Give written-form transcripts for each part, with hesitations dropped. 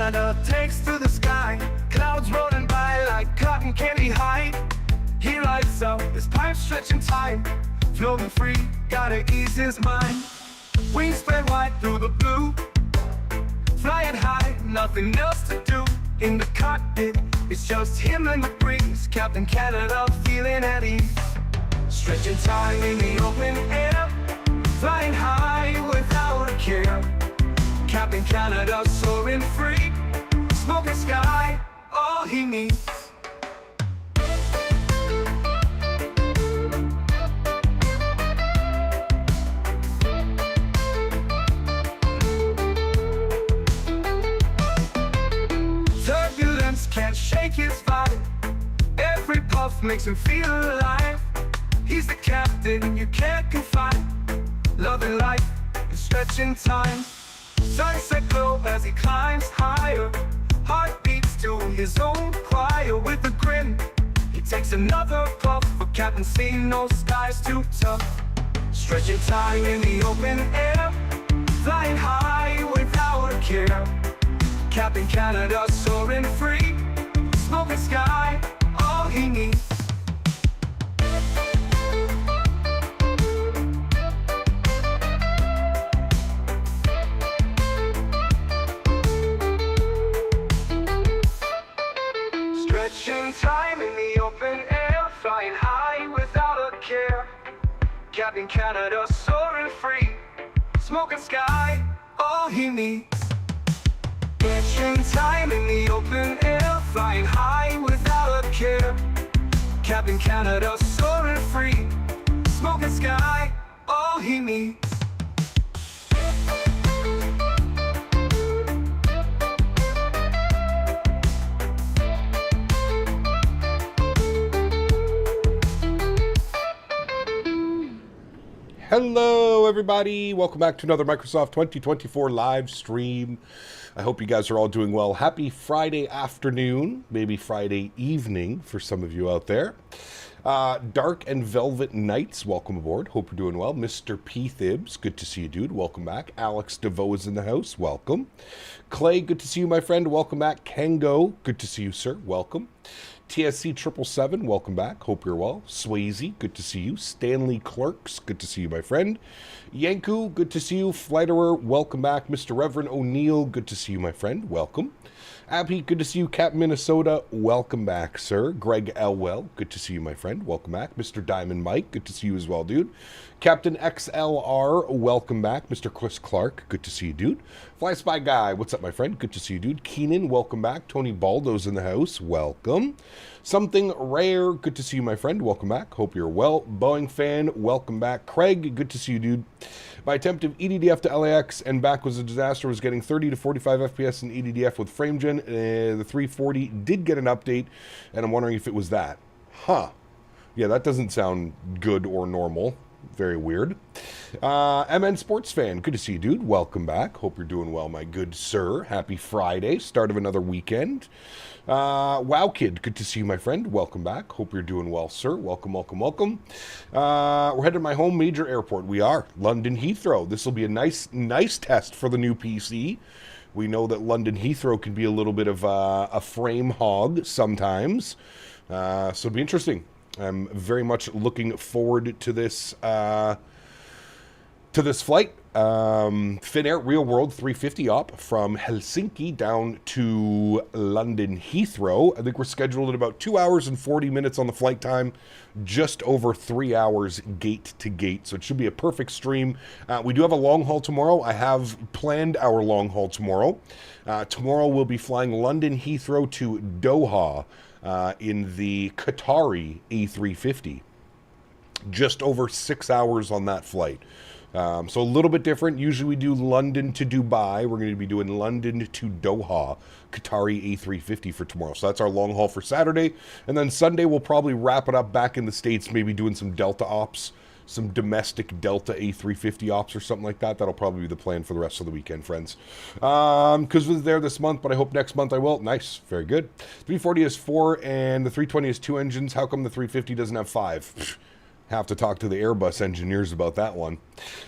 Canada takes to the sky, clouds rolling by like cotton candy high. He lights up, his pipe stretching tight, floating free, gotta ease his mind. Wings spread wide through the blue, flying high, nothing else to do. In the cockpit, it's just him and the breeze, Captain Canada feeling at ease. Stretching time in the open air, flying high without a care. Captain Canada soaring free, smoking sky, all he needs. Turbulence can't shake his vibe, every puff makes him feel alive. He's the captain you can't confide, loving life and stretching time. Sunset glow as he climbs higher, heart beats to his own choir. With a grin, he takes another puff, for Captain C, no sky's too tough. Stretching time in the open air, flying high without a care. Captain Canada soaring free, smoking sky, all he needs. Stretching time in the open air, flying high without a care. Captain Canada soaring free, smoking sky, all he needs. Stretching time in the open air, flying high without a care. Captain Canada soaring free, smoking sky, all he needs. Hello everybody, welcome back to another Microsoft 2024 live stream. I hope you guys are all doing well. Happy Friday afternoon, maybe Friday evening for some of you out there. Dark and Velvet Nights, welcome aboard. Hope you're doing well. Mr. P. Thibs, good to see you, dude. Welcome back. Alex DeVoe is in the house. Welcome. Clay, good to see you, my friend. Welcome back. Kango, good to see you, sir. Welcome. TSC 777, welcome back. Hope you're well. Swayze, good to see you. Stanley Clerks, good to see you, my friend. Yanku, good to see you. Fliterer, welcome back. Mr. Reverend O'Neill, good to see you, my friend. Welcome. Abby, good to see you. Cap Minnesota, welcome back, sir. Greg Elwell, good to see you, my friend. Welcome back. Mr. Diamond Mike, good to see you as well, dude. Captain XLR, welcome back. Mr. Chris Clark, good to see you, dude. Fly Spy Guy, what's up, my friend? Good to see you, dude. Keenan, welcome back. Tony Baldo's in the house, welcome. Something Rare, good to see you, my friend. Welcome back. Hope you're well. Boeing Fan, welcome back. Craig, good to see you, dude. My attempt of EDDF to LAX and back was a disaster. Was getting 30 to 45 FPS in EDDF with FrameGen. The 340 did get an update, and I'm wondering if it was that. Huh. Yeah, that doesn't sound good or normal. Very weird. MN Sports Fan, good to see you, dude. Welcome back. Hope you're doing well, my good sir. Happy Friday, start of another weekend. Wow Kid, good to see you, my friend. Welcome back. Hope you're doing well, sir. Welcome, welcome, welcome. We're headed to my home major airport. We are London Heathrow. This will be a nice test for the new PC. We know that London Heathrow can be a little bit of a frame hog sometimes, so it'll be interesting. I'm very much looking forward to this flight. Finnair Real World 350 op from Helsinki down to London Heathrow. I think we're scheduled at about 2 hours and 40 minutes on the flight time, just over 3 hours gate to gate. So it should be a perfect stream. We do have a long haul tomorrow. I have planned our long haul tomorrow. Tomorrow we'll be flying London Heathrow to Doha in the Qatari A350. Just over 6 hours on that flight. So a little bit different. Usually we do London to Dubai. We're going to be doing London to Doha, Qatari A350 for tomorrow. So that's our long haul for Saturday. And then Sunday we'll probably wrap it up back in the States, maybe doing some Delta ops, some domestic Delta A350 ops or something like that. That'll probably be the plan for the rest of the weekend, friends. Because we're there this month, but I hope next month I will. Nice. Very good. 340 has 4 and the 320 has 2 engines. How come the 350 doesn't have 5? Have to talk to the Airbus engineers about that one.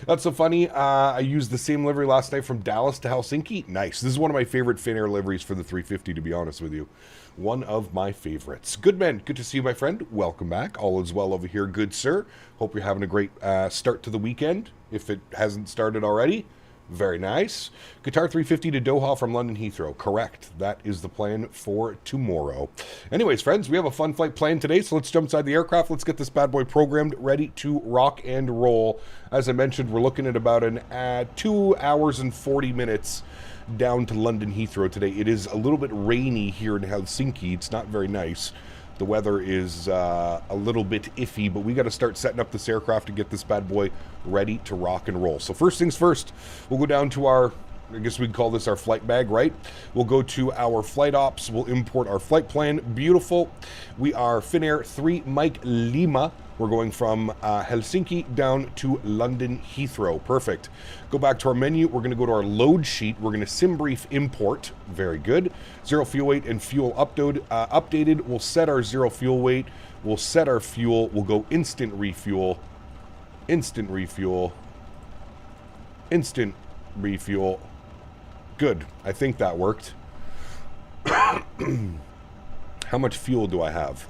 That's so funny. I used the same livery last night from Dallas to Helsinki. Nice. This is one of my favorite Finnair liveries for the 350, to be honest with you. One of my favorites. Good man. Good to see you, my friend. Welcome back. All is well over here, good sir. Hope you're having a great start to the weekend, if it hasn't started already. Very nice. Qatar 350 to Doha from London Heathrow. Correct. That is the plan for tomorrow. Anyways, friends, we have a fun flight planned today, so let's jump inside the aircraft. Let's get this bad boy programmed, ready to rock and roll. As I mentioned, we're looking at about an 2 hours and 40 minutes down to London Heathrow today. It is a little bit rainy here in Helsinki. It's not very nice. The weather is a little bit iffy, but we got to start setting up this aircraft to get this bad boy ready to rock and roll. So first things first, we'll go down to our, I guess we'd call this our flight bag, right? We'll go to our flight ops. We'll import our flight plan. Beautiful. We are Finnair 3 Mike Lima. We're going from Helsinki down to London Heathrow. Perfect. Go back to our menu. We're going to go to our load sheet. We're going to sim brief import. Very good. Zero fuel weight and fuel updated. We'll set our zero fuel weight. We'll set our fuel. We'll go instant refuel. Instant refuel. Instant refuel. Good. I think that worked. How much fuel do I have?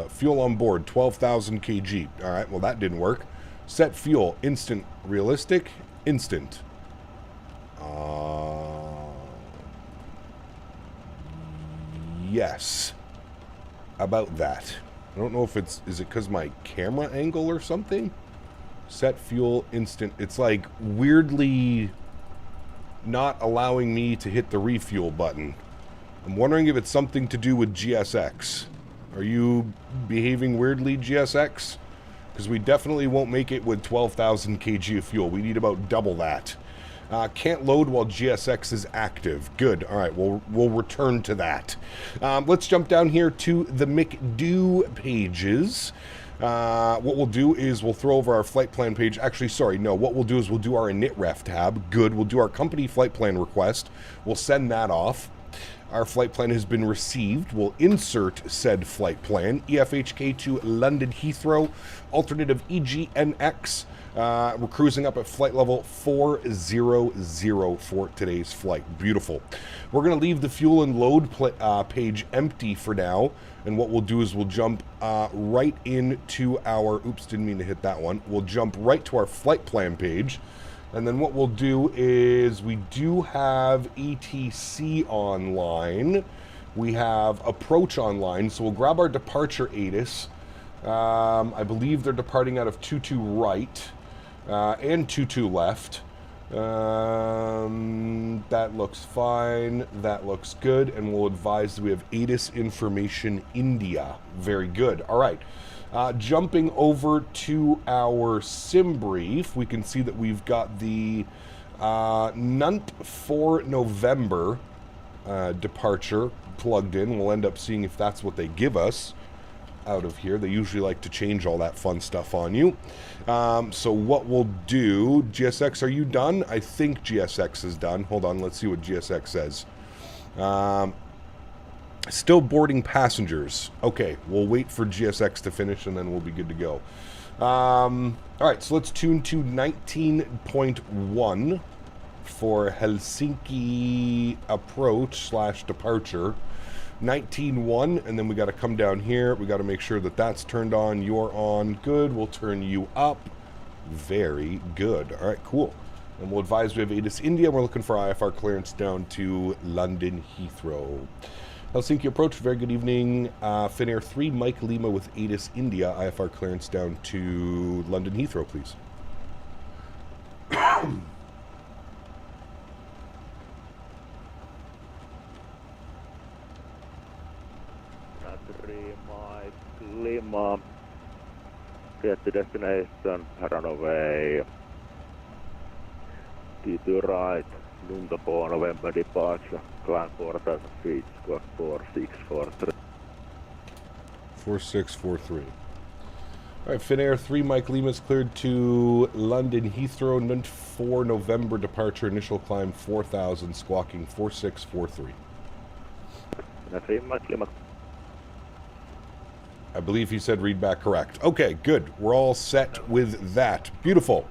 Fuel on board, 12,000 kg. All right, well, that didn't work. Set fuel, instant, realistic, instant. Yes. About that. I don't know if is it because my camera angle or something? Set fuel, instant. It's like weirdly not allowing me to hit the refuel button. I'm wondering if it's something to do with GSX. Are you behaving weirdly, GSX? Because we definitely won't make it with 12,000 kg of fuel. We need about double that. Can't load while GSX is active. Good. All right, we'll return to that. Let's jump down here to the McDo pages. What we'll do is we'll throw over our flight plan page. Actually, sorry, no. What we'll do is we'll do our initref tab. Good. We'll do our company flight plan request. We'll send that off. Our flight plan has been received. We'll insert said flight plan. EFHK to London Heathrow. Alternative EGNX. We're cruising up at flight level 400 for today's flight. Beautiful. We're going to leave the fuel and load page empty for now. And what we'll do is we'll jump right into our... Oops, didn't mean to hit that one. We'll jump right to our flight plan page. And then what we'll do is we do have ETC online. We have approach online. So we'll grab our departure ATIS. I believe they're departing out of 22 right and 22 left. That looks fine. That looks good. And we'll advise that we have ATIS information India. Very good. All right. Jumping over to our sim brief, we can see that we've got the NUNT for November departure plugged in. We'll end up seeing if that's what they give us out of here. They usually like to change all that fun stuff on you. So what we'll do, GSX, are you done? I think GSX is done. Hold on, let's see what GSX says. Still boarding passengers. Okay, we'll wait for GSX to finish and then we'll be good to go. All right, so let's tune to 19.1 for Helsinki approach / departure. 19.1, and then we got to come down here. We got to make sure that that's turned on. You're on. Good. We'll turn you up. Very good. All right, cool. And we'll advise we have ATIS India. We're looking for IFR clearance down to London Heathrow. Helsinki approach, very good evening. Finnair 3, Mike Lima with ATIS India. IFR clearance down to London Heathrow, please. 3, Mike Lima. Get to destination, runway. T2 right, Lunta for November departure. Climb 4,000 feet, squawk 4643. 4643. All right, Finnair 3, Mike Lima is cleared to London Heathrow. NUNT 4 November departure, initial climb 4,000, squawking 4643. Finnair 3, Mike Lima. I believe he said read back correct. Okay, good. We're all set with that. Beautiful.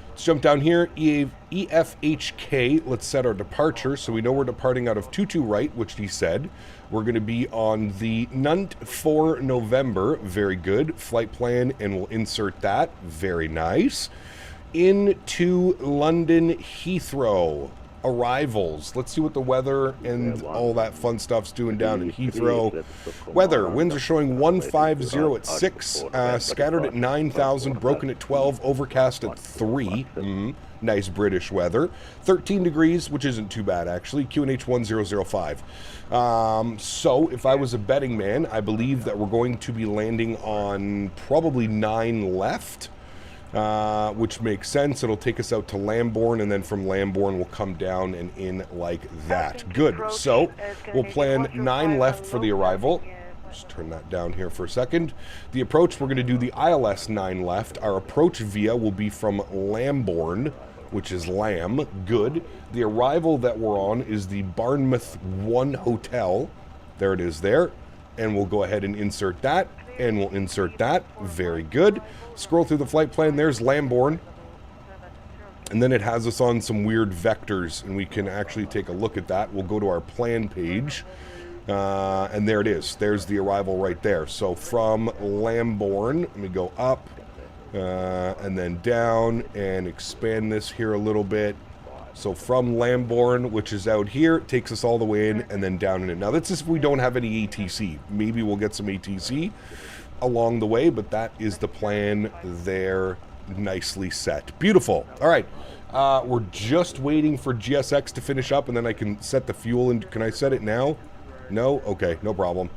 Let's jump down here. EFHK. Let's set our departure. So we know we're departing out of 22 right, which he said. We're going to be on the Nunt for November. Very good. Flight plan, and we'll insert that. Very nice. Into London Heathrow. Arrivals. Let's see what the weather and all that fun stuff's doing down in Heathrow. Weather. Winds are showing 150 at 6, scattered at 9,000, broken at 12, overcast at 3. Nice British weather. 13 degrees, which isn't too bad actually. QNH 1005. So if I was a betting man, I believe that we're going to be landing on probably 9 left. Which makes sense. It'll take us out to Lambourne, and then from Lambourne we'll come down and in like that. Good. So we'll plan 9 left for the arrival. Just turn that down here for a second. The approach, we're going to do the ILS 9 left. Our approach via will be from Lambourne, which is Lamb. Good. The arrival that we're on is the Barnmouth 1 Hotel. There it is there. And we'll go ahead and insert that. And we'll insert that. Very good. Scroll through the flight plan. There's Lambourne. And then it has us on some weird vectors, and we can actually take a look at that. We'll go to our plan page. And there it is. There's the arrival right there. So from Lambourne, let me go up and then down and expand this here a little bit. So from Lambourne, which is out here, it takes us all the way in and then down in it. Now, that's if we don't have any ATC. Maybe we'll get some ATC along the way, but that is the plan there. Nicely set. Beautiful. All right. We're just waiting for GSX to finish up, and then I can set the fuel. And can I set it now? No? Okay, no problem.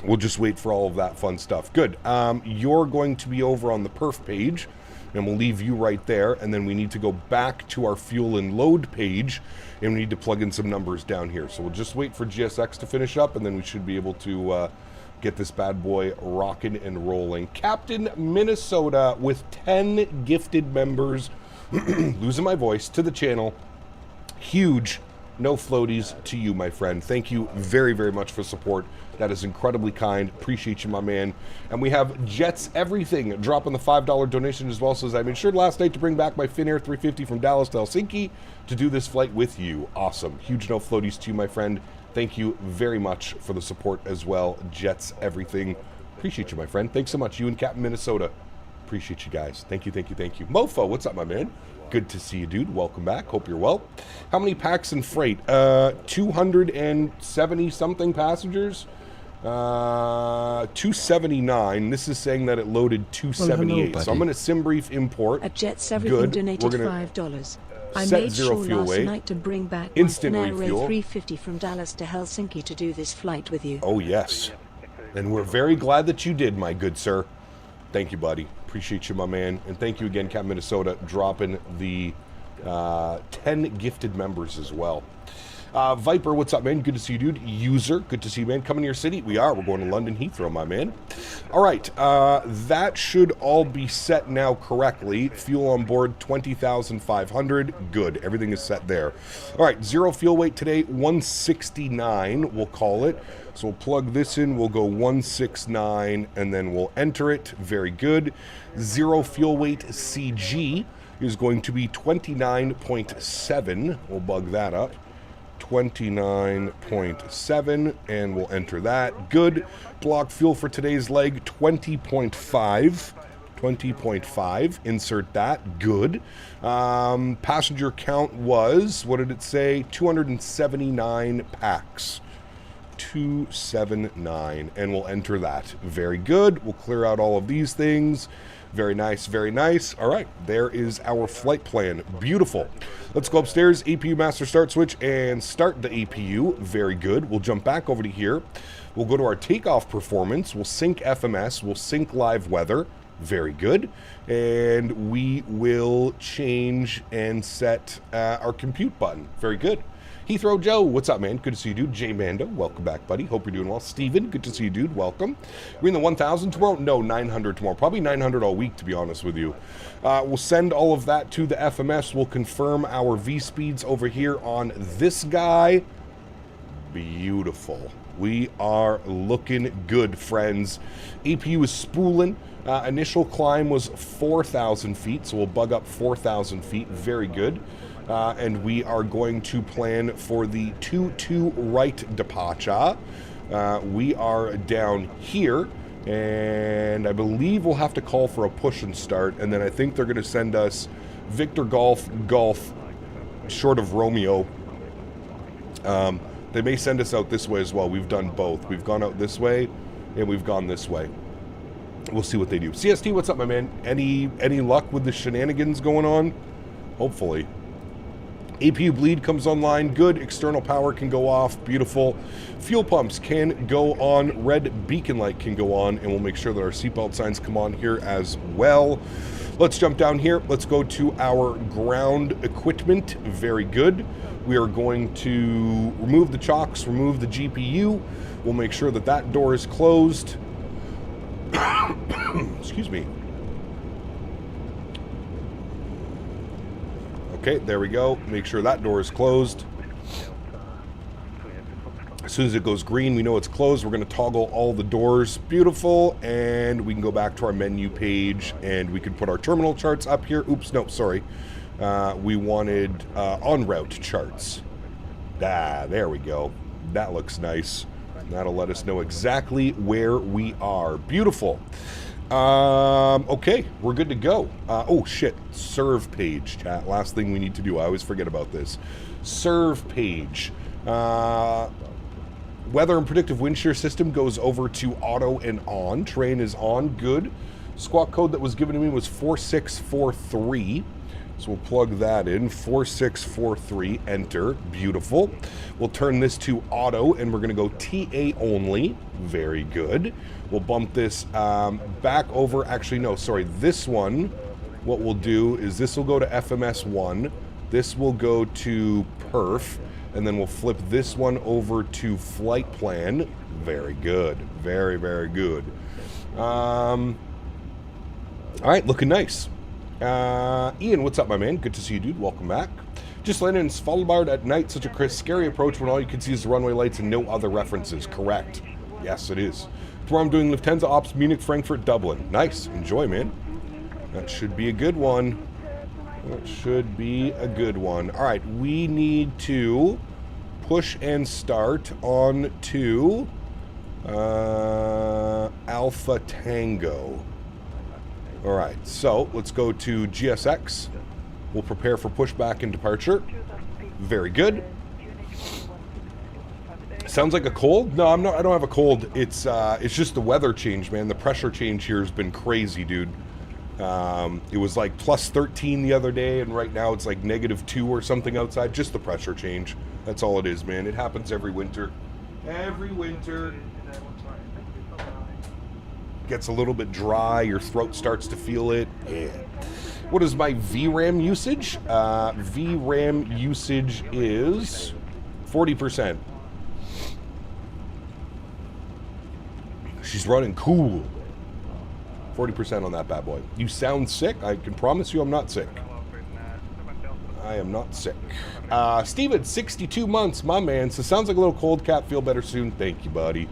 We'll just wait for all of that fun stuff. Good. You're going to be over on the perf page, and we'll leave you right there, and then we need to go back to our fuel and load page, and we need to plug in some numbers down here. So we'll just wait for GSX to finish up, and then we should be able to get this bad boy rocking and rolling. Captain Minnesota with 10 gifted members, losing my voice, to the channel. Huge no floaties to you, my friend. Thank you very, very much for support. That is incredibly kind. Appreciate you, my man. And we have Jets Everything dropping the $5 donation as well. Says, I made sure last night to bring back my Finnair 350 from Dallas to Helsinki to do this flight with you. Awesome. Huge no floaties to you, my friend. Thank you very much for the support as well. Jets Everything. Appreciate you, my friend. Thanks so much. You and Captain Minnesota. Appreciate you guys. Thank you, thank you, thank you. Mofo, what's up, my man? Good to see you, dude. Welcome back. Hope you're well. How many packs in freight? 270 something passengers. 279. This is saying that it loaded 278. Well, so I'm going to sim brief import. A Jets Everything donated $5. I made sure last night to bring back instant my refuel. A350 from Dallas to Helsinki to do this flight with you. Oh yes, and we're very glad that you did, my good sir. Thank you, buddy. Appreciate you, my man. And thank you again, Captain Minnesota, dropping the 10 gifted members as well. Viper, what's up, man? Good to see you, dude. User, good to see you, man. Coming to your city? We are. We're going to London Heathrow, my man. All right. That should all be set now correctly. Fuel on board, 20,500. Good. Everything is set there. All right. Zero fuel weight today, 169, we'll call it. So we'll plug this in. We'll go 169, and then we'll enter it. Very good. Zero fuel weight CG is going to be 29.7. We'll bug that up. 29.7, and we'll enter that. Good. Block fuel for today's leg, 20.5. 20.5. Insert that. Good. Passenger count was, what did it say? 279 packs. 279, and we'll enter that. Very good. We'll clear out all of these things. Very nice, very nice. All right, there is our flight plan. Beautiful. Let's go upstairs, APU master start switch, and start the APU. Very good. We'll jump back over to here. We'll go to our takeoff performance. We'll sync FMS. We'll sync live weather. Very good. And we will change and set our compute button. Very good. Heathrow Joe, what's up, man? Good to see you, dude. J Mando, welcome back, buddy. Hope you're doing well. Steven, good to see you, dude. Welcome. We're in the 1,000 tomorrow? No, 900 tomorrow. Probably 900 all week, to be honest with you. We'll send all of that to the FMS. We'll confirm our V speeds over here on this guy. Beautiful. We are looking good, friends. APU is spooling. Initial climb was 4,000 feet, so we'll bug up 4,000 feet. Very good. And we are going to plan for the 2-2 right departure. We are down here, and I believe we'll have to call for a push and start, and then I think they're going to send us Victor Golf, Golf, short of Romeo. They may send us out this way as well. We've done both. We've gone out this way, and we've gone this way. We'll see what they do. CST, what's up, my man? Any luck with the shenanigans going on? Hopefully. APU bleed comes online. Good. External power can go off. Beautiful. Fuel pumps can go on. Red beacon light can go on, and we'll make sure that our seatbelt signs come on here as well. Let's jump down here. Let's go to our ground equipment. Very good. We are going to remove the chocks, remove the GPU. We'll make sure that that door is closed. Excuse me. Okay, there we go. Make sure that door is closed. As soon as it goes green, we know it's closed. We're going to toggle all the doors. Beautiful. And we can go back to our menu page, and we can put our terminal charts up here. Oops, no, sorry. We wanted en route charts. There we go. That looks nice. That'll let us know exactly where we are. Beautiful. Okay, we're good to go. Oh, shit. Serve page, chat. Last thing we need to do. I always forget about this. Serve page. Weather and predictive wind shear system goes over to auto and on. Terrain is on. Good. Squawk code that was given to me was 4643. So we'll plug that in. 4643. Enter. Beautiful. We'll turn this to auto, and we're going to go TA only. Very good. We'll bump this back over. Actually, no, sorry. This one, what we'll do is this will go to FMS1. This will go to perf. And then we'll flip this one over to flight plan. Very good. Very, very good. All right, looking nice. Ian, what's up, my man? Good to see you, dude. Welcome back. Just landed in Svalbard at night. Such a crisp, scary approach when all you can see is the runway lights and no other references. Correct. Yes, it is. Tomorrow I'm doing Lufthansa Ops, Munich, Frankfurt, Dublin. Nice. Enjoy, man. That should be a good one. That should be a good one. All right, we need to push and start on to Alpha Tango. All right, so let's go to GSX. We'll prepare for pushback and departure. Very good. Sounds like a cold? No, I'm not. I don't have a cold. It's just the weather change, man. The pressure change here has been crazy, dude. It was like plus 13 the other day, and right now it's like -2 or something outside. Just the pressure change. That's all it is, man. It happens every winter. Every winter. Gets a little bit dry. Your throat starts to feel it. Yeah. What is my VRAM usage? VRAM usage is 40%. She's running cool. 40% on that bad boy. You sound sick. I can promise you I'm not sick. I am not sick. Steven, 62 months, my man. So sounds like a little cold cap. Feel better soon. Thank you, buddy.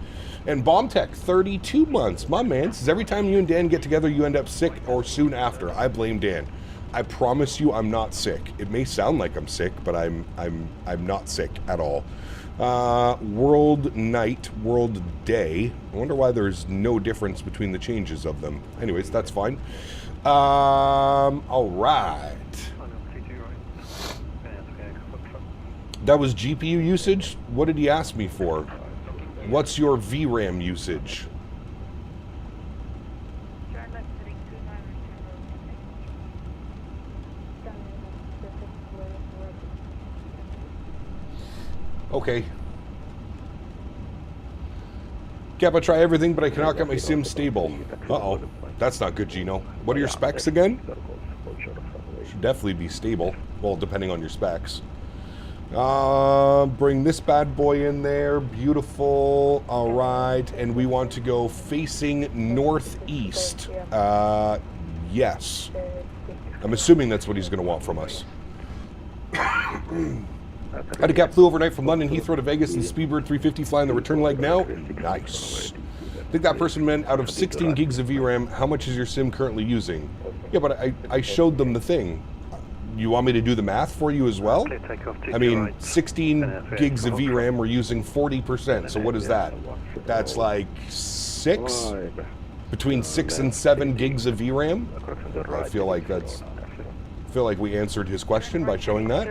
And BombTech, 32 months, my man. Says every time you and Dan get together, you end up sick or soon after. I blame Dan. I promise you I'm not sick. It may sound like I'm sick, but I'm not sick at all. World night, world day. I wonder why there's no difference between the changes of them. Anyways, that's fine. All right. That was GPU usage? What did he ask me for? What's your VRAM usage? Okay. Kappa, try everything, but I cannot get my sim stable. Uh-oh. That's not good, Gino. What are your specs again? Should definitely be stable. Well, depending on your specs. Bring this bad boy in there. Beautiful. All right. And we want to go facing northeast. Yes. I'm assuming that's what he's going to want from us. Handicap flew overnight from London Heathrow to Vegas in Speedbird 350 flying the return leg now. Nice. I think that person meant out of 16 gigs of VRAM, how much is your sim currently using? Yeah, but I showed them the thing. You want me to do the math for you as well? I mean, 16 gigs of VRAM, we're using 40%. So what is that? That's like 6? Between 6 and 7 gigs of VRAM? I feel like we answered his question by showing that.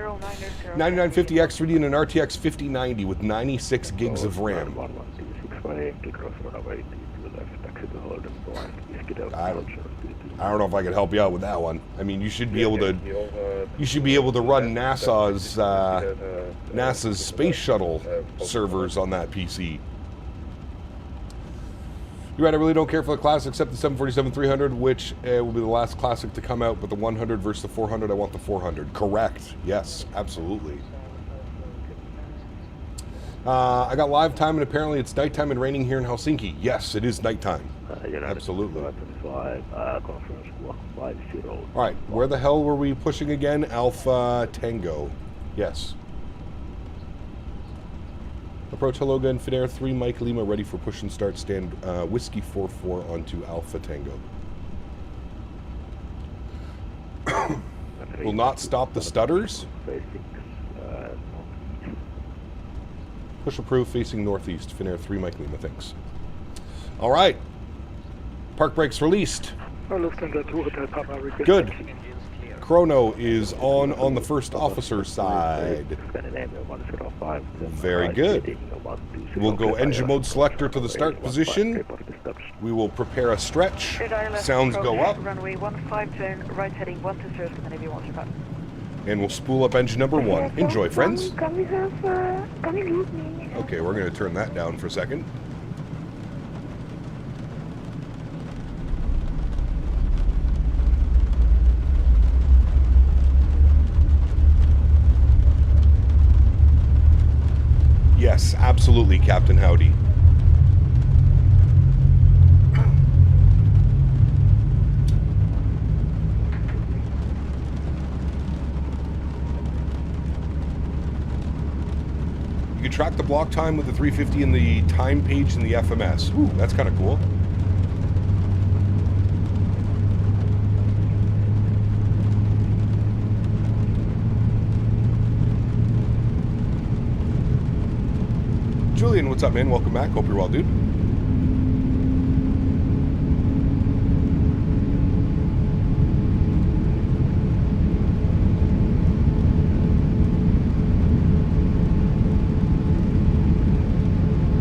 9950 X3D and an RTX 5090 with 96 gigs of RAM. I don't know if I could help you out with that one. I mean, you should be able to run NASA's space shuttle servers on that PC. You're right, I really don't care for the classic except the 747-300, which will be the last classic to come out, but the 100 versus the 400, I want the 400. Correct. Yes, absolutely. I got live time, and apparently it's nighttime and raining here in Helsinki. Yes, it is nighttime. Absolutely. All right, where the hell were we pushing again? Alpha Tango. Yes. Approach hello gun, Finnair 3, Mike Lima, ready for push and start, stand Whiskey 44 onto Alpha Tango. Will not stop the stutters. Push approved, facing northeast, Finnair 3, Mike Lima, thanks. All right. Park brakes released. Good. Chrono is on the first officer side. Very good. We'll go engine mode selector to the start position. We will prepare a stretch. Sounds go up. Runway 15 turn, right heading 120 and then if you want to back. And we'll spool up engine number 1. Enjoy, friends. Okay, we're going to turn that down for a second. Yes, absolutely, Captain Howdy. You can track the block time with the 350 in the time page in the FMS. Ooh, that's kind of cool. Julian, what's up, man? Welcome back. Hope you're well, dude.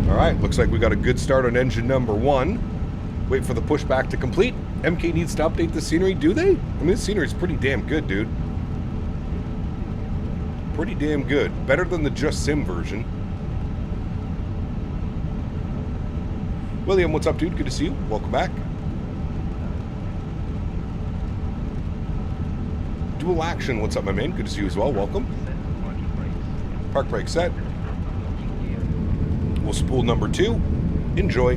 All right, looks like we got a good start on engine number 1. Wait for the pushback to complete. MK needs to update the scenery, do they? I mean, this scenery is pretty damn good, dude. Pretty damn good. Better than the Just Sim version. William, what's up, dude? Good to see you. Welcome back. Dual Action, what's up, my man? Good to see you as well. Welcome. Park brake set. We'll spool number 2. Enjoy.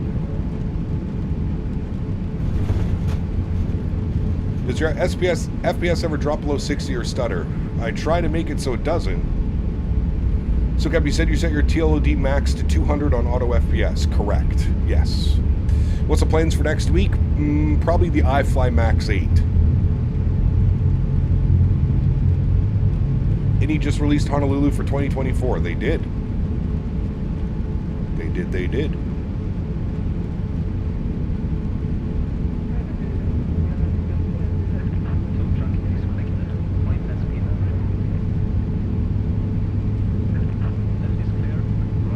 Does your FPS ever drop below 60 or stutter? I try to make it so it doesn't. So, Gab, you said you set your TLOD max to 200 on auto FPS. Correct. Yes. What's the plans for next week? Probably the iFly Max 8. Any just released Honolulu for 2024. They did. They did.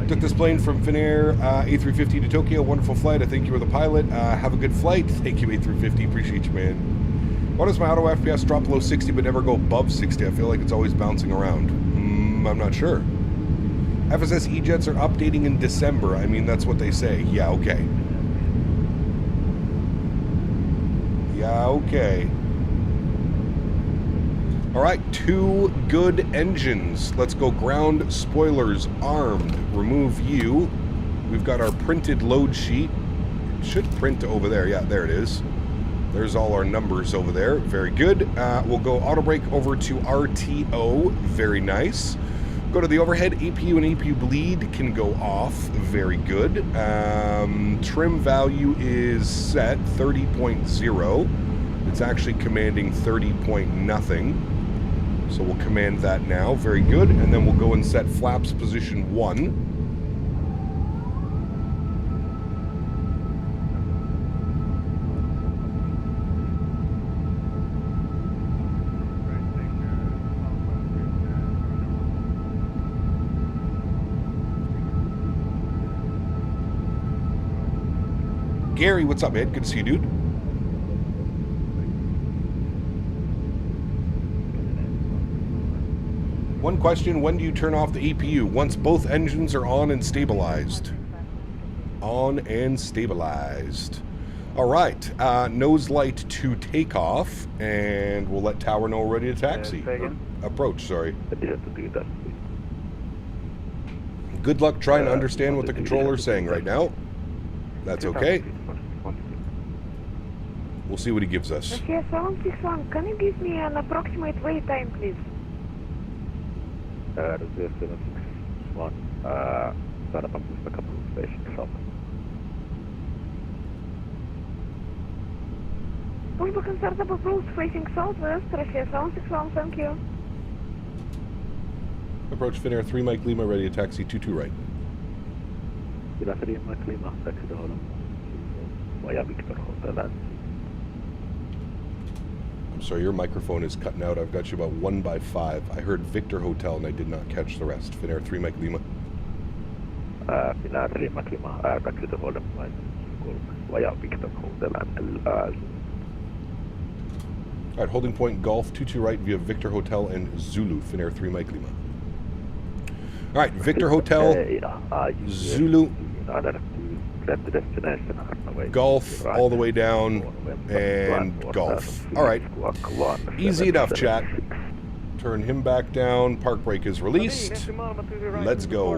Took this plane from Finnair A350 to Tokyo. Wonderful flight. I think you were the pilot. Have a good flight. Thank you, A350. Appreciate you, man. Why does my auto FPS drop below 60 but never go above 60? I feel like it's always bouncing around. I'm not sure. FSS E-Jets are updating in December. I mean, that's what they say. Yeah, okay. Yeah, okay. All right, 2 good engines. Let's go ground spoilers armed. Remove you. We've got our printed load sheet. It should print over there. Yeah, there it is. There's all our numbers over there. Very good. We'll go auto brake over to RTO. Very nice. Go to the overhead. APU and APU bleed can go off. Very good. Trim value is set 30.0. It's actually commanding 30.0. So we'll command that now. Very good. And then we'll go and set flaps position 1. Gary, what's up, man? Good to see you, dude. One question, when do you turn off the APU? Once both engines are on and stabilized. On and stabilized. All right, nose light to takeoff, and we'll let tower know we're ready to taxi. Approach, sorry. Good luck trying to understand what the controller's saying right now. That's okay. We'll see what he gives us. Yes, 761, can you give me an approximate wait time, please? 761, saadaanpa muista couple of stations up. Pushback and startup approach facing southwest, Russia 761, thank you. Approach Finnair 3 Mike Lima, ready to taxi 22 right. Kyllä se Lima Klima, taxi down. Via Victor Hotel. I'm sorry, your microphone is cutting out. I've got you about 1 by 5. I heard Victor Hotel and I did not catch the rest. Finnair 3 Mike Lima. Finnair 3 Mike Lima, taxi to Hotel via Victor Hotel. All right, holding point Golf 22 right via Victor Hotel and Zulu, Finnair 3 Mike Lima. All right, Victor Hotel, Zulu, Golf all the way down, and Golf. All right, easy enough, chat. Turn him back down. Park brake is released. Let's go.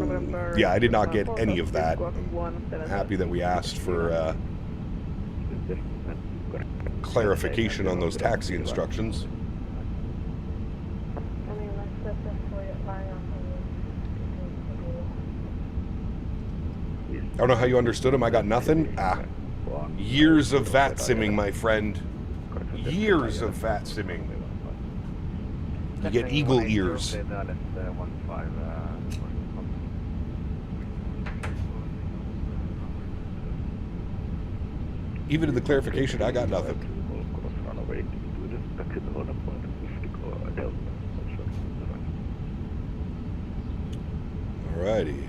Yeah, I did not get any of that. I'm happy that we asked for clarification on those taxi instructions. I don't know how you understood him. I got nothing. Years of VAT simming, my friend. Years of VAT simming. You get eagle ears. Even in the clarification, I got nothing. Alrighty.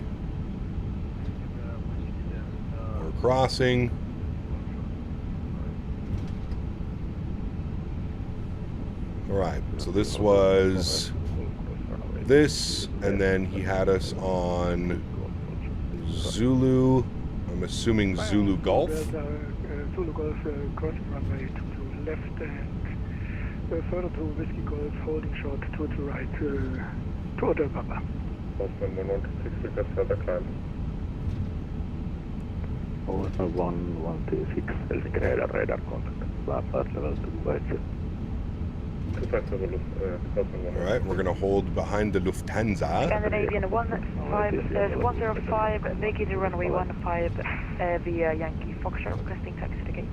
We're crossing. Alright, so this was this, and then he had us on Zulu, I'm assuming Zulu Golf. Zulu Golf crossing runway to left and further to Whiskey Golf, holding short to right to Hotel Papa. 116 request further climb. Over 1126 Helsinki radar contact. Flat level 2 right. Alright, we're going to hold behind the Lufthansa. Scandinavian 105, vacating runway 15 via Yankee Foxtrot, requesting taxi to gate.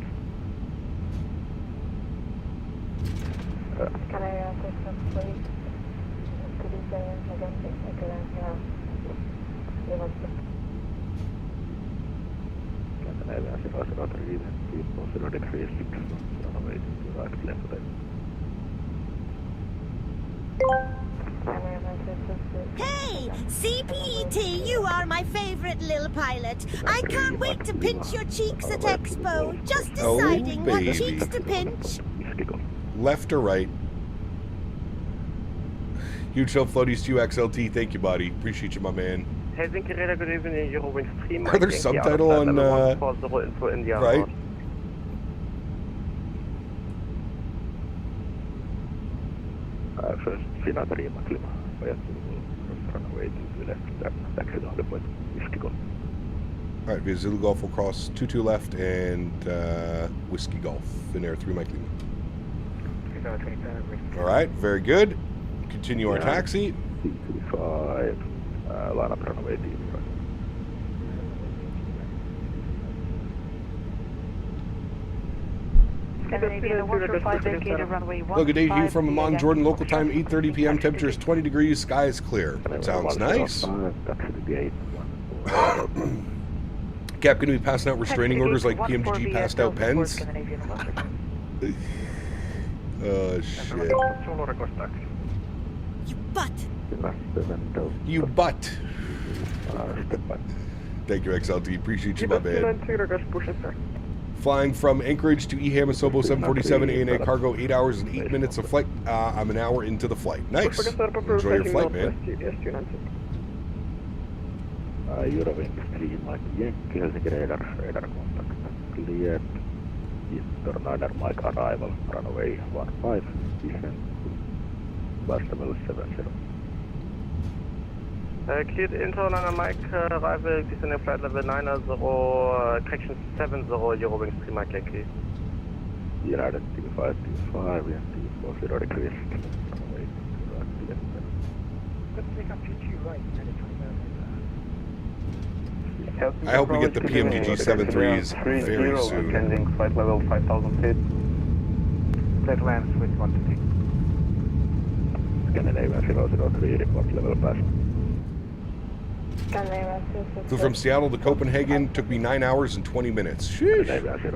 Can I ask some please? Could you say again, Hey, CPET, you are my favorite little pilot. I can't wait to pinch your cheeks at Expo. Just deciding what cheeks to pinch. Left or right? Huge help, Floaties 2XLT. Thank you, buddy. Appreciate you, my man. Helsinki radar, good evening. You're going stream. Are there subtitle on, right? First, Finnair 3 Klima. Runway to left, taxi down the point, Whiskey Golf. Alright, via Zulu Golf will cross 22 left and Whiskey Golf. Finnair 3 Mike Lima. Alright, very good. Continue our taxi. C35, line up runway T0. Hello, good day, Hugh from Amman, Jordan. Local time 8:30 p.m. Temperature is 20 degrees. Sky is clear. Sounds nice. Cap, going to be passing out restraining orders like PMGG passed out pens? Oh, shit. You butt! You butt! Thank you, XLT. Appreciate you, my man. Flying from Anchorage to Ehamasobo 747 ANA cargo, 8 hours and 8 minutes of flight. I'm an hour into the flight. Nice. Enjoy your flight, man. Eurowings 3 Mike Yankee, Helsinki radar contact cleared. Eastern Niner Mike arrival, runway 15, descent, bus level 70. Cleared internal Mike arrival, descending flight level 90, correction 70, Eurowings 3 Mike Yankee. United T5, T40 request, runway 20. Let's take up P2 right, I hope we get the PMGG 73s very soon. Landing flight level 5,000 feet. Flight lands with 120. Scandinavian 003, report level pass. Flew from Seattle to Copenhagen, took me 9 hours and 20 minutes. Sheesh. Scandinavian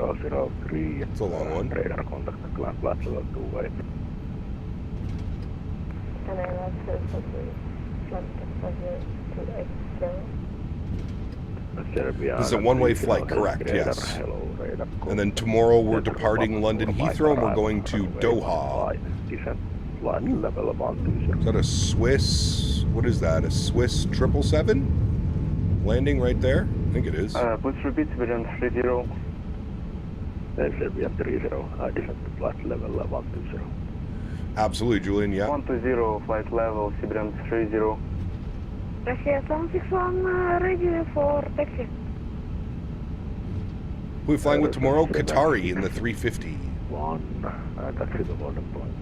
003. It's a long one. Radar contact, land flight level 2-way. This is a one-way flight, correct, yes. And then tomorrow we're departing London Heathrow and we're going to Doha. Is that a Swiss, what is that, a Swiss 777? Landing right there? I think it is. Please repeat, Siberian 30. Siberian 30, descent to flight level 120. Absolutely, Julian, yeah. 120, flight level, Siberian 30. Russia 761, ready for taxi. Who are we flying with tomorrow? Qatari in the 350. Taxi to border point.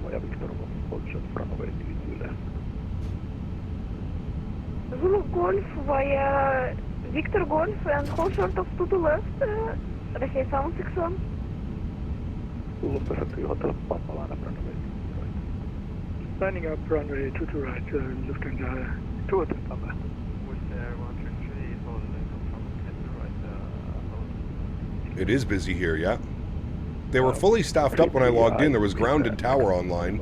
Via Victor Golf, runway T2 left. Zulu Golf via Victor Golf and hold short of 2 to left. Russia 761. Zulu Pacific Hotel, Papa line up runway. Lining up runway 2 to right, Lufthansa 2 Hotel Papa. It is busy here, yeah. They were fully staffed up when I logged in. There was ground and tower online.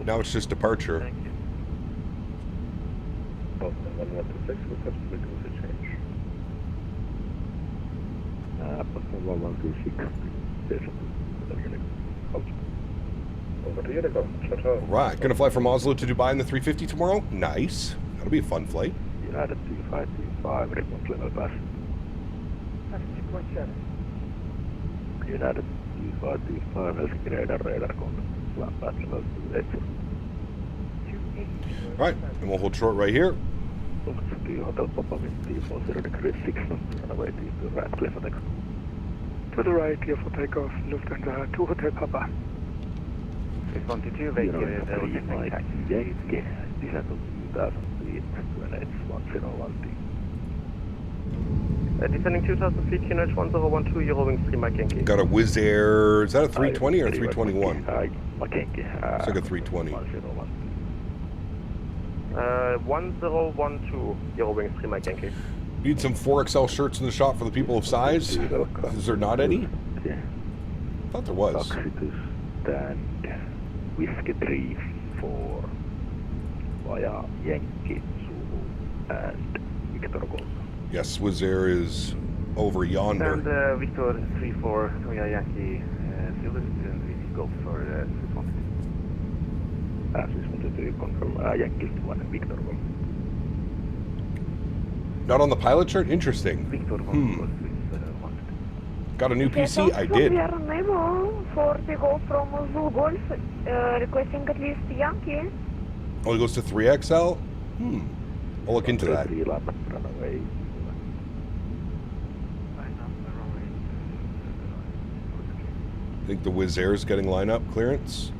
Now it's just departure. Right, gonna fly from Oslo to Dubai in the 350 tomorrow? Nice. That'll be a fun flight. United T5, report level pass. That's 2.7. United T5, Helsinki radar contact, land pass level 28. Right, and we'll hold short right here. Hotel Papa with T40 degrees 6, runway T2 right, clear for takeoff. To the right, clear for takeoff, Lufthansa 2 Hotel Papa. 612, vacated, Yankee, descent to 2,000 feet, Greenlight 101T. Descending 2,000 feet, QNH 1012, Eurowings 3 Mike Yankee. Got a Wizz Air, is that a 320 or a 321? Mike Yankee. It's like a 320. 1012, Eurowings 3 Mike Yankee. Need some 4XL shirts in the shop for the people of size? Is there not any? Yeah. I thought there was. Stand Whiskey 3-4 via Yankee, Zulu, and Victor Golf. Yes, Wizz Air is over yonder. And Victor 3-4 via Yankee, Childerz, and we go for Swiss 1. Swiss 1 confirm Yankee 1 and Victor Golf. Not on the pilot shirt? Interesting. Victor Golf Swiss 1. Got a new PC? I did. We are unable for the go from Zulu Golf, requesting at least Yankee. Oh, it goes to 3XL? I'll look into that. I think the Wizz Air is getting lineup clearance.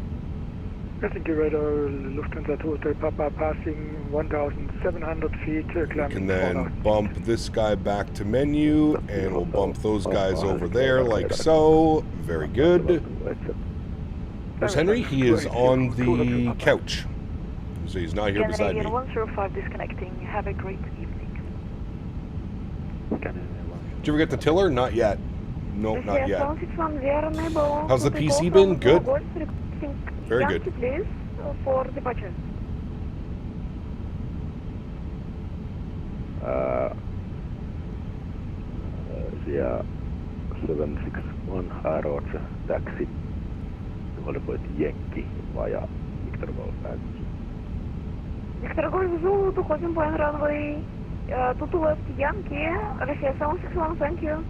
Helsinki radar, Lufthansa Hotel Papa passing 1,700 feet, We climbing can then 4,000. bump this guy back to menu, and we'll bump those guys over there like so. Very good. There's Henry. He is on the couch. So he's not here beside me. Canadian 105 disconnecting. Have a great evening. Did you ever get the tiller? Not yet. Nope, not yet. How's the PC been? Good. Very good. Please, for departure. Yeah, 761 Roger, taxi. Qualified Yankee via Victor Golf Edge. Victor Golf Zulu, to ходим по runway, to left Yankee, Russia 761, thank you.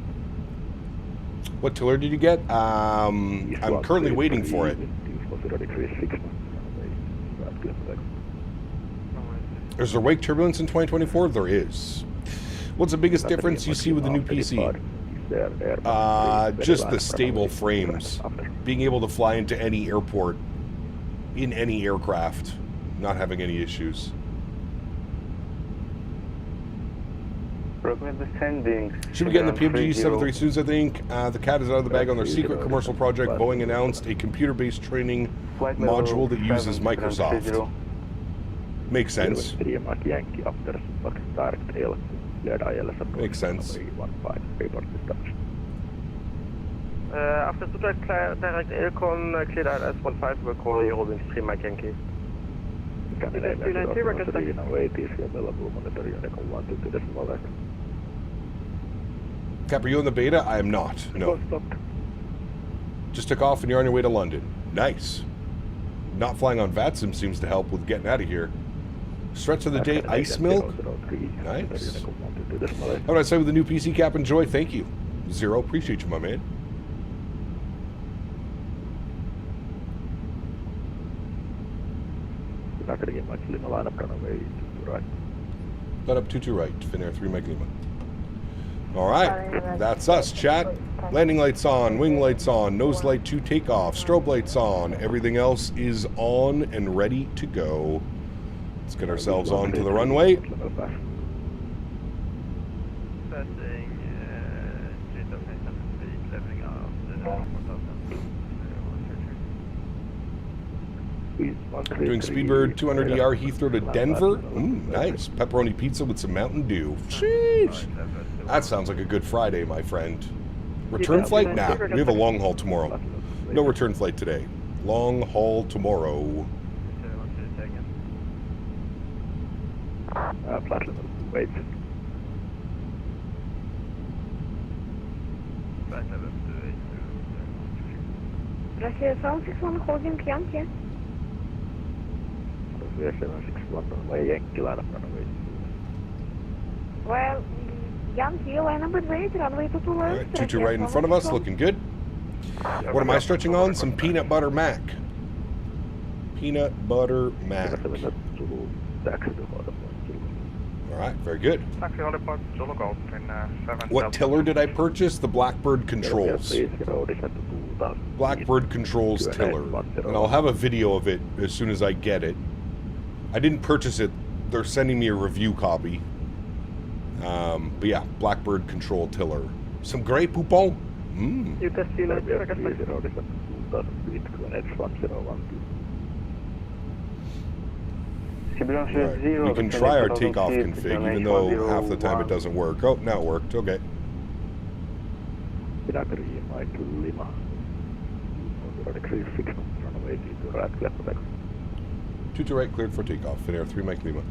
What tiller did you get? I'm currently waiting for it. Is there wake turbulence in 2024? There is. What's the biggest difference you see with the new PC? Just the stable frames. Being able to fly into any airport, in any aircraft, not having any issues. Should be getting the PMG 73 soon, I think. The cat is out of the bag on their secret commercial project. Boeing announced a computer-based training module that uses Microsoft. Makes sense. Makes sense. After direct aircon, clear out S15, we'll call you Robin Stream Mike Yankee. Cap, are you in the beta? I am not. No. Just took off and you're on your way to London. Nice. Not flying on VATSIM seems to help with getting out of here. Stretch of the day, ice milk. Nice. How would I say with the new PC, Cap? Enjoy. Thank you. Zero. Appreciate you, my man. Let up 22 right. Finnair 3 Mike Lima. All right. That's us, chat. Landing lights on, wing lights on, nose light to take off, strobe lights on. Everything else is on and ready to go. Let's get ourselves onto the runway. Doing Speedbird 200ER Heathrow to Denver. Nice. Pepperoni pizza with some Mountain Dew. Sheesh. That sounds like a good Friday, my friend. Return flight? Nah. We have a long haul tomorrow. No return flight today. Long haul tomorrow. Wait. Russia 761, holding Yankee. 761 way Yankee line up runway. Well, Yankee line up at wait, runway to left. Alright, 22 right in front of us, looking good. What am I stretching on? Some peanut butter mac. Peanut butter mac. Alright, very good. What tiller did I purchase? The Blackbird Controls. Blackbird Controls tiller. And I'll have a video of it as soon as I get it. I didn't purchase it. They're sending me a review copy. But yeah, Blackbird Control tiller. Some Grey Poupon. Right. We can try our takeoff config, even though half the time it doesn't work. Oh, now it worked. Okay. 22 right, cleared for takeoff. Finnair 3 Mike Lima.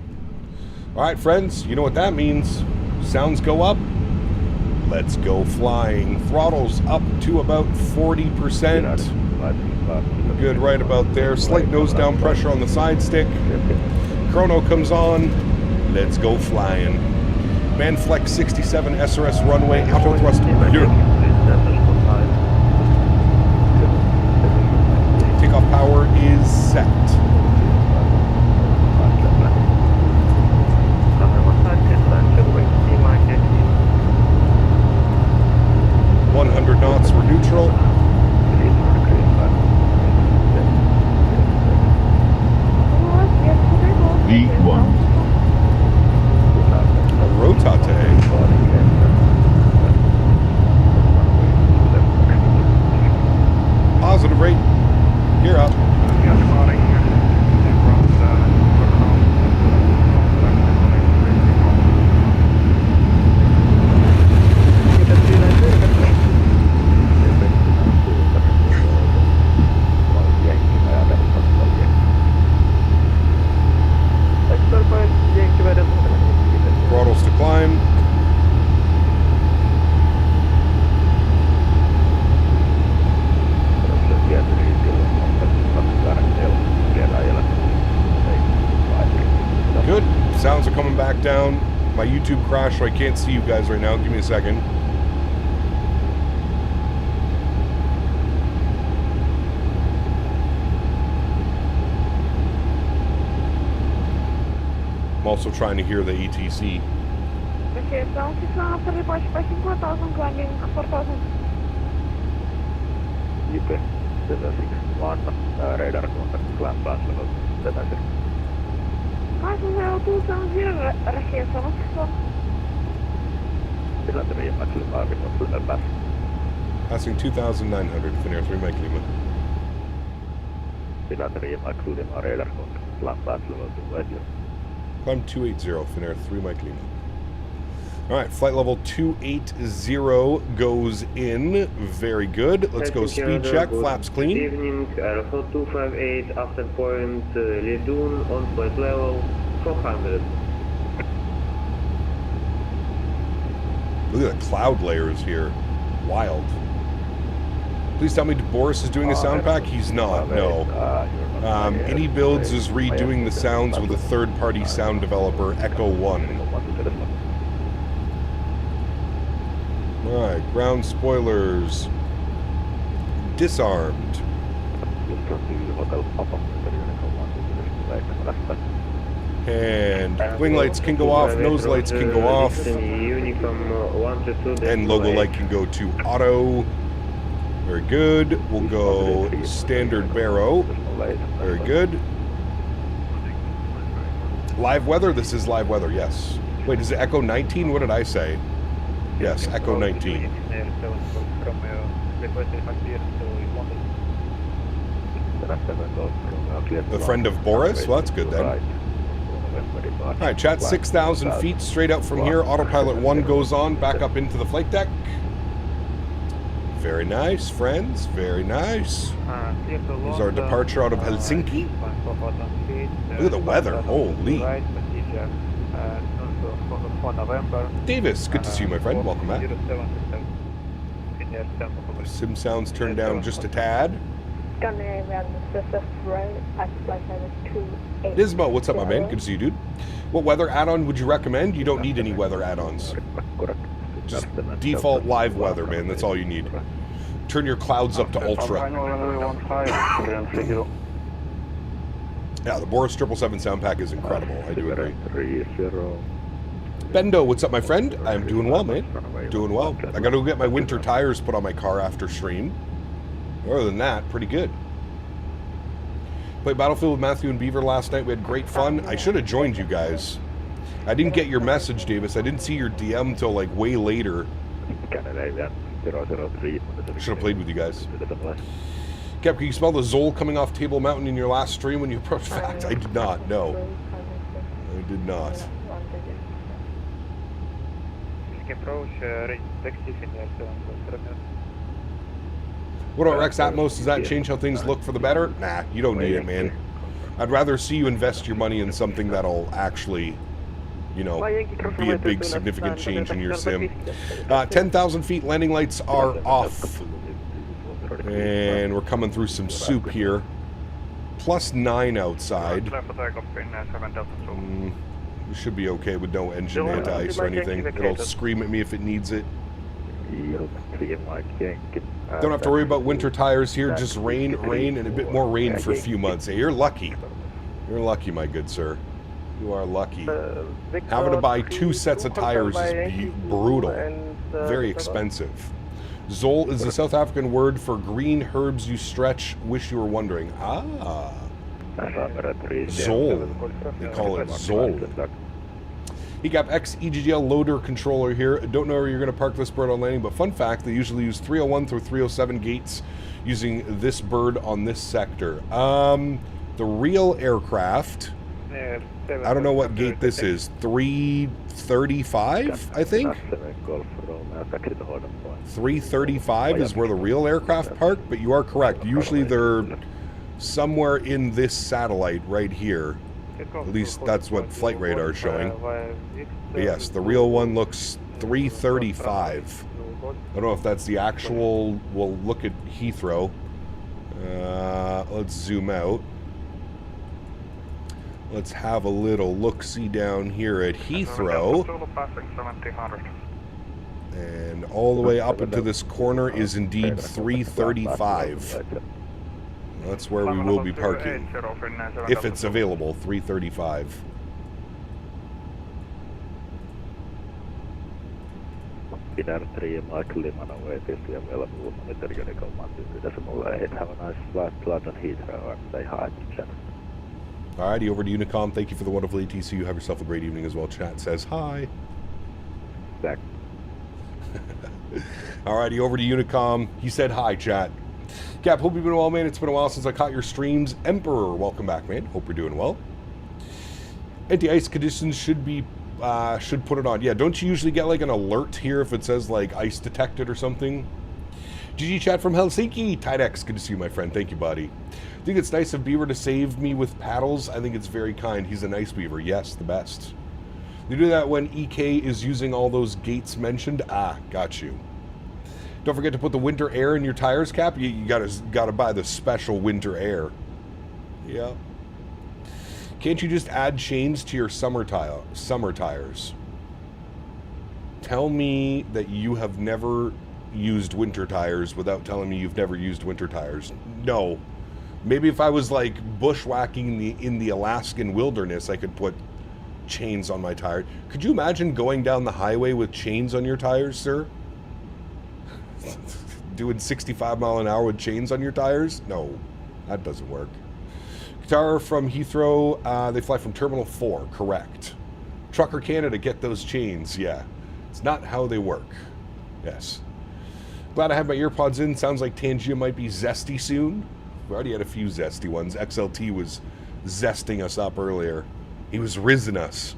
All right, friends, you know what that means. Sounds go up. Let's go flying. Throttles up to about 40%. Good right about there. Slight nose down pressure on the side stick. Chrono comes on. Let's go flying. Manflex 67 SRS runway, auto thrust. Takeoff power is set. Sounds are coming back down. My YouTube crashed, so I can't see you guys right now. Give me a second. I'm also trying to hear the ETC. Recepção 6 rebaixo para 50,000, climbing 4,000. UK 761, radar contact, climb pass level 70. Passing 270, recepção 6. Tilanne maximum level pass. Passing 2,900, Finnair 3 Mike Lima. Tilanne maximum radar contact, climb pass level 20. Climb 280, Finnair 3 Mike Lima. Alright, flight level 280 goes in. Very good. Let's go speed check. Flaps clean. Good evening, Aeroflot 258, after point Ledun, on point level 400. Look at the cloud layers here. Wild. Please tell me Boris is doing a sound pack? He's not, no. iniBuilds is redoing the sounds with a third-party sound developer, Echo 1. Alright, ground spoilers disarmed. And wing lights can go off, nose lights can go off, and logo light can go to auto. Very good. We'll go standard barrow. Very good. Live weather? This is live weather, yes. Wait, is it Echo 19? What did I say? Yes, Echo 19. A friend of Boris? Well, that's good then. Alright, chat, 6,000 feet straight out from here. Autopilot 1 goes on, back up into the flight deck. Very nice, friends. Very nice. Here's our departure out of Helsinki. Look at the weather. Holy. Davis, good to see you, my friend. Welcome back. Sim sounds turned down just a tad. Dismo, what's up, my man? Good to see you, dude. What weather add-on would you recommend? You don't need any weather add-ons. Just default live weather, man. That's all you need. Turn your clouds up to ultra. Yeah, the Boris 777 sound pack is incredible. I do agree. Bendo, what's up, my friend? I'm doing well, man. Doing well. I gotta go get my winter tires put on my car after stream. Other than that, pretty good. Played Battlefield with Matthew and Beaver last night. We had great fun. I should have joined you guys. I didn't get your message, Davis. I didn't see your DM till like way later. I should have played with you guys. Cap, can you smell the Zoll coming off Table Mountain in your last stream when you approached Fact? I did not, no. I did not. What about Rex Atmos? Does that change how things look for the better? Nah, you don't need it, man. I'd rather see you invest your money in something that'll actually, you know, be a big significant change in your sim. 10,000 feet, landing lights are off. And we're coming through some soup here. +9 outside. We should be okay with no engine anti-ice or anything. It'll scream at me if it needs it. Don't have to worry about winter tires here. Just rain, and a bit more rain for a few months. Hey, you're lucky. You're lucky, my good sir. You are lucky. Having to buy 2 sets of tires is brutal. Very expensive. Zoll is the South African word for green herbs you stretch, wish you were wondering. Ah. Zoll. They call it Zoll. EGAP X EGGL loader controller here. Don't know where you're going to park this bird on landing, but fun fact, they usually use 301 through 307 gates using this bird on this sector. The real aircraft, I don't know what gate this is, 335, I think? 335 is where the real aircraft park, but you are correct. Usually they're somewhere in this satellite right here. At least that's what flight radar is showing. But yes, the real one looks 335. I don't know if that's the actual. We'll look at Heathrow. Let's zoom out. Let's have a little look-see down here at Heathrow. And all the way up into this corner is indeed 335. That's where we will be parking. If it's available, 335. Pidän striimaa Klimanowetista ja vielä monitoring command decimal 8. Have a nice flight London Heathrow and say hi to chat. Alrighty, over to Unicom. Thank you for the wonderful ATC. You have yourself a great evening as well. Chat says hi. Back. Alrighty, over to Unicom. He said hi, chat. Cap, hope you've been well, man. It's been a while since I caught your streams. Emperor, welcome back, man. Hope you're doing well. Anti-ice conditions should put it on. Yeah, don't you usually get like an alert here if it says like ice detected or something? GG chat from Helsinki. Tidex, good to see you, my friend. Thank you, buddy. I think it's nice of Beaver to save me with paddles. I think it's very kind. He's a nice Beaver. Yes, the best. They do that when EK is using all those gates mentioned. Ah, got you. Don't forget to put the winter air in your tires, Cap. You gotta buy the special winter air. Yeah. Can't you just add chains to your summer tires? Tell me that you have never used winter tires without telling me you've never used winter tires. No. Maybe if I was like bushwhacking in the Alaskan wilderness, I could put chains on my tire. Could you imagine going down the highway with chains on your tires, sir? Doing 65 mile an hour with chains on your tires? No, that doesn't work. Guitar from Heathrow, they fly from Terminal 4, correct. Trucker Canada, get those chains, yeah. It's not how they work. Yes. Glad I have my earpods in. Sounds like Tangia might be zesty soon. We already had a few zesty ones. XLT was zesting us up earlier. He was rizzing us.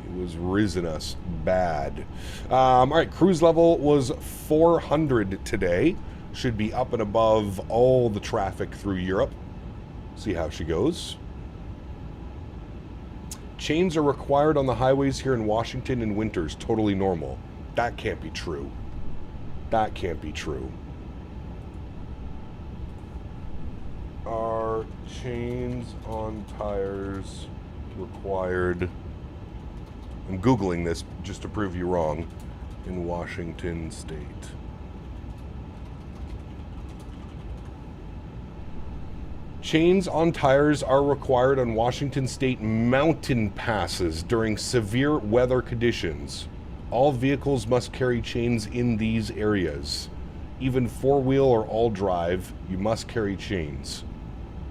He was rizzing us bad. All right, cruise level was 400 today. Should be up and above all the traffic through Europe. See how she goes. Chains are required on the highways here in Washington in winters. Totally normal. That can't be true. That can't be true. Are chains on tires required? I'm Googling this just to prove you wrong. In Washington State. Chains on tires are required on Washington State mountain passes during severe weather conditions. All vehicles must carry chains in these areas. Even four-wheel or all-drive, you must carry chains.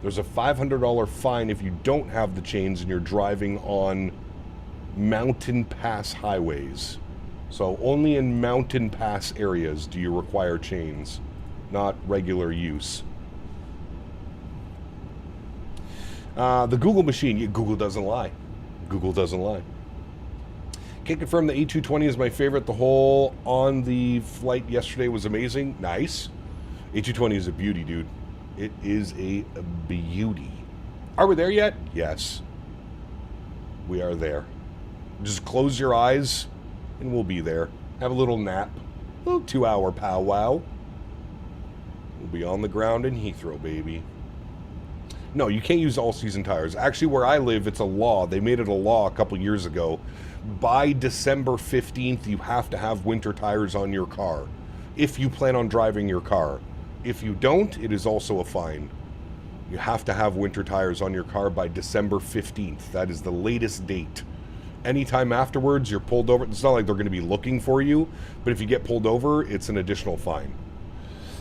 There's a $500 fine if you don't have the chains and you're driving on mountain pass highways. So only in mountain pass areas do you require chains, not regular use. The Google machine. Google doesn't lie. Google doesn't lie. Can't confirm the A220 is my favorite. The hole on the flight yesterday was amazing. Nice. A220 is a beauty, dude. It is a beauty. Are we there yet? Yes. We are there. Just close your eyes and we'll be there. Have a little nap. A little 2-hour powwow. We'll be on the ground in Heathrow, baby. No, you can't use all-season tires. Actually, where I live, it's a law. They made it a law a couple years ago. By December 15th, you have to have winter tires on your car if you plan on driving your car. If you don't, it is also a fine. You have to have winter tires on your car by December 15th. That is the latest date. Anytime afterwards, you're pulled over. It's not like they're going to be looking for you, but if you get pulled over, it's an additional fine.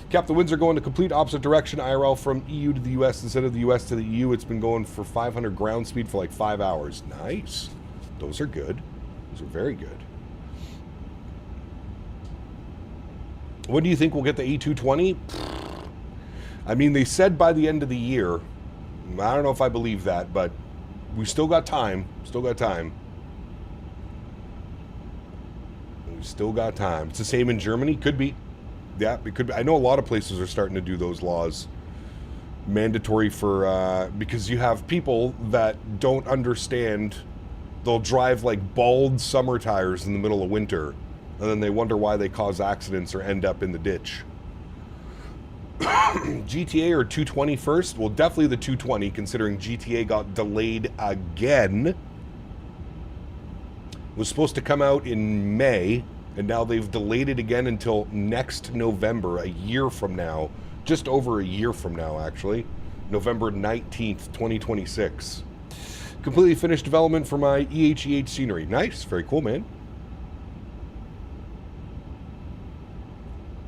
Cap, the winds are going the complete opposite direction. IRL from EU to the US instead of the US to the EU. It's been going for 500 ground speed for like 5 hours. Nice. Those are good. Those are very good. When do you think we'll get the A220? I mean, they said by the end of the year. I don't know if I believe that, but we still got time. Still got time. We still got time. It's the same in Germany. Could be. Yeah, it could be. I know a lot of places are starting to do those laws. Mandatory for, because you have people that don't understand. They'll drive like bald summer tires in the middle of winter. And then they wonder why they cause accidents or end up in the ditch. GTA or 220 first? Well, definitely the 220, considering GTA got delayed again. It was supposed to come out in May, and now they've delayed it again until next November, a year from now. Just over a year from now, actually. November 19th, 2026. Completely finished development for my EHEH scenery. Nice. Very cool, man.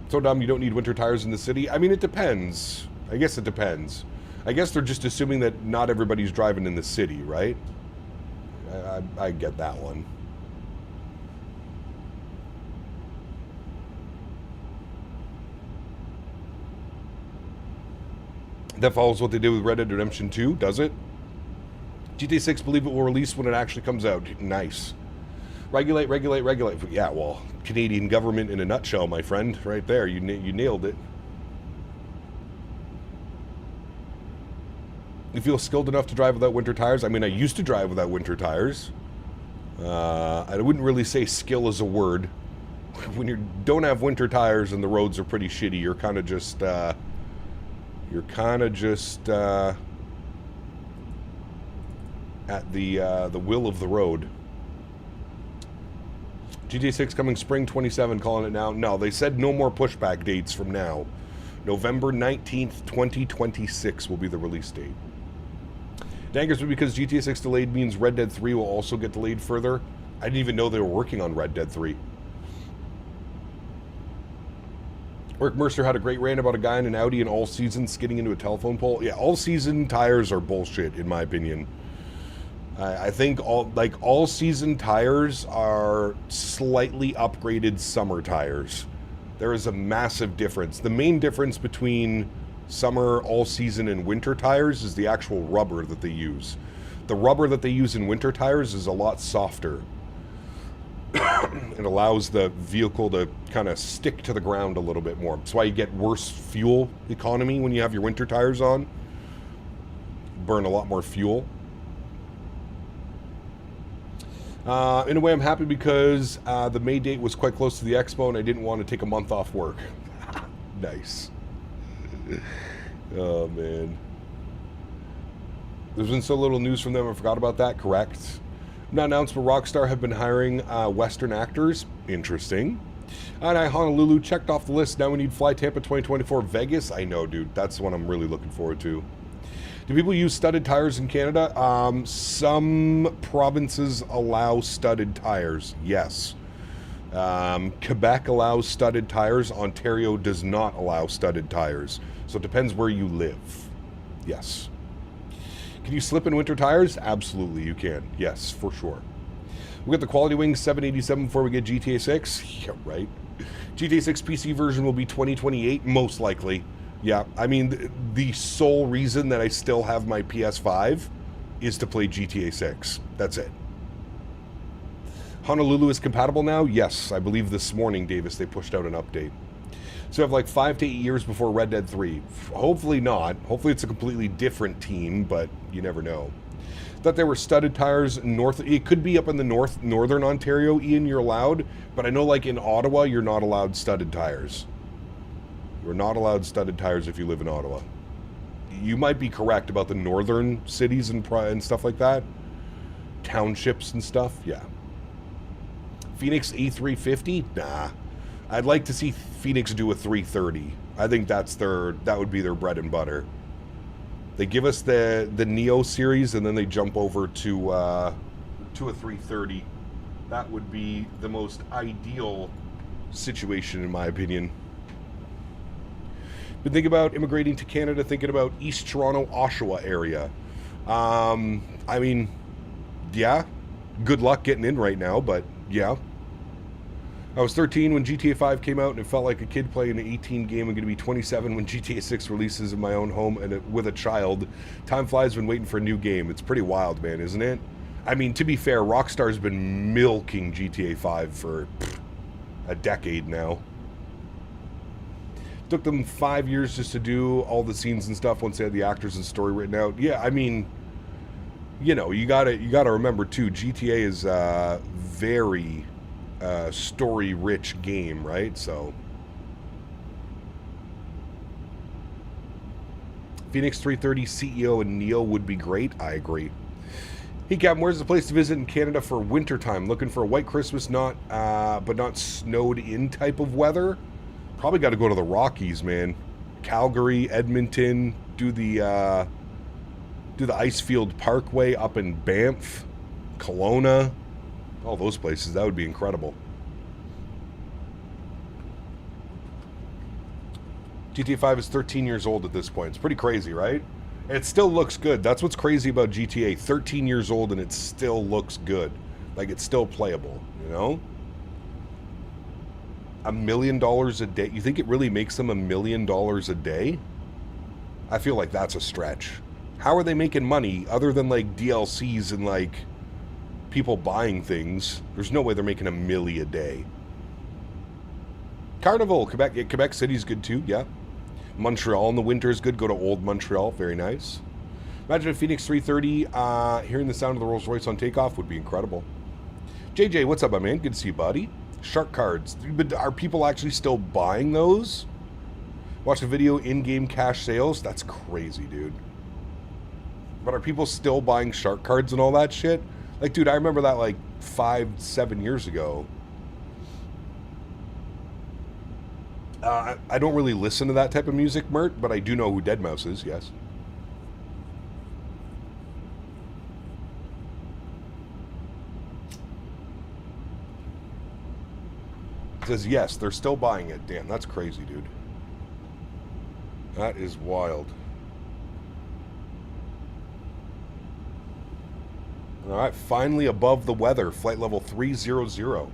So dumb you don't need winter tires in the city? I mean, it depends. I guess it depends. I guess they're just assuming that not everybody's driving in the city, right? I get that one. That follows what they did with Red Dead Redemption 2, does it? GTA 6, believe it will release when it actually comes out. Nice. Regulate, regulate, regulate. Yeah, well, Canadian government in a nutshell, my friend. Right there, you nailed it. You feel skilled enough to drive without winter tires? I mean, I used to drive without winter tires. I wouldn't really say skill is a word. When you don't have winter tires and the roads are pretty shitty, you're kind of just... at the will of the road. GTA 6 coming spring 27, calling it now. No, they said no more pushback dates from now. November 19th, 2026 will be the release date. Daggers, because GTA 6 delayed means Red Dead 3 will also get delayed further. I didn't even know they were working on Red Dead 3. Rick Mercer had a great rant about a guy in an Audi in all season skidding into a telephone pole. Yeah, all season tires are bullshit, in my opinion. I think all season tires are slightly upgraded summer tires. There is a massive difference. The main difference between summer, all season, and winter tires is the actual rubber that they use. The rubber that they use in winter tires is a lot softer. It allows the vehicle to kind of stick to the ground a little bit more. That's why you get worse fuel economy when you have your winter tires on. Burn a lot more fuel. In a way, I'm happy because the May date was quite close to the expo and I didn't want to take a month off work. Nice. Oh, man. There's been so little news from them, I forgot about that. Correct. Not announced, but Rockstar have been hiring Western actors. Interesting. And Honolulu checked off the list. Now we need Fly Tampa 2024 Vegas. I know, dude. That's the one I'm really looking forward to. Do people use studded tires in Canada? Some provinces allow studded tires, yes. Quebec allows studded tires. Ontario does not allow studded tires. So it depends where you live. Yes. Can you slip in winter tires? Absolutely, you can. Yes, for sure. We got the Quality Wings 787 before we get GTA 6. Yeah, right. GTA 6 PC version will be 2028, most likely. Yeah, I mean, the sole reason that I still have my PS5 is to play GTA 6. That's it. Honolulu is compatible now? Yes, I believe this morning, Davis, they pushed out an update. So I have like 5 to 8 years before Red Dead 3. Hopefully not. Hopefully it's a completely different team, but you never know. Thought there were studded tires north. It could be up in the northern Ontario, Ian, you're allowed. But I know like in Ottawa, you're not allowed studded tires. You're not allowed studded tires if you live in Ottawa. You might be correct about the northern cities and stuff like that. Townships and stuff, yeah. Phoenix A350? Nah. I'd like to see Phoenix do a 330. I think that would be their bread and butter. They give us the Neo series and then they jump over to a 330. That would be the most ideal situation in my opinion. Been thinking about immigrating to Canada, thinking about East Toronto, Oshawa area. I mean, yeah, good luck getting in right now, but yeah. I was 13 when GTA 5 came out and it felt like a kid playing an 18 game. I'm going to be 27 when GTA 6 releases in my own home and with a child. Time flies when waiting for a new game. It's pretty wild, man, isn't it? I mean, to be fair, Rockstar's been milking GTA 5 for a decade now. Took them 5 years just to do all the scenes and stuff once they had the actors and story written out. Yeah, I mean, you know, you gotta remember too, GTA is very story-rich game, right? So Phoenix 330 CEO and Neo would be great. I agree. Hey, Captain, where's the place to visit in Canada for wintertime? Looking for a white Christmas, but not snowed-in type of weather? Probably got to go to the Rockies, man. Calgary, Edmonton, do the Icefield Parkway up in Banff, Kelowna, all those places. That would be incredible. GTA 5 is 13 years old at this point. It's pretty crazy, right? It still looks good. That's what's crazy about GTA. 13 years old and it still looks good. Like, it's still playable, you know? $1 million a day. You think it really makes them $1 million a day? I feel like that's a stretch. How are they making money other than, like, DLCs and, like, people buying things? There's no way they're making $1 million a day. Carnival, Quebec. Yeah, Quebec City's good too, yeah. Montreal in the winter is good. Go to Old Montreal. Very nice. Imagine a Phoenix 330 hearing the sound of the Rolls Royce on takeoff would be incredible. JJ, what's up, my man? Good to see you, buddy. Shark cards. But are people actually still buying those? Watch the video, in-game cash sales. That's crazy, dude. But are people still buying shark cards and all that shit? Like, dude, I remember that like 5-7 years ago. I don't really listen to that type of music, Mert, but I do know who Deadmau5 is, yes. It says, yes, they're still buying it. Damn, that's crazy, dude. That is wild. All right, finally above the weather, flight level 300.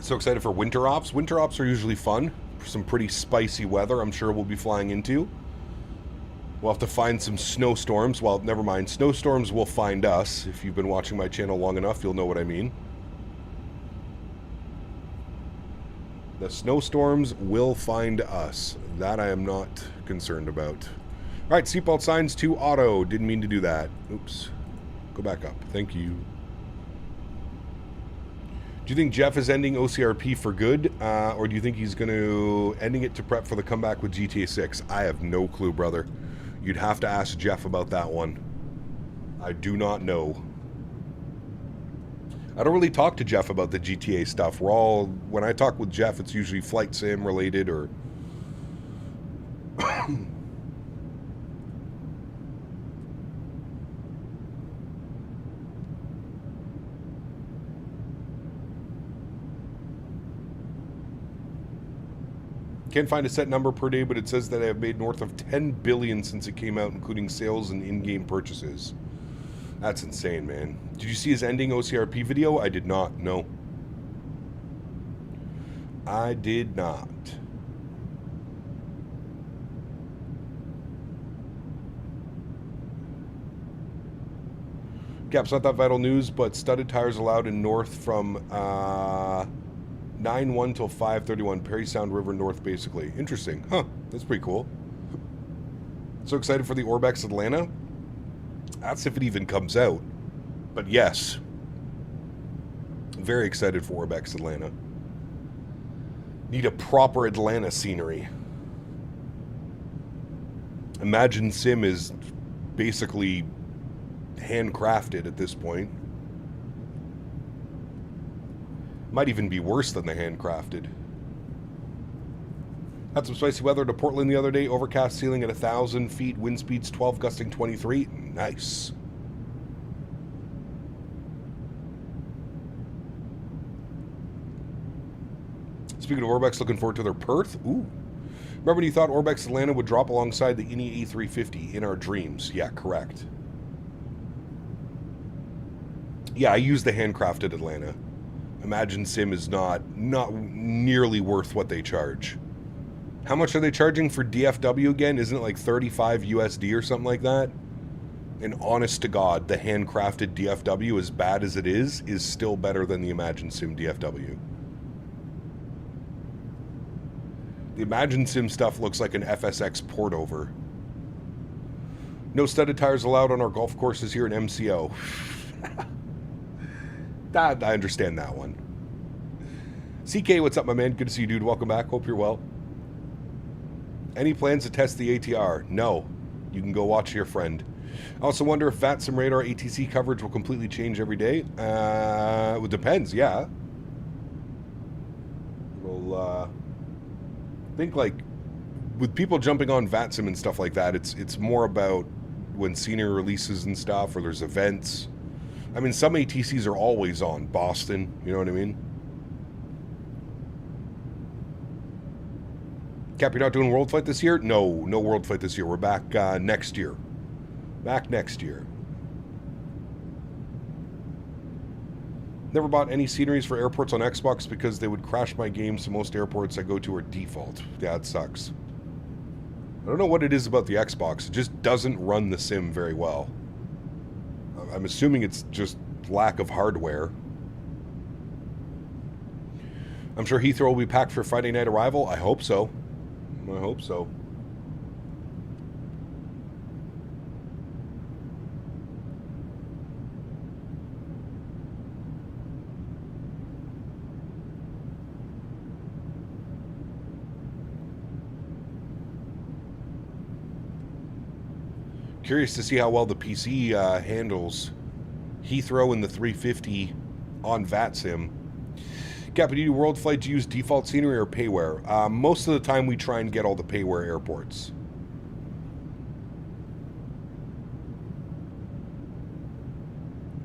So excited for winter ops. Winter ops are usually fun. Some pretty spicy weather I'm sure we'll be flying into. We'll have to find some snowstorms. Well, never mind. Snowstorms will find us. If you've been watching my channel long enough, you'll know what I mean. The snowstorms will find us. That I am not concerned about. All right, seatbelt signs to auto. Didn't mean to do that. Oops. Go back up. Thank you. Do you think Jeff is ending OCRP for good, or do you think he's going to ending it to prep for the comeback with GTA 6? I have no clue, brother. You'd have to ask Jeff about that one. I do not know. I don't really talk to Jeff about the GTA stuff. When I talk with Jeff, it's usually flight sim related or... Can't find a set number per day, but it says that they have made north of 10 billion since it came out, including sales and in-game purchases. That's insane, man. Did you see his ending OCRP video? I did not, no. I did not. Cap's not that vital news, but studded tires allowed in north from 9-1 till 5:31, Perry Sound River North, basically. Interesting. Huh. That's pretty cool. So excited for the Orbex Atlanta. That's if it even comes out. But yes. Very excited for Orbex Atlanta. Need a proper Atlanta scenery. Imagine Sim is basically handcrafted at this point. Might even be worse than the handcrafted. Had some spicy weather to Portland the other day. Overcast ceiling at 1,000 feet. Wind speeds 12, gusting 23. Nice. Speaking of Orbex, looking forward to their Perth. Ooh. Remember when you thought Orbex Atlanta would drop alongside the Ini A350 in our dreams? Yeah, correct. Yeah, I use the handcrafted Atlanta. Imagine Sim is not nearly worth what they charge. How much are they charging for DFW again? Isn't it like 35 USD or something like that? And honest to God, the handcrafted DFW, as bad as it is still better than the Imagine Sim DFW. The Imagine Sim stuff looks like an FSX port over. No studded tires allowed on our golf courses here in MCO. I understand that one. CK, what's up, my man? Good to see you, dude. Welcome back. Hope you're well. Any plans to test the ATR? No. You can go watch your friend. I also wonder if VATSIM radar ATC coverage will completely change every day. It depends, yeah. Well, think like with people jumping on VATSIM and stuff like that, it's more about when senior releases and stuff, or there's events. I mean, some ATCs are always on. Boston, you know what I mean? Cap, you're not doing World Flight this year? No World Flight this year. We're back next year. Back next year. Never bought any sceneries for airports on Xbox because they would crash my game, so most airports I go to are default. Yeah, it sucks. I don't know what it is about the Xbox. It just doesn't run the sim very well. I'm assuming it's just lack of hardware. I'm sure Heathrow will be packed for Friday night arrival. I hope so. I hope so. Curious to see how well the PC handles Heathrow and the 350 on VATSIM. Cap, do you do World Flight? Do you use default scenery or payware? Most of the time we try and get all the payware airports.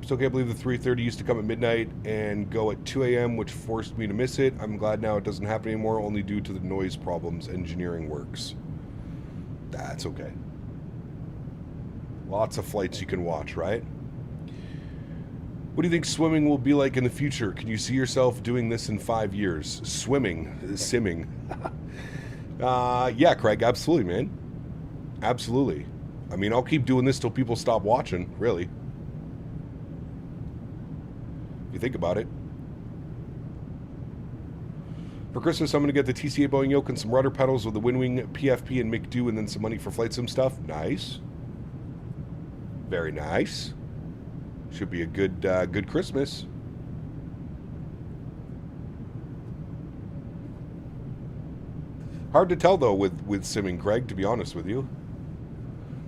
Still can't believe the 330 used to come at midnight and go at 2 a.m., which forced me to miss it. I'm glad now it doesn't happen anymore, only due to the noise problems. Engineering works. That's okay. Lots of flights you can watch, right? What do you think swimming will be like in the future? Can you see yourself doing this in 5 years? Simming. Yeah, Craig, absolutely, man. Absolutely. I mean, I'll keep doing this till people stop watching, really. If you think about it. For Christmas, I'm going to get the TCA Boeing yoke and some rudder pedals with the Windwing PFP and McDo, and then some money for flight sim stuff. Nice. Very nice. Should be a good Christmas. Hard to tell though with simming, Craig, to be honest with you.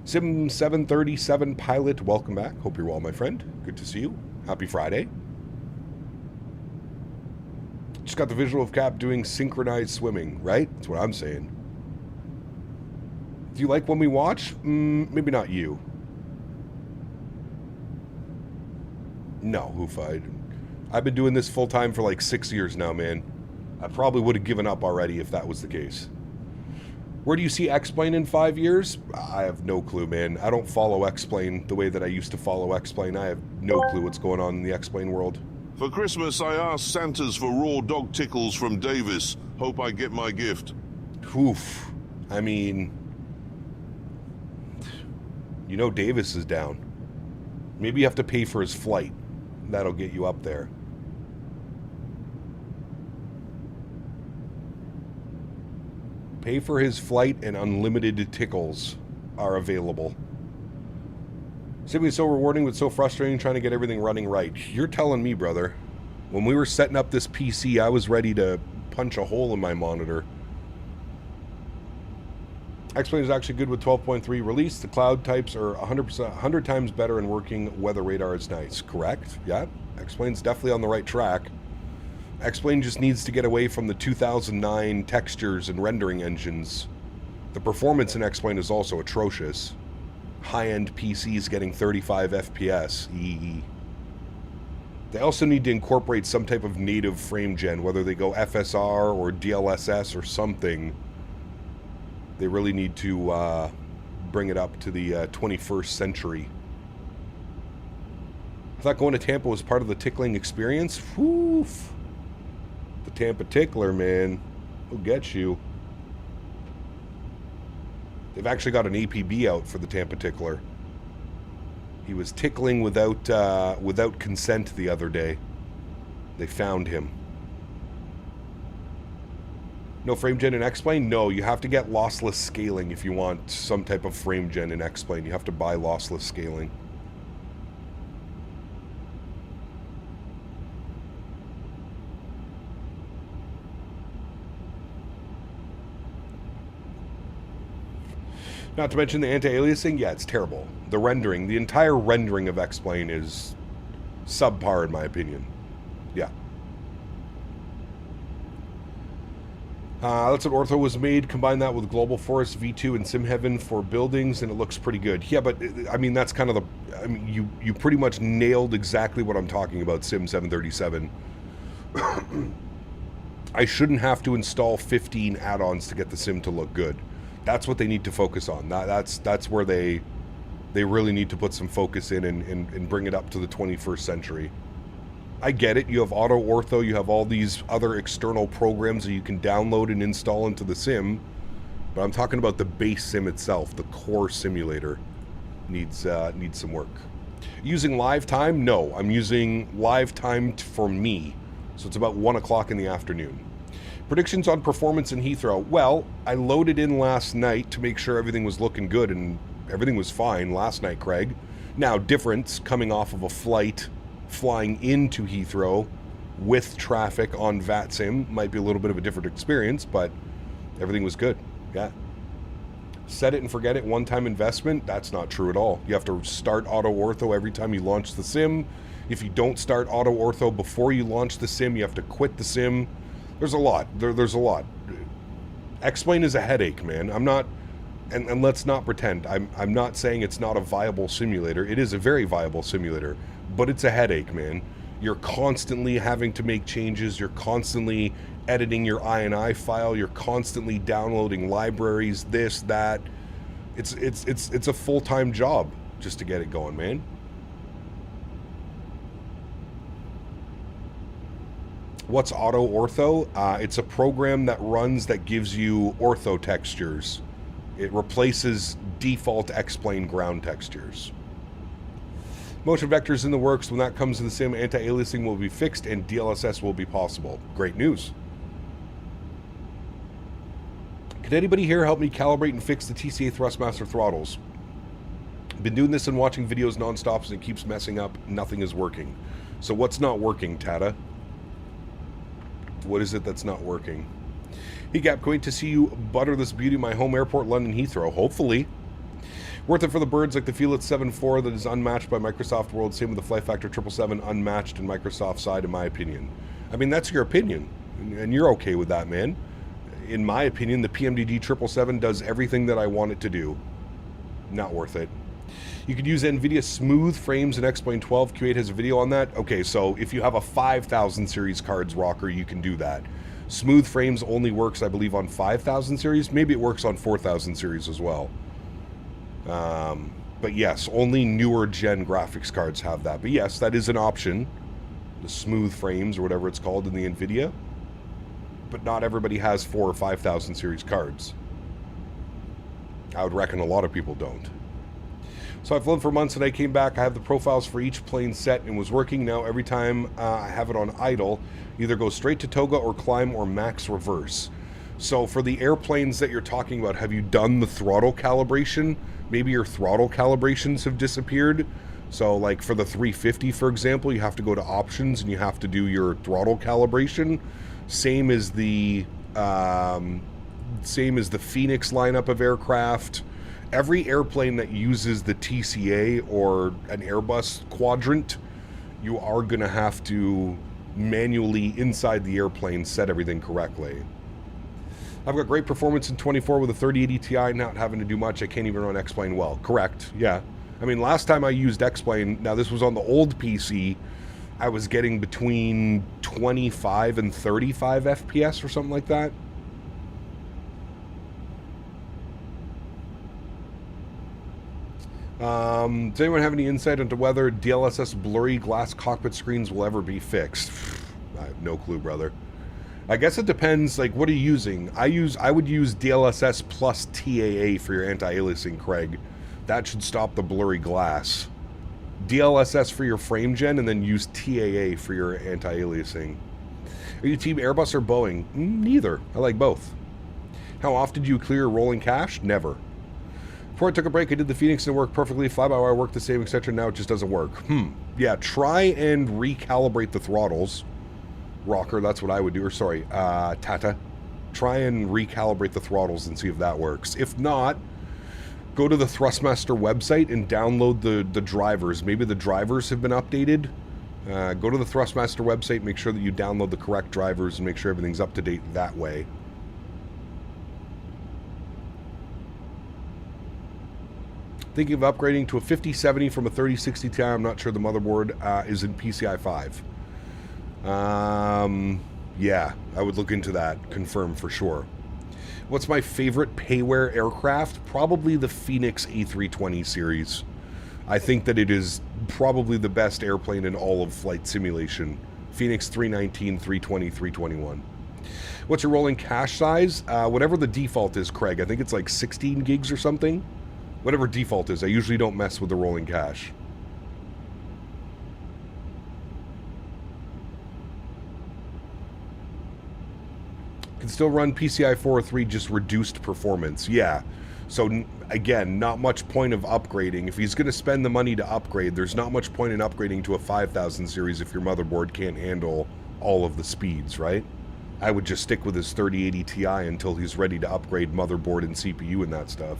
Sim 737 pilot, welcome back. Hope you're well, my friend. Good to see you. Happy Friday. Just got the visual of Cap doing synchronized swimming, right? That's what I'm saying. Do you like when we watch? Maybe not you. No, Hoofa. I've been doing this full time for like 6 years now, man. I probably would have given up already if that was the case. Where do you see X-Plane in 5 years? I have no clue, man. I don't follow X-Plane the way that I used to follow X-Plane. I have no clue what's going on in the X-Plane world. For Christmas, I asked Santa's for raw dog tickles from Davis. Hope I get my gift. Oof. I mean, you know Davis is down. Maybe you have to pay for his flight. That'll get you up there. Pay for his flight and unlimited tickles are available. Simply so rewarding but so frustrating trying to get everything running right. You're telling me, brother. When we were setting up this PC, I was ready to punch a hole in my monitor. X-Plane is actually good with 12.3 release. The cloud types are 100 times better in working. Weather radar is nice. Correct? Yeah. X-Plane's definitely on the right track. X-Plane just needs to get away from the 2009 textures and rendering engines. The performance in X-Plane is also atrocious. High-end PCs getting 35 FPS. They also need to incorporate some type of native frame gen, whether they go FSR or DLSS or something. They really need to bring it up to the 21st century. I thought going to Tampa was part of the tickling experience. Woof. The Tampa tickler, man. Will get you. They've actually got an APB out for the Tampa tickler. He was tickling without consent the other day. They found him. No frame gen in X-Plane? No, you have to get lossless scaling if you want some type of frame gen in X-Plane. You have to buy lossless scaling. Not to mention the anti-aliasing, yeah, it's terrible. The rendering, the entire rendering of X-Plane is subpar in my opinion. Yeah. That's what Ortho was made. Combine that with Global Forest V2 and Sim Heaven for buildings, and it looks pretty good. Yeah, but I mean that's kind of the. I mean, you pretty much nailed exactly what I'm talking about. Sim 737. I shouldn't have to install 15 add-ons to get the sim to look good. That's what they need to focus on. That's where they really need to put some focus in and bring it up to the 21st century. I get it. You have Auto Ortho. You have all these other external programs that you can download and install into the sim. But I'm talking about the base sim itself. The core simulator needs some work. Using live time? No. I'm using live time for me. So it's about 1 o'clock in the afternoon. Predictions on performance in Heathrow. Well, I loaded in last night to make sure everything was looking good, and everything was fine last night, Craig. Now, difference coming off of a flight flying into Heathrow with traffic on VATSIM might be a little bit of a different experience, but everything was good. Yeah. Set it and forget it, one-time investment. That's not true at all. You have to start Auto Ortho every time you launch the sim. If you don't start Auto Ortho before you launch the sim, you have to quit the sim. There's a lot. There's a lot. X-Plane is a headache, man. I'm not, and let's not pretend. I'm not saying it's not a viable simulator. It is a very viable simulator, but it's a headache, man. You're constantly having to make changes. You're constantly editing your INI file. You're constantly downloading libraries, this, that. It's a full-time job just to get it going, man. What's Auto Ortho? It's a program that runs that gives you ortho textures. It replaces default X-Plane ground textures. Motion vectors in the works. When that comes to the sim, anti-aliasing will be fixed and DLSS will be possible. Great news. Could anybody here help me calibrate and fix the TCA Thrustmaster throttles? Been doing this and watching videos non-stop and it keeps messing up. Nothing is working. So what's not working, Tata? What is it that's not working? Hey Gap, wait to see you butter this beauty my home airport, London Heathrow. Hopefully. Worth it for the birds like the Felix 7.4 that is unmatched by Microsoft World. Same with the Flight Factor 777, unmatched in Microsoft side, in my opinion. I mean, that's your opinion, and you're okay with that, man. In my opinion, the PMDD 777 does everything that I want it to do. Not worth it. You could use NVIDIA smooth frames in X-Plane 12. Q8 has a video on that. Okay, so if you have a 5000 series cards rocker, you can do that. Smooth frames only works, I believe, on 5000 series. Maybe it works on 4000 series as well. But yes, only newer gen graphics cards have that. But yes, that is an option. The smooth frames or whatever it's called in the NVIDIA. But not everybody has 4,000 or 5,000 series cards. I would reckon a lot of people don't. So I've flown for months and I came back. I have the profiles for each plane set and was working. Now every time I have it on idle, either go straight to toga or climb or max reverse. So for the airplanes that you're talking about, have you done the throttle calibration? Maybe your throttle calibrations have disappeared. So like for the 350, for example, you have to go to options and you have to do your throttle calibration. Same as the Phoenix lineup of aircraft. Every airplane that uses the TCA or an Airbus quadrant, you are going to have to manually inside the airplane set everything correctly. I've got great performance in 24 with a 3080 Ti, not having to do much. I can't even run X-Plane well. Correct, yeah. I mean, last time I used X-Plane, now this was on the old PC, I was getting between 25 and 35 FPS or something like that. Does anyone have any insight into whether DLSS blurry glass cockpit screens will ever be fixed? I have no clue, brother. I guess it depends, like, what are you using? I would use DLSS plus TAA for your anti-aliasing, Craig. That should stop the blurry glass. DLSS for your frame gen, and then use TAA for your anti-aliasing. Are you team Airbus or Boeing? Neither. I like both. How often do you clear rolling cash? Never. Before I took a break, I did the Phoenix and it worked perfectly. Fly-by-wire worked the same, etc. Now it just doesn't work. Yeah, try and recalibrate the throttles. Rocker, that's what I would do. Or sorry, Tata. Try and recalibrate the throttles and see if that works. If not, go to the Thrustmaster website and download the drivers. Maybe the drivers have been updated. Go to the Thrustmaster website, make sure that you download the correct drivers and make sure everything's up to date that way. Thinking of upgrading to a 5070 from a 3060 Ti. I'm not sure the motherboard is in PCI 5. Yeah, I would look into that. Confirm for sure. What's my favorite payware aircraft? Probably the Phoenix A320 series. I think that it is probably the best airplane in all of flight simulation. Phoenix 319, 320, 321. What's your rolling cache size? Whatever the default is, Craig. I think it's like 16 gigs or something. Whatever default is. I usually don't mess with the rolling cache. Can still run PCI 403, just reduced performance. Yeah. So, again, not much point of upgrading. If he's going to spend the money to upgrade, there's not much point in upgrading to a 5000 series if your motherboard can't handle all of the speeds, right? I would just stick with his 3080 Ti until he's ready to upgrade motherboard and CPU and that stuff.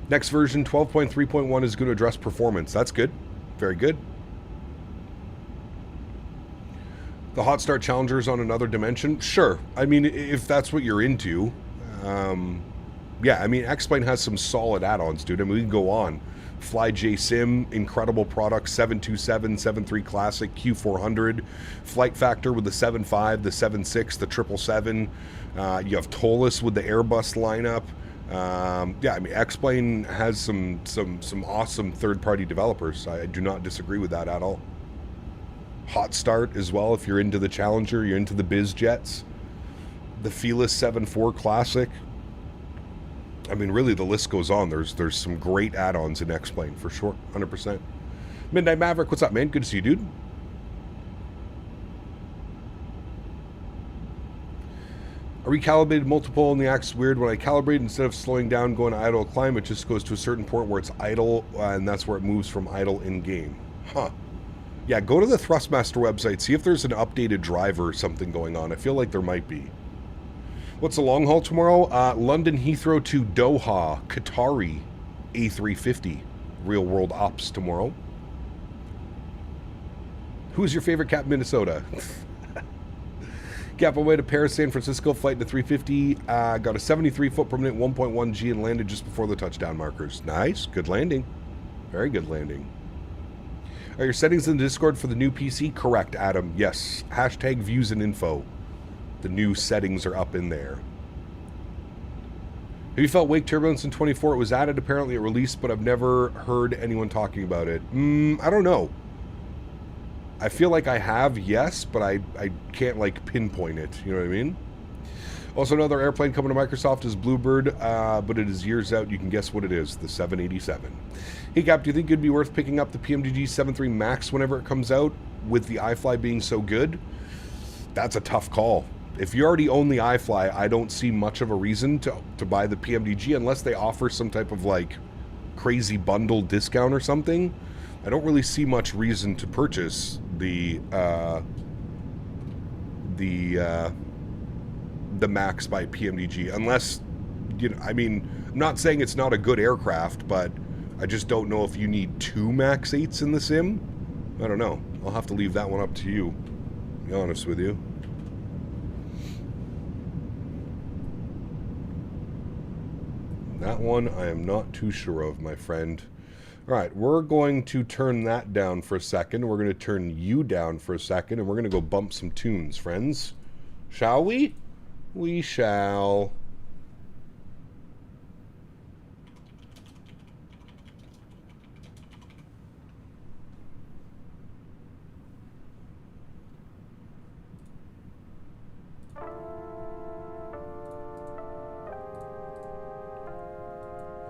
Next version, 12.3.1, is going to address performance. That's good. Very good. The hot start Challengers on another dimension? Sure. I mean, if that's what you're into. Yeah, I mean, X-Plane has some solid add-ons, dude. I mean, we can go on. Fly J Sim, incredible product. 727, 7.3 Classic, Q400. Flight Factor with the 7.5, the 7.6, the 777. You have Tolus with the Airbus lineup. Yeah, I mean, X-Plane has some awesome third-party developers. I do not disagree with that at all. Hot Start as well, if you're into the Challenger, you're into the biz jets. The Felis 7.4 Classic. I mean, really, the list goes on. There's some great add-ons in X-Plane, for sure, 100%. Midnight Maverick, what's up, man? Good to see you, dude. A recalibrated multiple only acts weird. When I calibrate, instead of slowing down, going to idle climb, it just goes to a certain point where it's idle, and that's where it moves from idle in-game. Huh. Yeah, go to the Thrustmaster website, see if there's an updated driver or something going on. I feel like there might be. What's the long haul tomorrow? London Heathrow to Doha, Qatari, A350. Real world ops tomorrow. Who's your favorite Cap Minnesota? Cap away to Paris, San Francisco, flight to 350. Got a 73-foot permanent 1.1 G and landed just before the touchdown markers. Nice. Good landing. Very good landing. Are your settings in the Discord for the new PC? Correct, Adam. Yes. Hashtag views and info. The new settings are up in there. Have you felt wake turbulence in 24? It was added apparently at release, but I've never heard anyone talking about it. I don't know. I feel like I have, yes, but I can't, like, pinpoint it. You know what I mean? Also, another airplane coming to Microsoft is Bluebird, but it is years out. You can guess what it is, the 787. Hey, Cap, do you think it'd be worth picking up the PMDG 7.3 Max whenever it comes out, with the iFly being so good? That's a tough call. If you already own the iFly, I don't see much of a reason to buy the PMDG unless they offer some type of, like, crazy bundle discount or something. I don't really see much reason to purchase the Max by PMDG unless, you know, I mean, I'm not saying it's not a good aircraft, but I just don't know if you need 2 Max 8s in the sim. I don't know. I'll have to leave that one up to you, to be honest with you. That one I am not too sure of, my friend. All right, we're going to turn that down for a second. We're going to turn you down for a second, and we're going to go bump some tunes, friends. Shall we? We shall.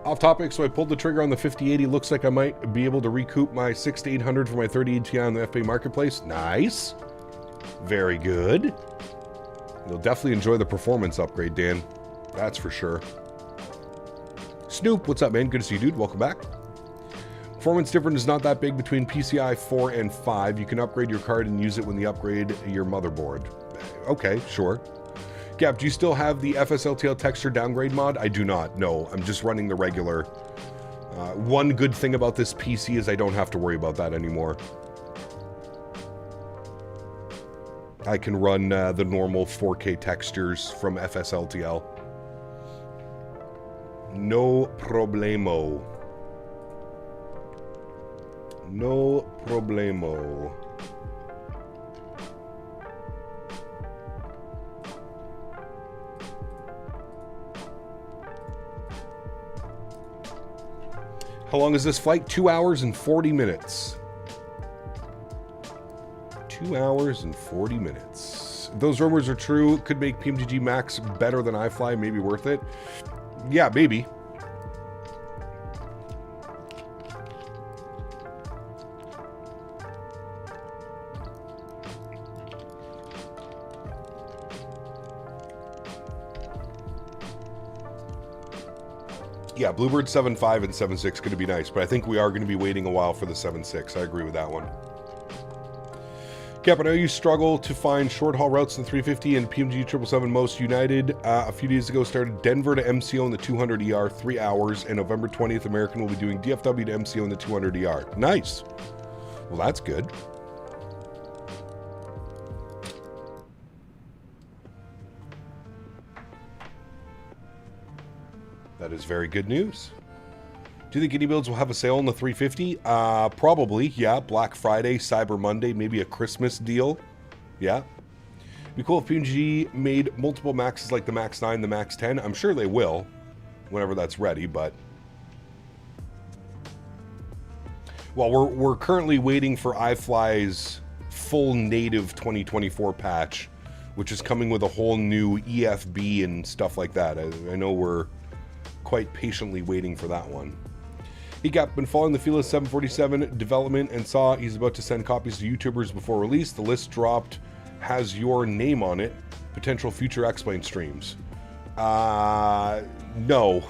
Off topic, so I pulled the trigger on the 5080. Looks like I might be able to recoup my 600 to 800 for my 3080 Ti on the FBA marketplace. Nice. Very good. You'll definitely enjoy the performance upgrade, Dan. That's for sure. Snoop, what's up, man? Good to see you, dude. Welcome back. Performance difference is not that big between PCI 4 and 5. You can upgrade your card and use it when you upgrade your motherboard. Okay, sure. Gap, do you still have the FSLTL texture downgrade mod? I do not. No, I'm just running the regular. One good thing about this PC is I don't have to worry about that anymore. I can run the normal 4K textures from FSLTL. No problemo. No problemo. How long is this flight? 2 hours and 40 minutes. 2 hours and 40 minutes. If those rumors are true, could make PMGG Max better than iFly, maybe worth it. Yeah, maybe. Yeah, Bluebird 7.5 and 7.6 going to be nice, but I think we are going to be waiting a while for the 7.6. I agree with that one. Cap, I know you struggle to find short-haul routes in the 350 and PMG 777 most United. A few days ago started Denver to MCO in the 200ER, 3 hours, and November 20th, American will be doing DFW to MCO in the 200ER. Nice. Well, that's good. That is very good news. Do you think iniBuilds will have a sale on the 350? Probably, yeah. Black Friday, Cyber Monday, maybe a Christmas deal. Yeah. Be cool if PMG made multiple Maxes like the Max 9, the Max 10. I'm sure they will, whenever that's ready, but... Well, we're currently waiting for iFly's full native 2024 patch, which is coming with a whole new EFB and stuff like that. I know we're quite patiently waiting for that one. He got been following the Fearless 747 development and saw he's about to send copies to YouTubers before release. The list dropped, has your name on it. Potential future X-Plane streams. No.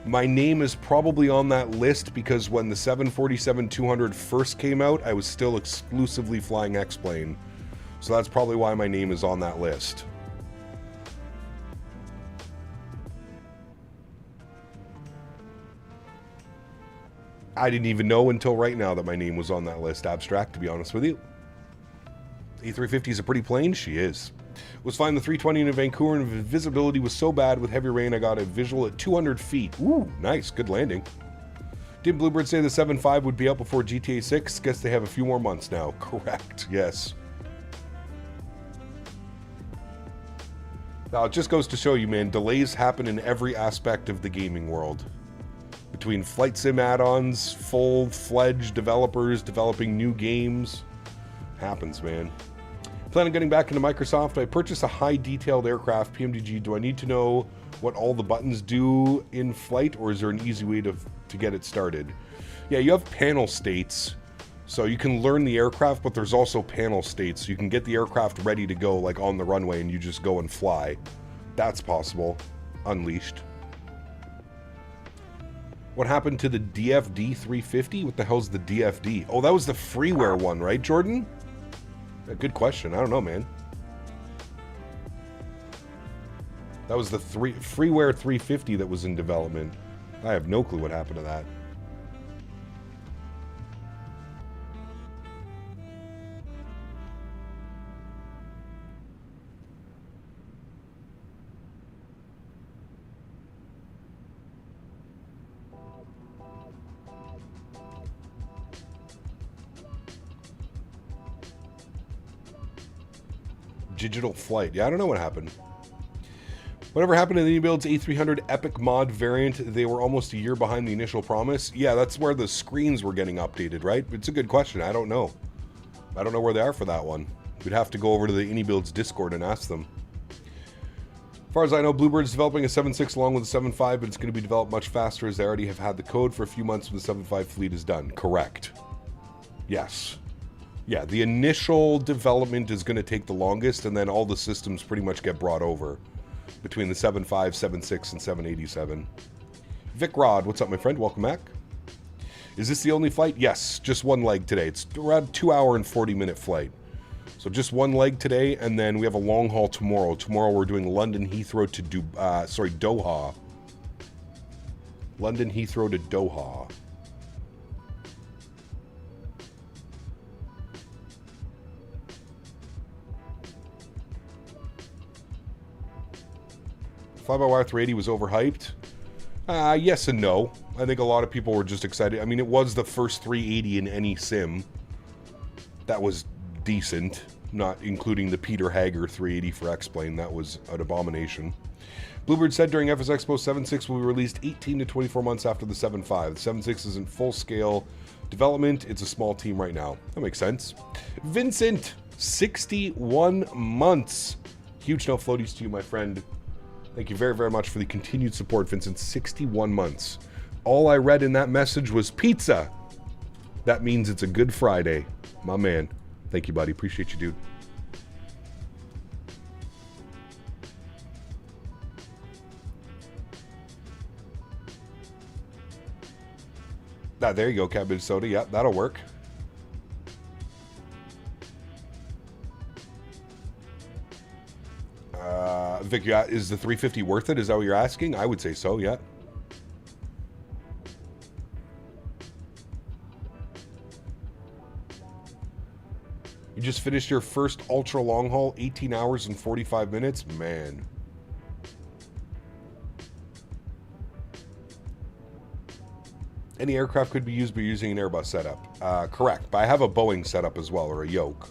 My name is probably on that list because when the 747-200 first came out, I was still exclusively flying X-Plane. So that's probably why my name is on that list. I didn't even know until right now that my name was on that list, Abstract, to be honest with you. A350 is a pretty plane? She is. Was flying the 320 in Vancouver and visibility was so bad with heavy rain I got a visual at 200 feet. Ooh, nice, good landing. Didn't Bluebird say the 7.5 would be out before GTA 6? Guess they have a few more months now. Correct, yes. Now, it just goes to show you, man, delays happen in every aspect of the gaming world. Between flight sim add-ons, full-fledged developers developing new games. Happens, man. Plan on getting back into Microsoft. I purchased a high-detailed aircraft, PMDG. Do I need to know what all the buttons do in flight, or is there an easy way to get it started? Yeah, you have panel states, so you can learn the aircraft, but there's also panel states. So you can get the aircraft ready to go, like on the runway, and you just go and fly. That's possible. Unleashed. What happened to the DFD 350? What the hell's the DFD? Oh, that was the freeware one, right, Jordan? Good question. I don't know, man. That was the freeware 350 that was in development. I have no clue what happened to that. Digital flight. Yeah, I don't know what happened. Whatever happened to the iniBuilds A300 Epic mod variant? They were almost a year behind the initial promise. Yeah, that's where the screens were getting updated, right? It's a good question. I don't know. I don't know where they are for that one. We'd have to go over to the iniBuilds Discord and ask them. As far as I know, Bluebird's developing a 7.6 along with a 7.5, but it's going to be developed much faster as they already have had the code for a few months when the 7.5 fleet is done. Correct. Yes. Yeah, the initial development is going to take the longest, and then all the systems pretty much get brought over between the 7.5, 7.6, and 787. Vic Rod, what's up, my friend? Welcome back. Is this the only flight? Yes, just one leg today. It's around 2 hour and 40-minute flight. So just one leg today, and then we have a long haul tomorrow. Tomorrow we're doing London Heathrow to Doha. London Heathrow to Doha. Fly-by-wire 380 was overhyped. Yes and no. I think a lot of people were just excited. I mean, it was the first 380 in any sim. That was decent, not including the Peter Hager 380 for X-Plane. That was an abomination. Bluebird said during FS Expo 7.6 will be released 18 to 24 months after the 7.5. The 7.6 is in full-scale development. It's a small team right now. That makes sense. Vincent, 61 months. Huge no floaties to you, my friend. Thank you very, very much for the continued support, Vincent. 61 months. All I read in that message was pizza. That means it's a good Friday. My man. Thank you, buddy. Appreciate you, dude. There you go, cabbage soda. Yeah, that'll work. Vic, is the 350 worth it? Is that what you're asking? I would say so, yeah. You just finished your first ultra long haul, 18 hours and 45 minutes? Man. Any aircraft could be used by using an Airbus setup. Correct, but I have a Boeing setup as well, or a yoke.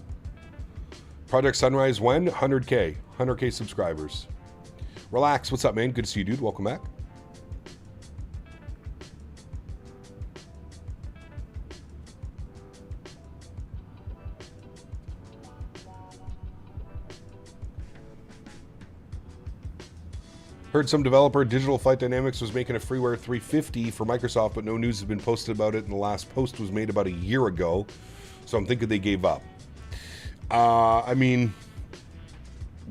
Project Sunrise when? 100K. 100K subscribers. Relax. What's up, man? Good to see you, dude. Welcome back. Heard some developer, Digital Flight Dynamics, was making a freeware 350 for Microsoft, but no news has been posted about it, and the last post was made about a year ago, so I'm thinking they gave up. I mean,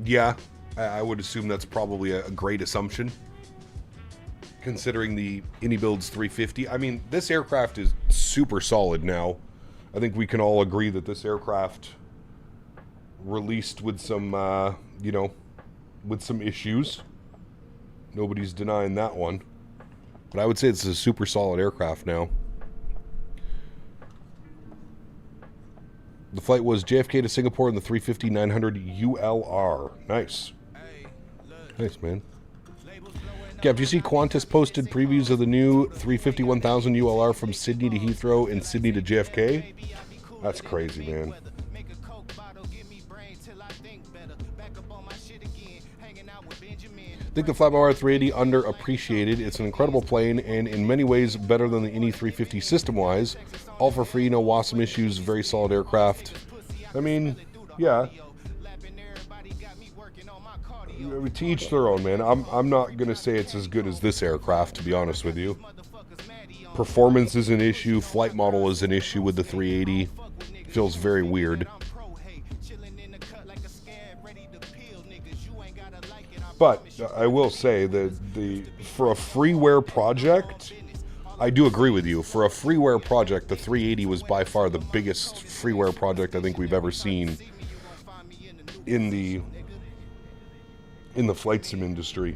yeah, I would assume that's probably a great assumption, considering the iniBuilds 350. I mean, this aircraft is super solid now. I think we can all agree that this aircraft released with some, you know, with some issues. Nobody's denying that one. But I would say it's a super solid aircraft now. The flight was JFK to Singapore in the 350-900 ULR. Nice. Nice, man. Gav, do you see Qantas posted previews of the new 350-1000 ULR from Sydney to Heathrow and Sydney to JFK? That's crazy, man. I think the Fly-by-wire 380 underappreciated. It's an incredible plane and in many ways better than the Ini 350 system-wise. All for free, no WASM issues, very solid aircraft. I mean, yeah. To each their own, man. I'm not going to say it's as good as this aircraft, to be honest with you. Performance is an issue. Flight model is an issue with the 380. Feels very weird. But I will say that for a freeware project, I do agree with you. For a freeware project, the 380 was by far the biggest freeware project I think we've ever seen in the flight sim industry.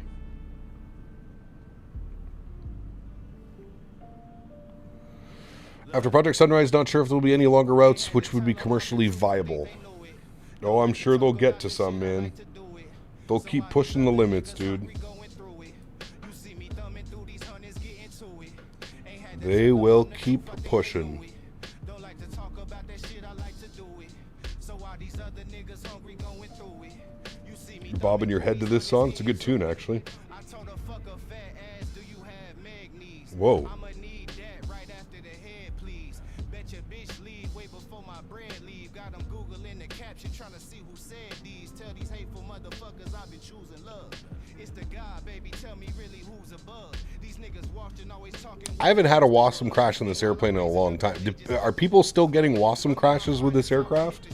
After Project Sunrise, not sure if there will be any longer routes which would be commercially viable. Oh, I'm sure they'll get to some, man. They'll keep pushing the limits, dude. They will keep pushing. You're bobbing your head to this song? It's a good tune, actually. Whoa. I haven't had a Wasm crash on this airplane in a long time. Are people still getting Wasm crashes with this aircraft?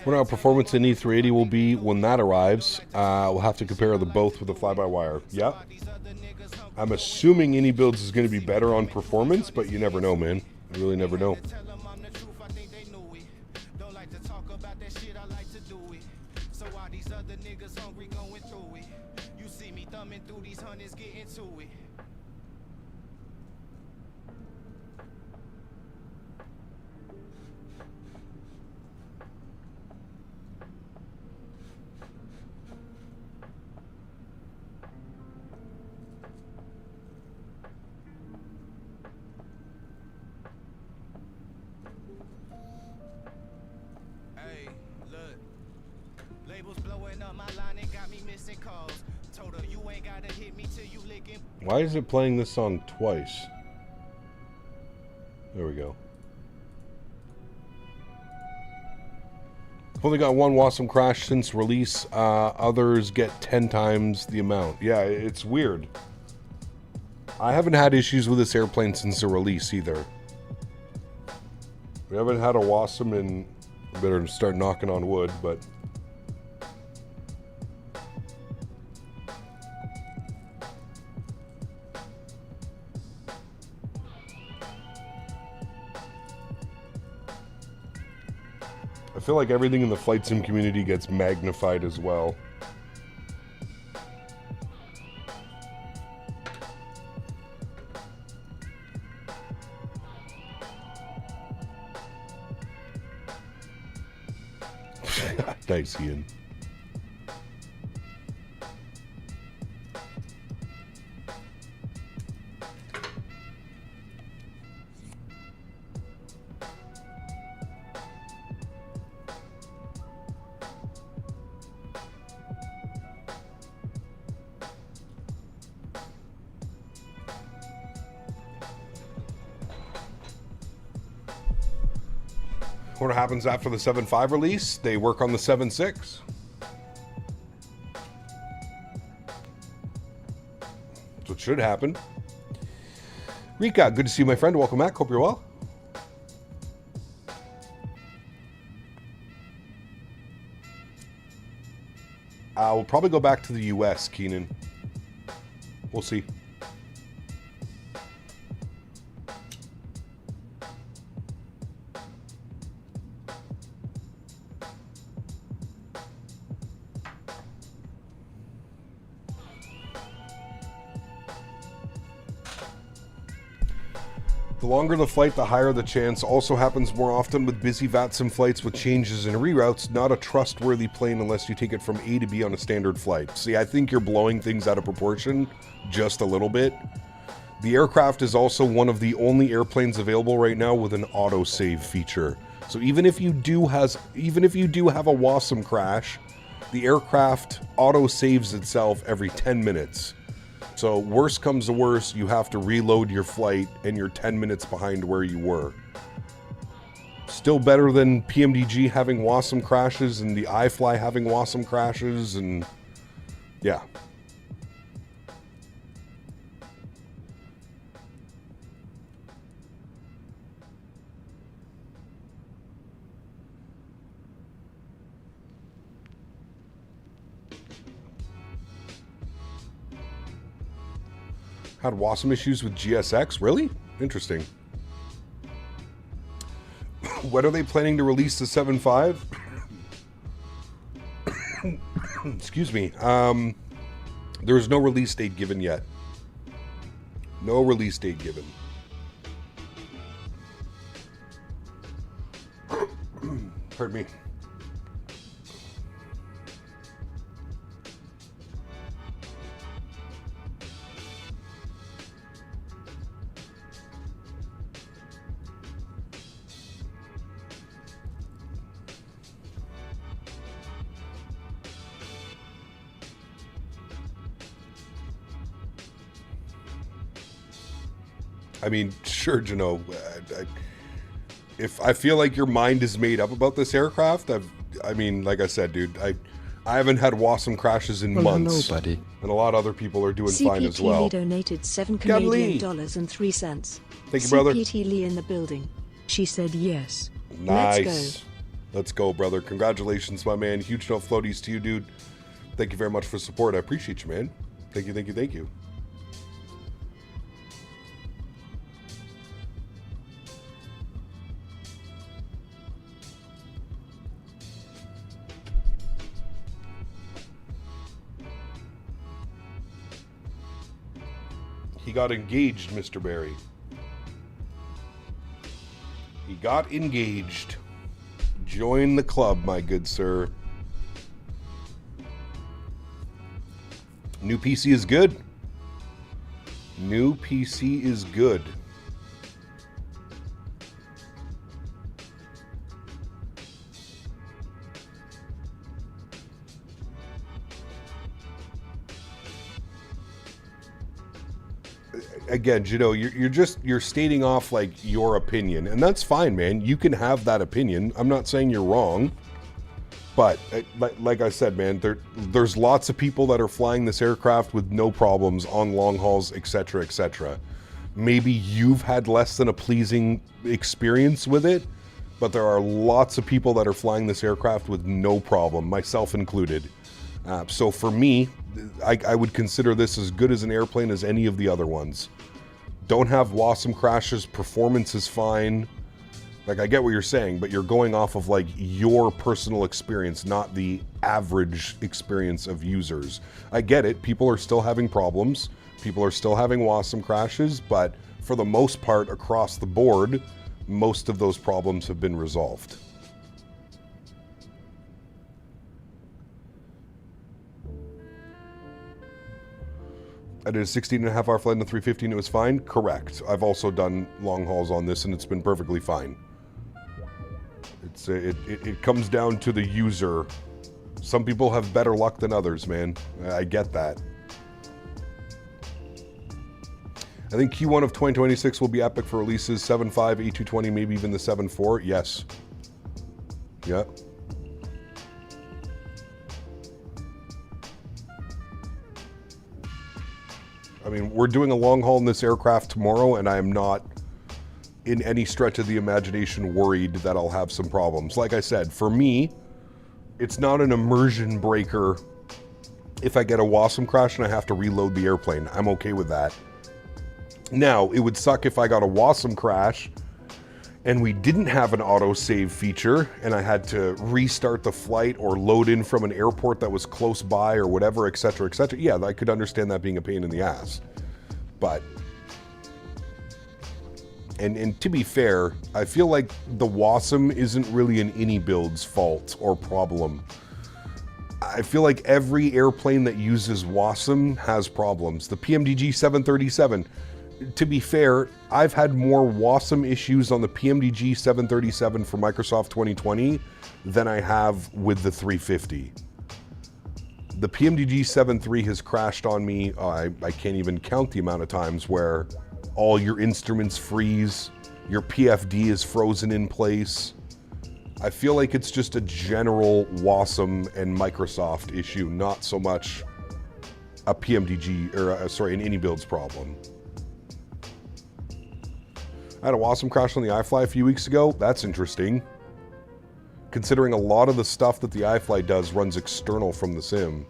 Wonder how performance in E380 will be when that arrives. We'll have to compare them both with the fly-by-wire. Yep. I'm assuming iniBuilds is going to be better on performance, but you never know, man. You really never know. Why is it playing this song twice? There we go. I've only got one Wasm crash since release. Others get 10 times the amount. Yeah, it's weird. I haven't had issues with this airplane since the release either. We haven't had a Wasm in... I better start knocking on wood, but... I feel like everything in the flight sim community gets magnified as well. Nice, Ian. What happens after the 7.5 release? They work on the 7.6. That's what should happen. Rika, good to see you, my friend. Welcome back. Hope you're well. We'll probably go back to the US, Keenan. We'll see. The longer the flight, the higher the chance. Also happens more often with busy VATSIM flights with changes and reroutes. Not a trustworthy plane unless you take it from A to B on a standard flight. See, I think you're blowing things out of proportion just a little bit. The aircraft is also one of the only airplanes available right now with an autosave feature. So even if you do have a Wasm crash, the aircraft auto-saves itself every 10 minutes. So worst comes to worst, you have to reload your flight and you're 10 minutes behind where you were. Still better than PMDG having Wasm crashes and the iFly having Wasm crashes, and yeah. Had Wasm issues with GSX? Really? Interesting. When are they planning to release the 7.5? Excuse me. There's no release date given yet. No release date given. Pardon me. I mean, sure, if I feel like your mind is made up about this aircraft, I mean, like I said, dude, I haven't had Wasm crashes in months. Hello, buddy. And a lot of other people are doing fine as well. CPT Lee donated $7.03. Thank you, brother. CPT Lee in the building. She said yes. Nice. Let's go, brother. Congratulations, my man. Huge no floaties to you, dude. Thank you very much for support. I appreciate you, man. Thank you, thank you, thank you. He got engaged, Mr. Barry. He got engaged. Join the club, my good sir. New PC is good. New PC is good. Again, you're stating off like your opinion, and that's fine, man. You can have that opinion. I'm not saying you're wrong, but like I said, man, there's lots of people that are flying this aircraft with no problems on long hauls, etc., etc. Maybe you've had less than a pleasing experience with it, but there are lots of people that are flying this aircraft with no problem, myself included. So for me, I would consider this as good as an airplane as any of the other ones. Don't have Wasm crashes, performance is fine. Like, I get what you're saying, but you're going off of like your personal experience, not the average experience of users. I get it, people are still having problems, people are still having Wasm crashes, but for the most part, across the board, most of those problems have been resolved. I did a 16.5-hour flight in the 350 and it was fine? Correct. I've also done long hauls on this and it's been perfectly fine. It comes down to the user. Some people have better luck than others, man. I get that. I think Q1 of 2026 will be epic for releases. 7.5, A220, maybe even the 7.4. Yes. Yeah. I mean, we're doing a long haul in this aircraft tomorrow, and I am not, in any stretch of the imagination, worried that I'll have some problems. Like I said, for me, it's not an immersion breaker if I get a Wasm crash and I have to reload the airplane. I'm okay with that. Now, it would suck if I got a Wasm crash and we didn't have an autosave feature and I had to restart the flight or load in from an airport that was close by or whatever, etc., etc. Yeah, I could understand that being a pain in the ass. But, and to be fair, I feel like the Wasm isn't really an iniBuilds fault or problem. I feel like every airplane that uses Wasm has problems. The PMDG 737, to be fair, I've had more Wasm issues on the PMDG 737 for Microsoft 2020 than I have with the 350. The PMDG 73 has crashed on me. I can't even count the amount of times where all your instruments freeze, your PFD is frozen in place. I feel like it's just a general Wasm and Microsoft issue, not so much a PMDG, or an iniBuilds problem. I had a Wasm crash on the iFly a few weeks ago. That's interesting, considering a lot of the stuff that the iFly does runs external from the sim.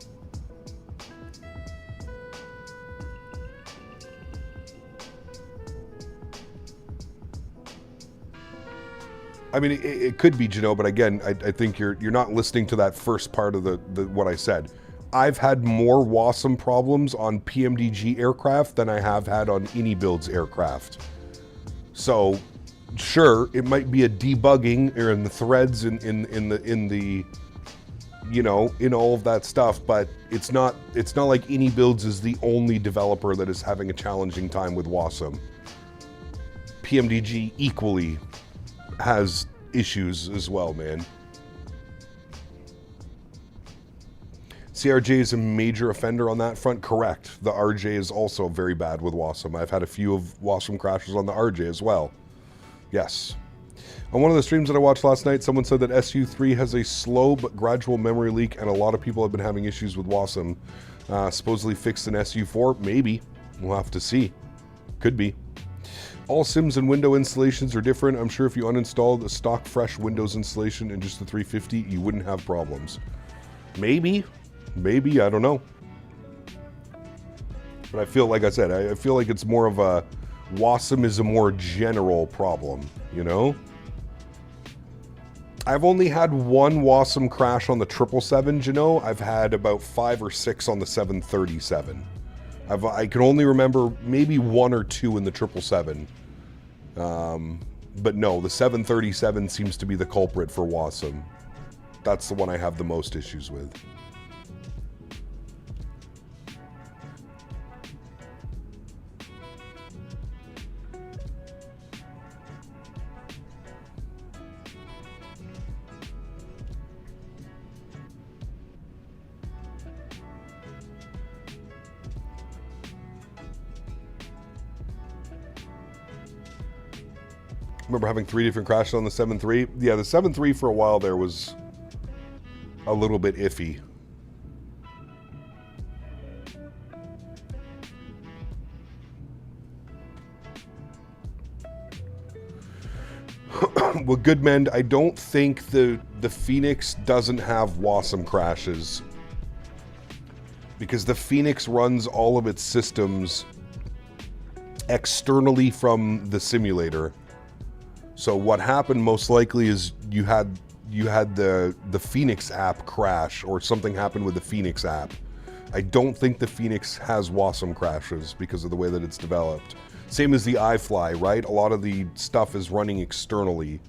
I mean, it could be, but again, I think you're not listening to that first part of the what I said. I've had more Wasm problems on PMDG aircraft than I have had on iniBuilds aircraft. So, sure, it might be a debugging or in the threads in the in all of that stuff, but it's not like iniBuilds is the only developer that is having a challenging time with Wasm. PMDG equally has issues as well, man. CRJ is a major offender on that front. Correct. The RJ is also very bad with Wasm. I've had a few of Wasm crashes on the RJ as well. Yes. On one of the streams that I watched last night, someone said that SU3 has a slow but gradual memory leak, and a lot of people have been having issues with Wasm. Supposedly fixed in SU4. Maybe. We'll have to see. Could be. All sims and window installations are different. I'm sure if you uninstalled a stock fresh Windows installation in just the 350, you wouldn't have problems. Maybe. Maybe, I don't know. But I feel, like I said, I feel like it's more of a... Wasm is a more general problem, you know? I've only had one Wasm crash on the 777, you know? I've had about 5 or 6 on the 737. I can only remember maybe 1 or 2 in the 777. But no, the 737 seems to be the culprit for Wasm. That's the one I have the most issues with. I remember having 3 different crashes on the 7.3. Yeah, the 7.3 for a while there was a little bit iffy. Well, Goodmend, I don't think the Phoenix doesn't have Wasm crashes, because the Phoenix runs all of its systems externally from the simulator. So what happened most likely is you had the Phoenix app crash, or something happened with the Phoenix app. I don't think the Phoenix has Wasm crashes because of the way that it's developed. Same as the iFly, right? A lot of the stuff is running externally.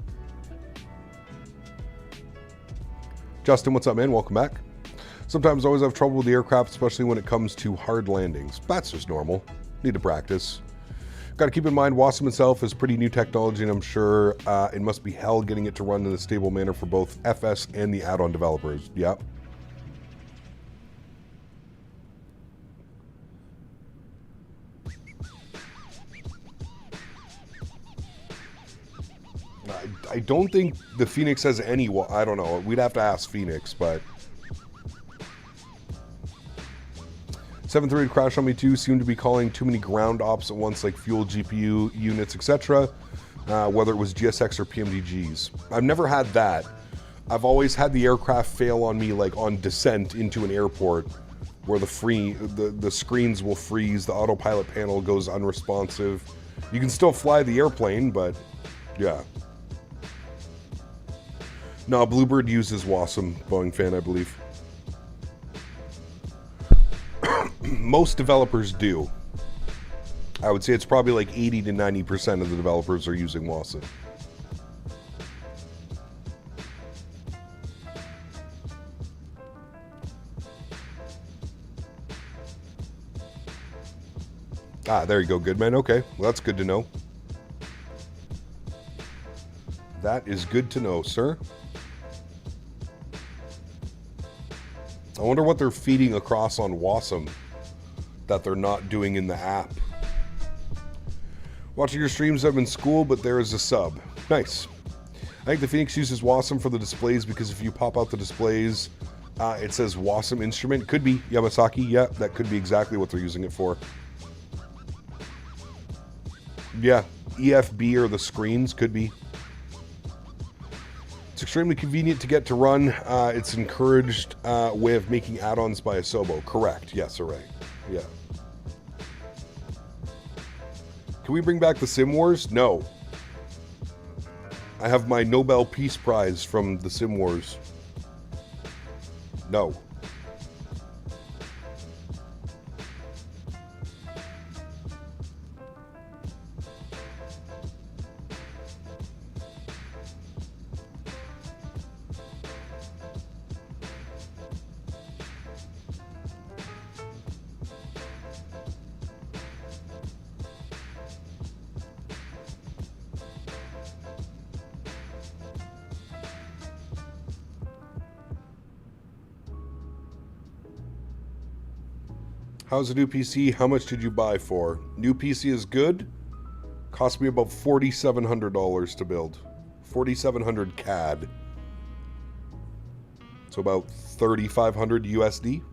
Justin, what's up, man? Welcome back. Sometimes I always have trouble with the aircraft, especially when it comes to hard landings. That's just normal. Need to practice. Got to keep in mind, Wasm itself is pretty new technology, and I'm sure it must be hell getting it to run in a stable manner for both FS and the add-on developers. Yep. I don't think the Phoenix has any... I don't know. We'd have to ask Phoenix, but... 730 crash on me too. Seem to be calling too many ground ops at once, like fuel, GPU, units, etc. Whether it was GSX or PMDGs. I've never had that. I've always had the aircraft fail on me, like on descent into an airport, where the screens will freeze, the autopilot panel goes unresponsive. You can still fly the airplane, but yeah. No, Bluebird uses Wasm, Boeing fan, I believe. Most developers do. I would say it's probably like 80 to 90% of the developers are using Wasm. Ah, there you go, Goodman. Okay, well, that's good to know. That is good to know, sir. I wonder what they're feeding across on Wasm that they're not doing in the app. Watching your streams, I'm in school, but there is a sub. Nice. I think the Phoenix uses Wasm for the displays, because if you pop out the displays, it says Wasm instrument. Could be Yamasaki. Yeah, that could be exactly what they're using it for. Yeah, EFB or the screens could be. It's extremely convenient to get to run. It's encouraged way of making add-ons by Asobo. Correct. Yes, all right. Yeah. Can we bring back the Sim Wars? No. I have my Nobel Peace Prize from the Sim Wars. No. How's the new PC? How much did you buy for? New PC is good. Cost me about $4,700 to build. 4,700 CAD. So about 3,500 USD.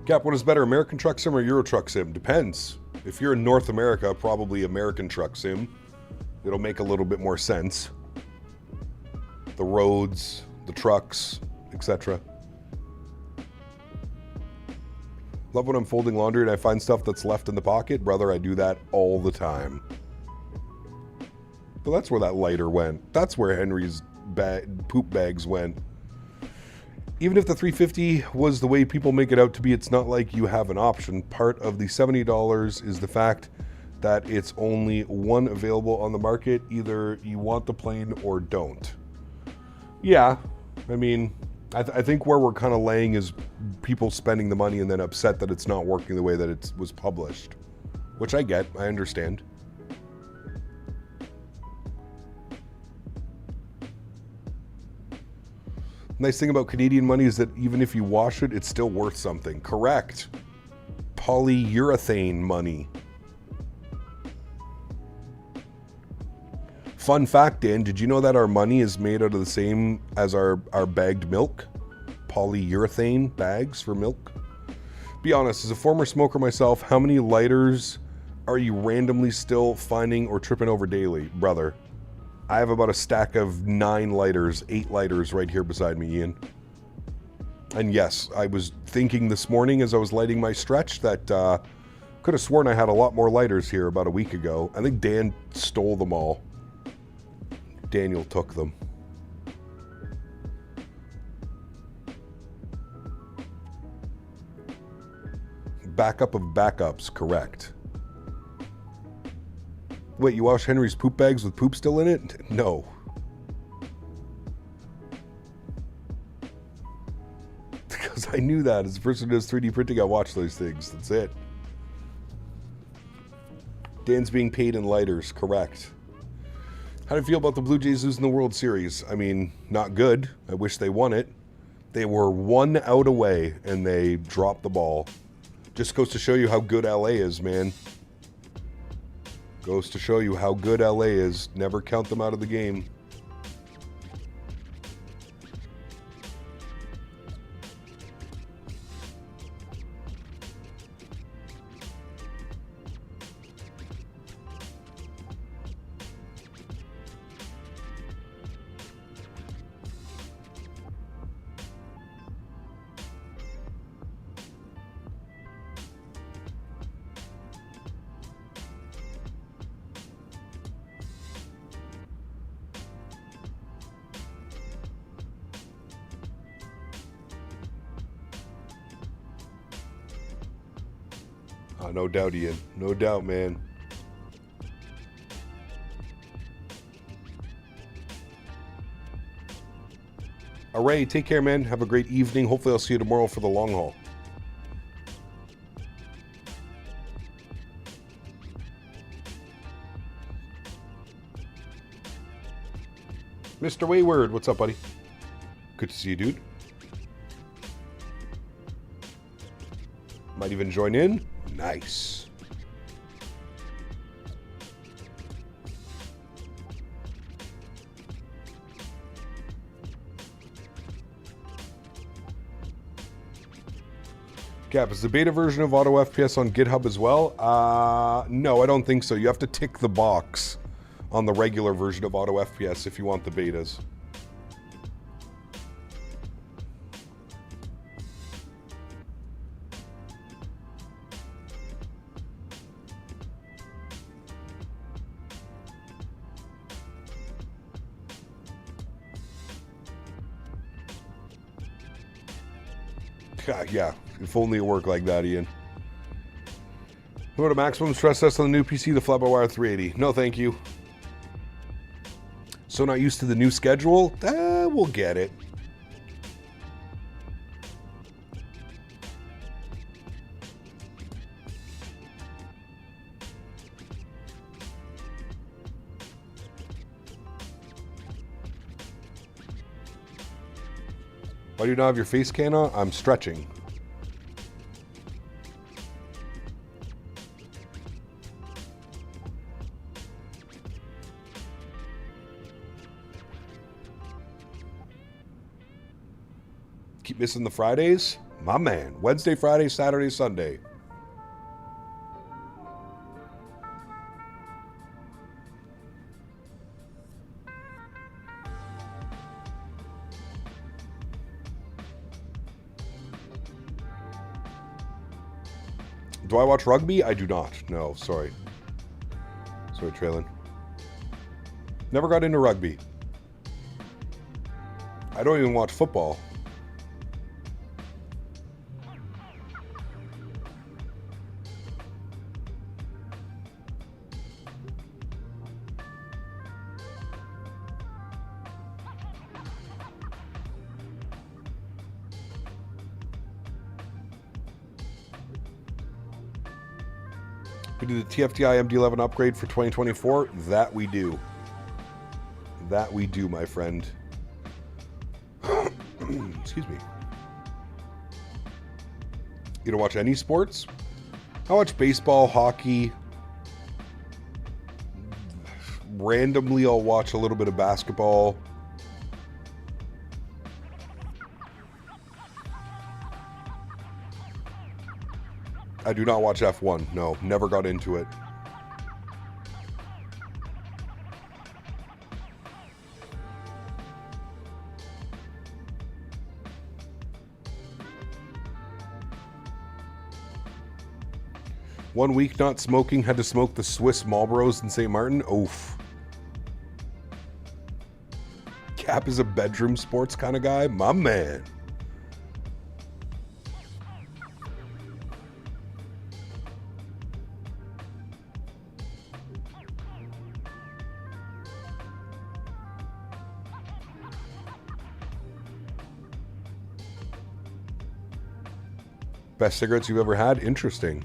Cap, what is better, American Truck Sim or Euro Truck Sim? Depends. If you're in North America, probably American Truck Sim. It'll make a little bit more sense. The roads, the trucks, etc. Love when I'm folding laundry and I find stuff that's left in the pocket. Brother, I do that all the time. But that's where that lighter went. That's where Henry's poop bags went. Even if the 350 was the way people make it out to be, it's not like you have an option. Part of the $70 is the fact that it's only one available on the market. Either you want the plane or don't. Yeah, I mean, I think where we're kind of laying is people spending the money and then upset that it's not working the way that it was published. Which I get, I understand. Nice thing about Canadian money is that even if you wash it, it's still worth something. Correct. Polyurethane money. Fun fact, Dan, did you know that our money is made out of the same as our bagged milk? Polyurethane bags for milk? Be honest, as a former smoker myself, how many lighters are you randomly still finding or tripping over daily? Brother, I have about a stack of 9 lighters, 8 lighters right here beside me, Ian. And yes, I was thinking this morning as I was lighting my stretch that could have sworn I had a lot more lighters here about a week ago. I think Dan stole them all. Daniel took them. Backup of backups, correct. Wait, you wash Henry's poop bags with poop still in it? No. Because I knew that. As a person who does 3D printing, I watch those things. That's it. Dan's being paid in lighters, correct. How do you feel about the Blue Jays losing the World Series? I mean, not good. I wish they won it. They were 1 out away, and they dropped the ball. Just goes to show you how good LA is, man. Goes to show you how good LA is. Never count them out of the game. No doubt, Ian. No doubt, man. Array, take care, man. Have a great evening. Hopefully I'll see you tomorrow for the long haul. Mr. Wayward, what's up, buddy? Good to see you, dude. Might even join in. Nice. Cap, is the beta version of Auto FPS on GitHub as well? No, I don't think so. You have to tick the box on the regular version of Auto FPS if you want the betas. Yeah, if only it worked like that, Ian. What a maximum stress test on the new PC, the fly-by-wire 380. No, thank you. So not used to the new schedule? We'll get it. Why do you not have your face can on? I'm stretching. Keep missing the Fridays? My man. Wednesday, Friday, Saturday, Sunday. Do I watch rugby? I do not. No, sorry. Sorry, Traylon. Never got into rugby. I don't even watch football. We do the TFTI MD-11 upgrade for 2024. That we do. That we do, my friend. Excuse me. You don't watch any sports? I watch baseball, hockey. Randomly, I'll watch a little bit of basketball. I do not watch F1. No, never got into it. One week not smoking, had to smoke the Swiss Marlboros in St. Martin. Oof. Cap is a bedroom sports kind of guy. My man. Best cigarettes you've ever had? Interesting.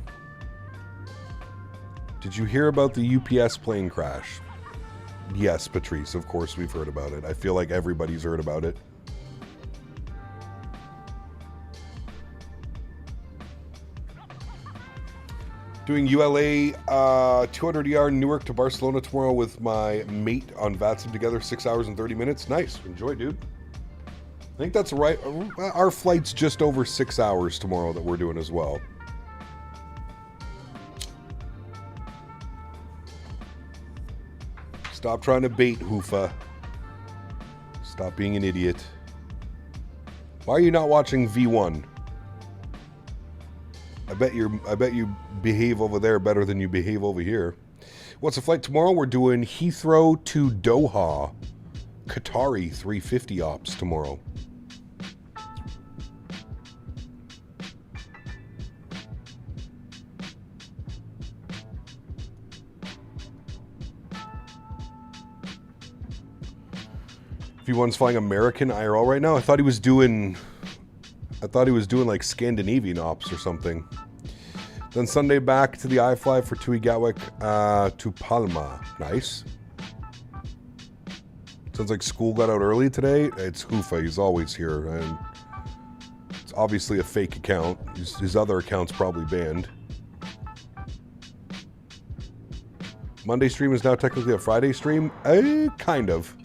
Did you hear about the UPS plane crash? Yes, Patrice, of course we've heard about it. I feel like everybody's heard about it. Doing ULA 200ER Newark to Barcelona tomorrow with my mate on VATSIM together, 6 hours and 30 minutes. Nice. Enjoy, dude. I think that's right. Our flight's just over 6 hours tomorrow that we're doing as well. Stop trying to bait, Hoofa. Stop being an idiot. Why are you not watching V1? I bet you behave over there better than you behave over here. What's the flight tomorrow? We're doing Heathrow to Doha. Qatari 350 ops tomorrow. V1's flying American IRL right now. I thought he was doing like Scandinavian ops or something. Then Sunday back to the iFly for TUI Gatwick to Palma. Nice. Sounds like school got out early today. It's Hoofa. He's always here. And it's obviously a fake account. His other account's probably banned. Monday stream is now technically a Friday stream? Kind of.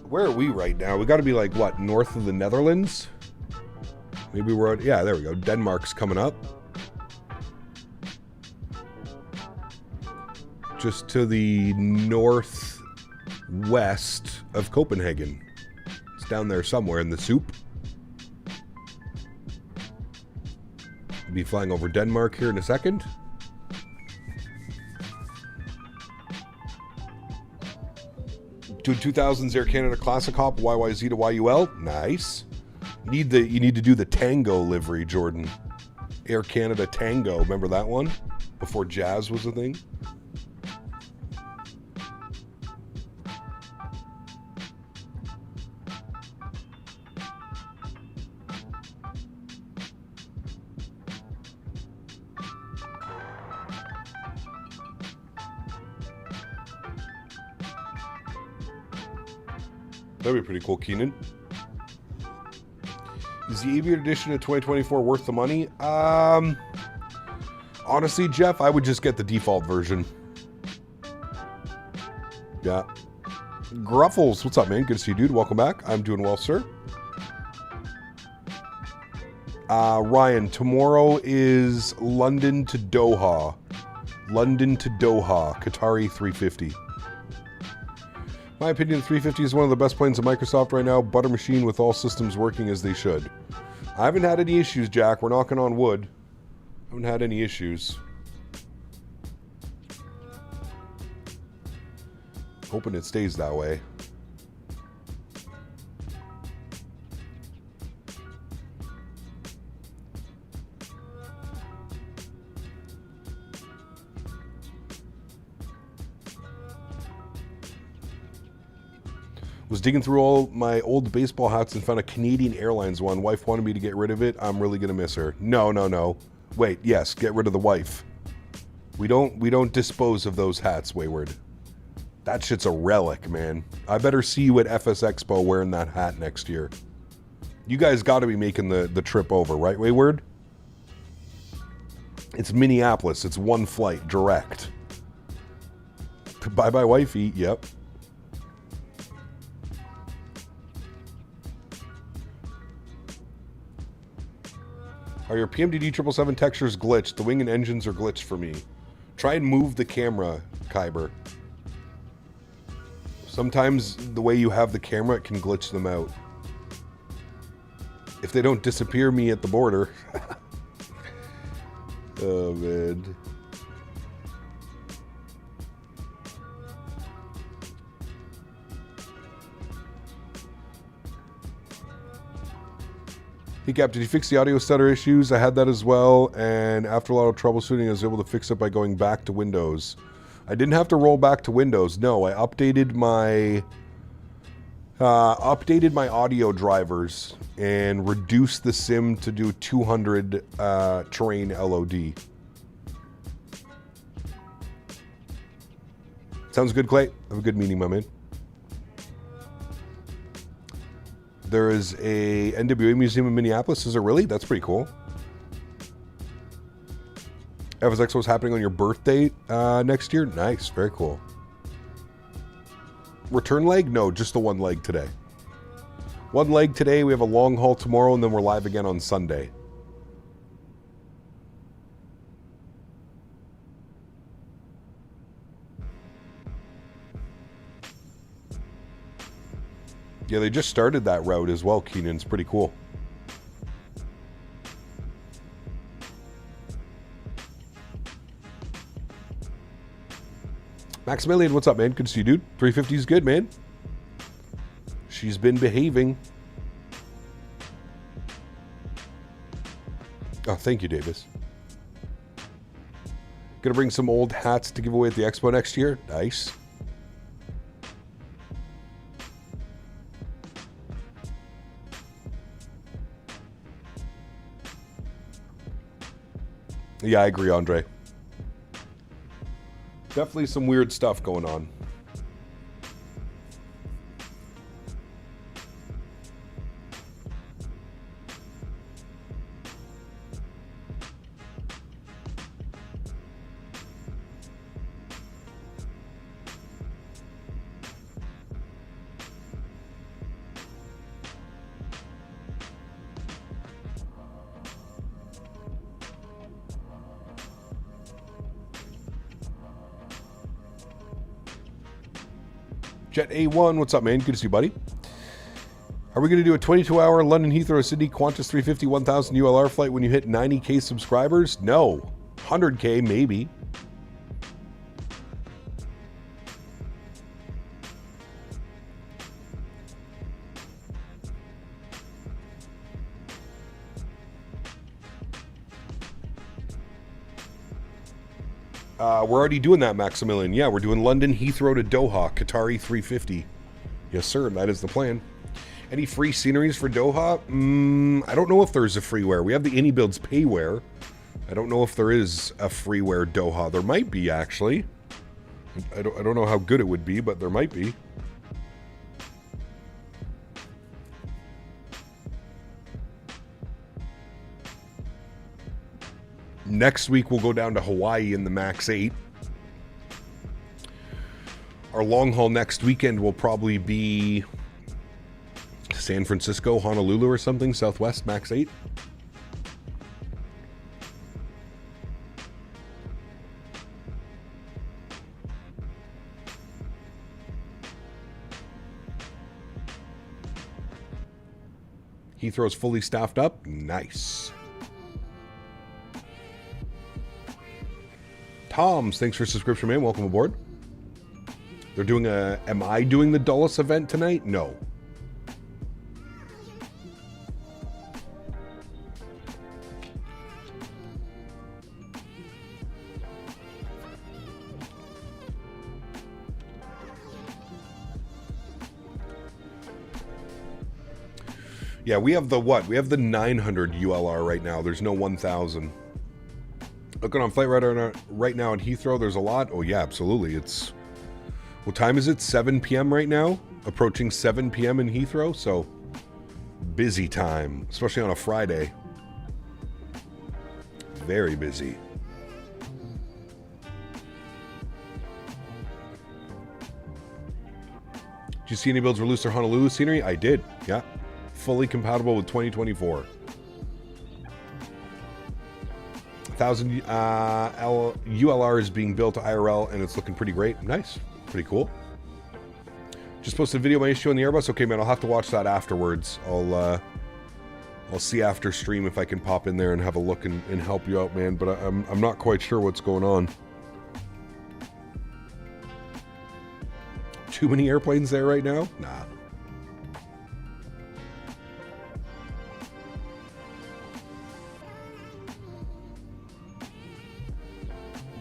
Where are we right now? We got to be like, what, north of the Netherlands? Maybe we're at, yeah, there we go. Denmark's coming up. Just to the northwest of Copenhagen. It's down there somewhere in the soup. We'll be flying over Denmark here in a second. To 2000s Air Canada Classic Hop, YYZ to YUL. Nice. You need to do the Tango livery, Jordan. Air Canada Tango. Remember that one? Before Jazz was a thing? That'd be pretty cool, Keenan. Is the Aviator Edition of 2024 worth the money? Honestly, Jeff, I would just get the default version. Yeah. Gruffles, what's up, man? Good to see you, dude. Welcome back. I'm doing well, sir. Ryan, tomorrow is London to Doha. London to Doha, Qatari 350. My opinion, the 350 is one of the best planes of Microsoft right now. Butter machine with all systems working as they should. I haven't had any issues, Jack. We're knocking on wood. Haven't had any issues. Hoping it stays that way. Was digging through all my old baseball hats and found a Canadian Airlines one. Wife wanted me to get rid of it. I'm really gonna miss her. No. Wait, yes, get rid of the wife. We don't dispose of those hats, Wayward. That shit's a relic, man. I better see you at FS Expo wearing that hat next year. You guys got to be making the trip over, right, Wayward? It's Minneapolis. It's one flight, direct. Bye-bye, wifey. Yep. Are your PMDD 777 textures glitched? The wing and engines are glitched for me. Try and move the camera, Kyber. Sometimes the way you have the camera, it can glitch them out. If they don't disappear me at the border. Oh, man. Hey Cap, did you fix the audio stutter issues? I had that as well, and after a lot of troubleshooting, I was able to fix it by going back to Windows. I didn't have to roll back to Windows. No, I updated my audio drivers and reduced the sim to do 200 terrain LOD. Sounds good, Clay. Have a good meeting, my man. There is a NWA museum in Minneapolis. Is it really? That's pretty cool. FS Expo is happening on your birthday next year. Nice. Very cool. Return leg? No, just the one leg today. One leg today. We have a long haul tomorrow, and then we're live again on Sunday. Yeah, they just started that route as well, Keenan. It's pretty cool. Maximilian, what's up, man? Good to see you, dude. 350 is good, man. She's been behaving. Oh, thank you, Davis. Gonna bring some old hats to give away at the expo next year. Nice. Yeah, I agree, Andre. Definitely some weird stuff going on. Jet A1, what's up, man? Good to see you, buddy. Are we going to do a 22-hour London Heathrow Sydney Qantas 350 1000 ULR flight when you hit 90K subscribers? No. 100K, maybe. We're already doing that, Maximilian. Yeah, we're doing London Heathrow to Doha, Qatari 350. Yes, sir. That is the plan. Any free sceneries for Doha? I don't know if there's a freeware. We have the iniBuilds payware. I don't know if there is a freeware Doha. There might be, actually. I don't know how good it would be, but there might be. Next week, we'll go down to Hawaii in the MAX 8. Our long haul next weekend will probably be San Francisco, Honolulu or something, Southwest MAX 8. Heathrow's fully staffed up. Nice. Tom's, thanks for subscription, man. Welcome aboard. They're doing a... Am I doing the Dulles event tonight? No. Yeah, we have the what? We have the 900 ULR right now. There's no 1000. Looking on Flight Radar right now at Heathrow, there's a lot. Oh yeah, absolutely. It's... What time is it? 7 p.m. right now? Approaching 7 p.m. in Heathrow, so busy time, especially on a Friday. Very busy. Did you see iniBuilds release their Honolulu scenery? I did, yeah. Fully compatible with 2024. 1,000 ULR is being built to IRL and it's looking pretty great. Nice. Pretty cool. Just posted a video of my issue on the Airbus. Okay, man, I'll have to watch that afterwards. I'll see after stream if I can pop in there and have a look and help you out, man. But I'm not quite sure what's going on. Too many airplanes there right now? Nah.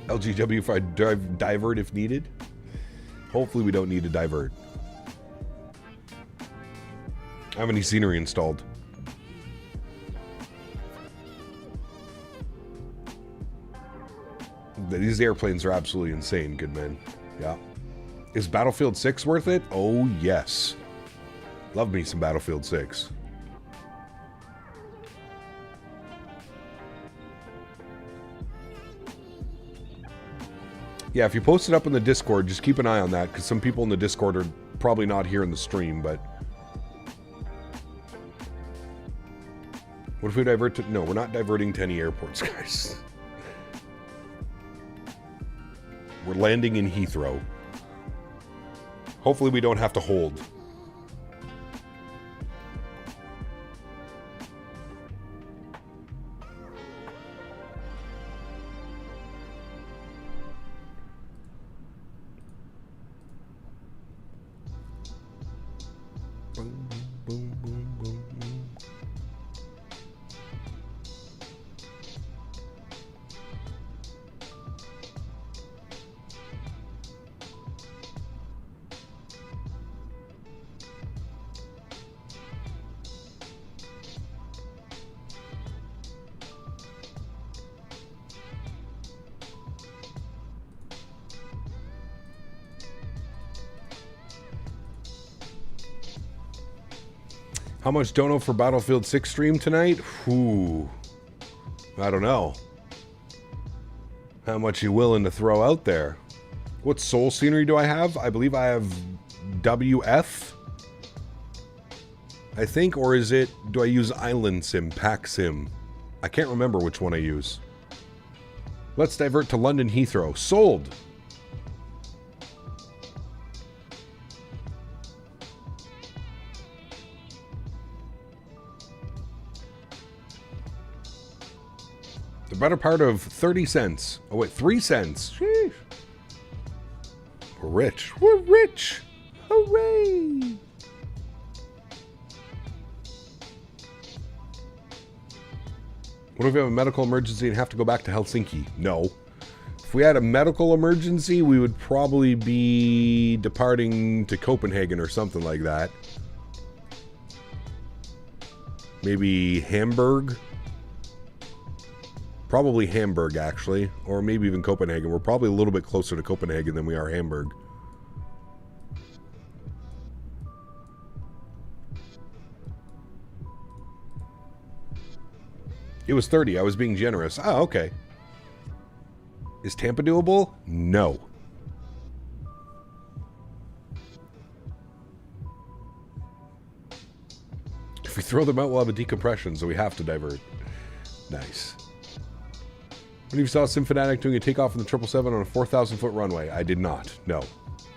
LGW for divert if needed. Hopefully we don't need to divert. I have any scenery installed. These airplanes are absolutely insane, good man. Yeah. Is Battlefield 6 worth it? Oh, yes. Love me some Battlefield 6. Yeah, if you post it up in the Discord, just keep an eye on that, because some people in the Discord are probably not here in the stream, but... What if we divert to... No, we're not diverting to any airports, guys. We're landing in Heathrow. Hopefully we don't have to hold. How much dono for Battlefield 6 stream tonight? Ooh, I don't know. How much you willing to throw out there? What soul scenery do I have? I believe I have WF. I think, or is it, do I use Island Sim, Pack Sim? I can't remember which one I use. Let's divert to London Heathrow. Sold. The better part of 30 cents. Oh wait, 3 cents. Sheesh. We're rich. We're rich. Hooray! What if we have a medical emergency and have to go back to Helsinki? No. If we had a medical emergency, we would probably be departing to Copenhagen or something like that. Maybe Hamburg. Probably Hamburg, actually. Or maybe even Copenhagen. We're probably a little bit closer to Copenhagen than we are Hamburg. It was 30. I was being generous. Oh, okay. Is Tampa doable? No. If we throw them out, we'll have a decompression, so we have to divert. Nice. When you saw Symphanatic doing a takeoff in the 777 on a 4,000-foot runway? I did not. No.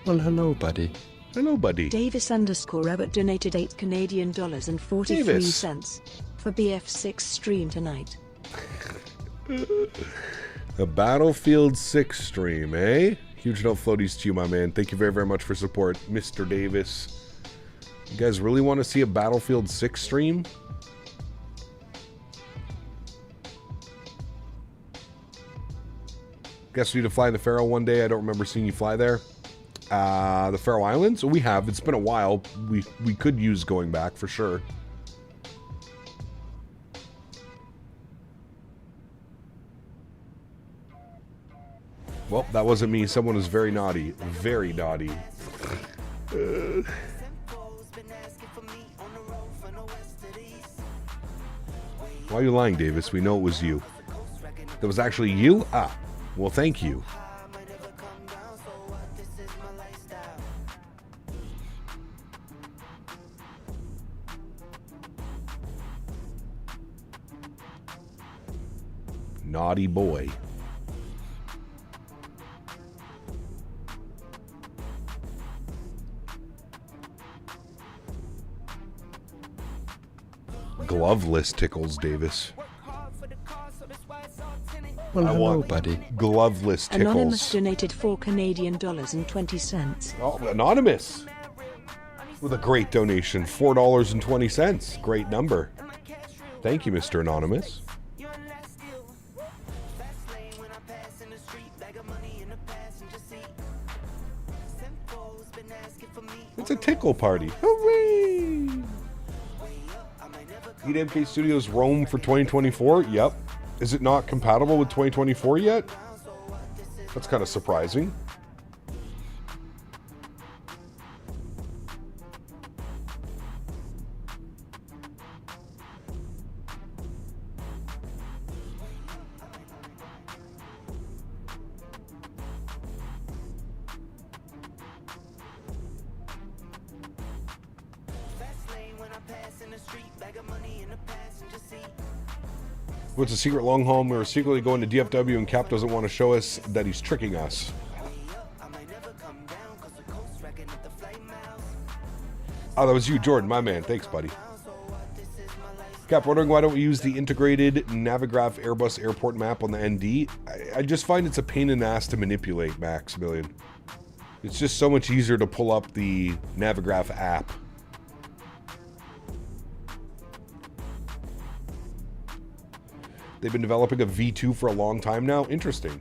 Well, hello, buddy. Hello, buddy. Davis _ Robert donated $8 Canadian and 43 cents for BF6 stream tonight. A Battlefield 6 stream, eh? Huge note floaties to you, my man. Thank you very, very much for support, Mr. Davis. You guys really want to see a Battlefield 6 stream? Guess we need to fly in the Faroe one day. I don't remember seeing you fly there. The Faroe Islands? We have. It's been a while. We could use going back for sure. Well, that wasn't me. Someone was very naughty. Very naughty. Why are you lying, Davis? We know it was you. That was actually you? Ah. Well, thank you. Naughty boy. Gloveless tickles, Davis. Well, hello, buddy. Gloveless tickles. Anonymous donated $4 Canadian and 20 cents. Oh, Anonymous. With a great donation, $4.20. Great number. Thank you, Mr. Anonymous. It's a tickle party. Hooray! EDMK Studios Rome for 2024? Yep. Is it not compatible with 2024 yet? That's kind of surprising. What's a secret long haul? We were secretly going to DFW and Cap doesn't want to show us that he's tricking us. Oh, that was you, Jordan, my man. Thanks, buddy. Cap, wondering why don't we use the integrated Navigraph Airbus airport map on the ND? I just find it's a pain in the ass to manipulate, Maximilian. It's just so much easier to pull up the Navigraph app. They've been developing a V2 for a long time now. Interesting.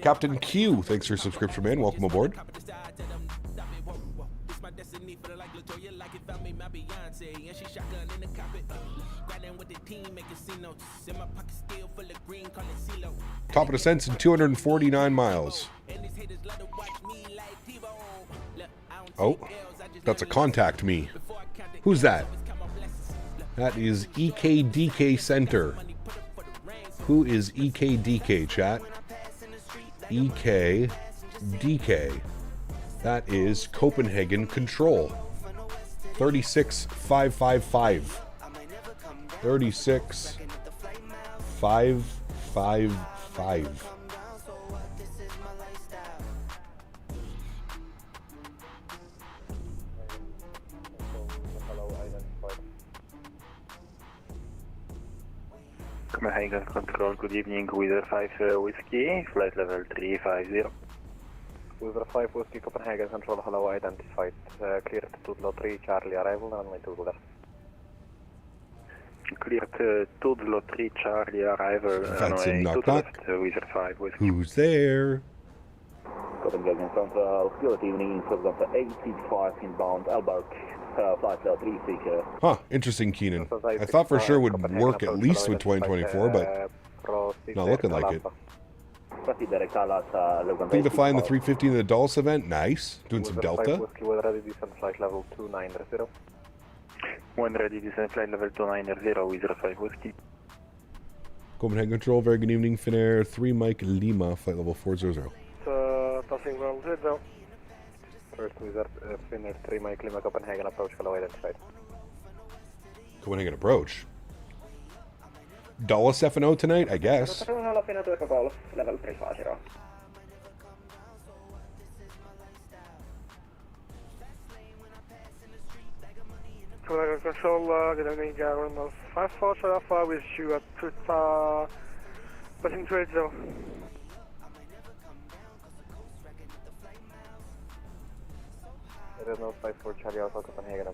Captain Q, thanks for your subscription, man. Welcome aboard. Top of descents in 249 miles. Oh, that's a contact me. Who's that? That is EKDK Center. Who is EKDK, chat? EKDK. That is Copenhagen Control. 36555. 36555. Copenhagen Control, good evening, Wizard 5 Whiskey, flight level 350. Wizard 5 Whiskey, Copenhagen Control, hello, identified, cleared to Tudlo 3, Charlie arrival, runway 2 left. Cleared to Tudlo 3, Charlie arrival, runway 2 left, Wizard 5 Whiskey. Who's there? Copenhagen Control, good evening, Souza 865 inbound, Elberg. Flight level 36. Huh, interesting, Keenan. I thought for sure it would work at least with 2024, but not looking like it. I think to fly in the 350 in the Dulles event, nice. Doing some Delta. When ready, descend flight level 290. When ready, descend flight level 290, Wizard 5 Whiskey. Copenhagen Control, very good evening. Finnair 3 Mike Lima, flight level 400. Passing well, Heathrow. First Wizard, Finnair 3 Mike Lima, Copenhagen approach, hello identified. Copenhagen approach. Dulles F&O tonight, I guess. Level 350. Copenhagen Control, good evening, Garden 54 Alpha, wish you at passing to 80. Renault 54 Charlie Alpha, Copenhagen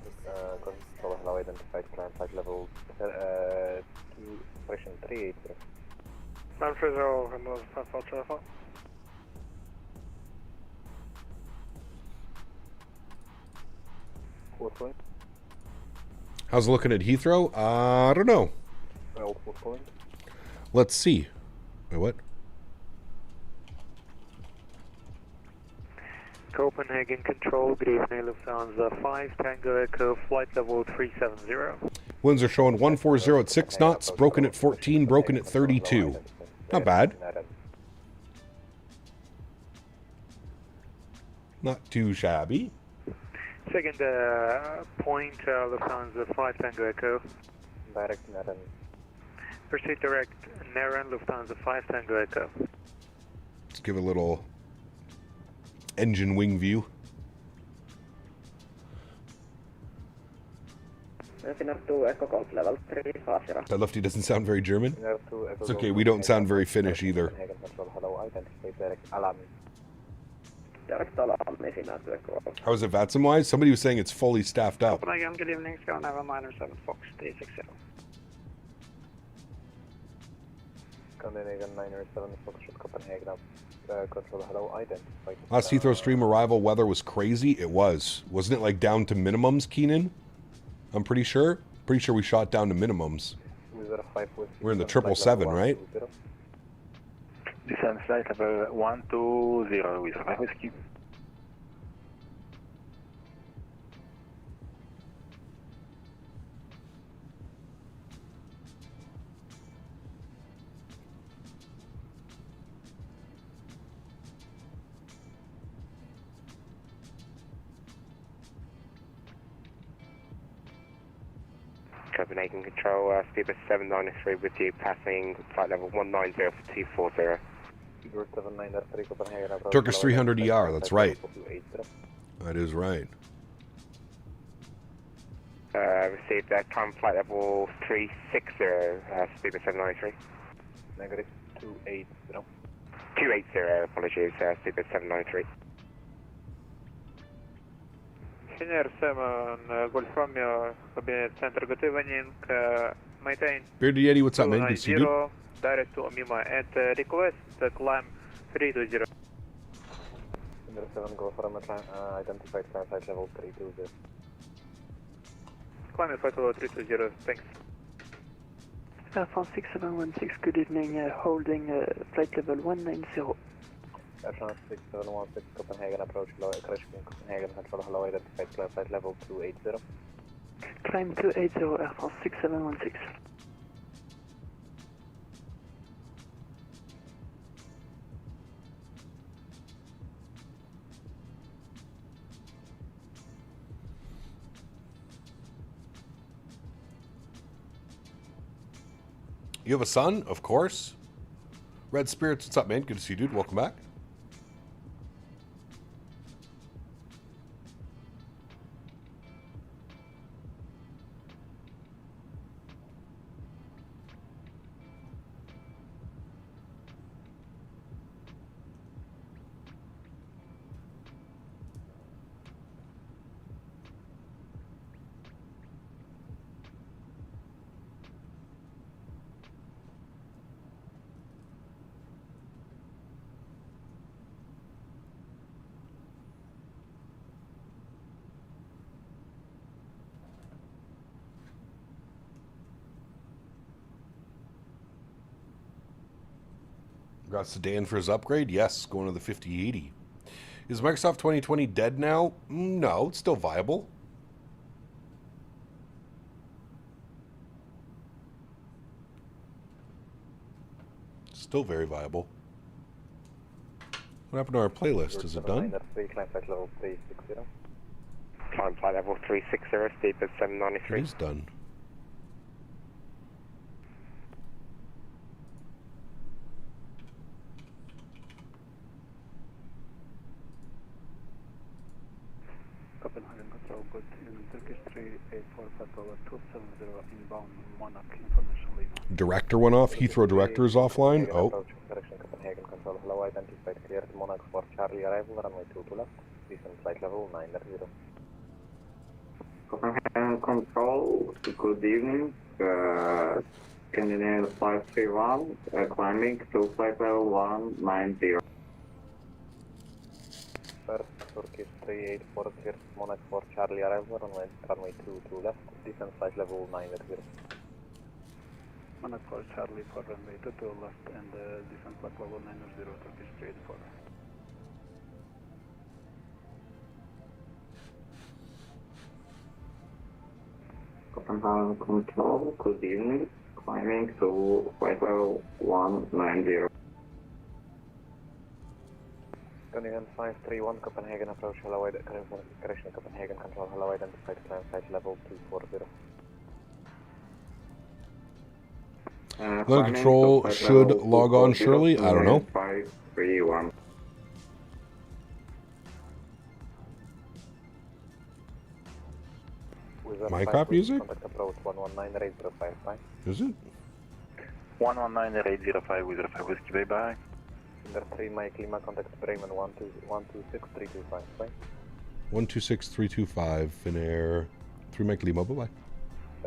Control, hello identified, climb flight level 2, operation 380. 930, Renault 54 Alpha. What's going? How's it looking at Heathrow? I don't know. Well, what's going? Let's see. Wait, what? Copenhagen Control, good evening, Lufthansa 5 Tango Echo, flight level 370. Winds are showing 140 at 6 knots, broken at 14, broken at 32. Not bad. Not too shabby. Second point, Lufthansa 5 Tango Echo. Direct Erin. Proceed direct Erin, Lufthansa 5 Tango Echo. Let's give a little engine wing view. That lefty doesn't sound very German. It's okay, we don't sound very Finnish either. How is it VATSIM-wise? Somebody was saying it's fully staffed up. Copenhagen, good evening, Sky Nava Minor 7 Fox 360. Copenhagen 907 Fox Copenhagen up. Control, hello, identified. Last Heathrow stream arrival weather was crazy. It was. Wasn't it like down to minimums, Keenan? I'm pretty sure. Pretty sure we shot down to minimums. We're in the 777, right? Descend flight level 120 with 5 whiskey. Copenhagen Control, Speedbus 793 with you, passing flight level 190 for 240. Turkish 300 ER, that's right. That is right. Received climb flight level 360, Speedbus 793. Negative 280. 280, apologies, Speedbus 793. Finnair 7, Golf Romeo, Cabinet Center, good evening, maintain. Bearded Yeti, what's up, man? Good to see you. Direct to Omima at request, climb 320. Finnair 7, Golf Romeo, identified climb flight level 320. Climb flight level 320, thanks. Airfrance 6716, good evening, holding flight level 190. Airfrance 6716, Copenhagen approach, Copenhagen control, hello, identified climb flight level 280. Climb 280, Airfrance 6716. You have a son? Of course. Red Spirits, what's up, man? Good to see you, dude. Welcome back. Congrats to Dan for his upgrade. Yes, going to the 5080. Is Microsoft 2020 dead now? No, it's still viable. Still very viable. What happened to our playlist? Is it done? Climb flight level 360. Climb flight level 360, steep at 793. It is done. Copenhagen Control, good in Turkish 384 flight level 270 inbound Monarch information lead. Director went off. Heathrow director is offline. Oh. Direction Copenhagen Control, hello, identified cleared Monarch for Charlie arrival, runway 22 left, descent flight level 90. Copenhagen Control, good evening. Scandinavian 531, climbing to flight level 190. First, Turkish 384 cleared Monarch for Charlie arrival, runway 22 left, descent flight level 90. Monarch for Charlie for runway 22 left and descent flight level 90, Turkish 384. Copenhagen Control, good evening. Climbing to flight level 190. Scandinavian 531, Copenhagen approach, hello, correction Copenhagen Control, hello, identified climb flight level 240. Land control should log on surely. I don't know. 531. My cop music? Is it? 119.805 with 05 Whiskey, bye bye. Under 3 Mike Lima, contact Bremen 126325, bye. 126325, Finnair 3 Mike Lima, bye bye.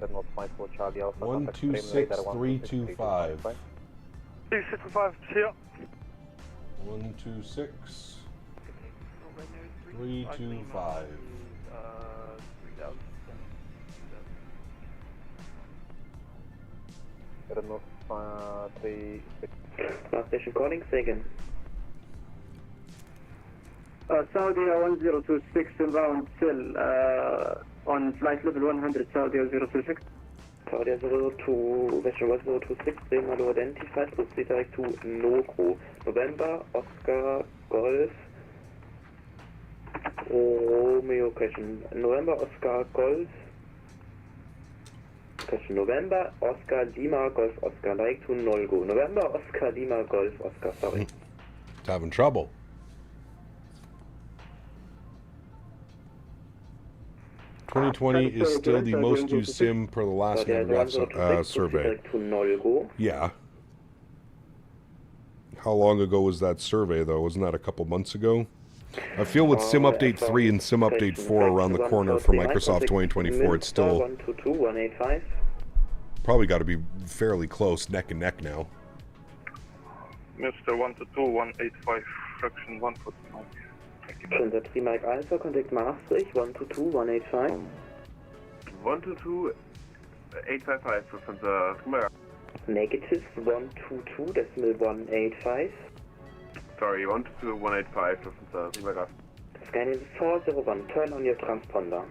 Red Note 54 Charlie Alpha, 126325. 365 here. 126325. Red Note 36. Last station calling, say again. Saudi 1026 inbound still on flight level 100, Saudi 026. Saudi 02, Western 1026, Bremen identified, proceed direct to Nogro. November, Oscar, Golf, Romeo, question. November, Oscar, Golf. Question. November, Oscar, Lima, Golf, Oscar, direct to Nolgo. November, Oscar, Lima, Golf, Oscar, sorry. It's having trouble. $2020 is still the most used sim per the last survey. Yeah. How long ago was that survey, though? Wasn't that a couple months ago? I feel with Sim Update 3 and Sim Update 4 around the corner for Microsoft 2024, it's still probably got to be fairly close, neck and neck now. Mr. 122-185, fraction 149. Center 3 Mike Alpha, contact Maastricht, 122-185. 122-855 from the Khmer. Negative 122.185. Sorry, 122-185 from the Khmer. Skynet 401, turn on your transponder.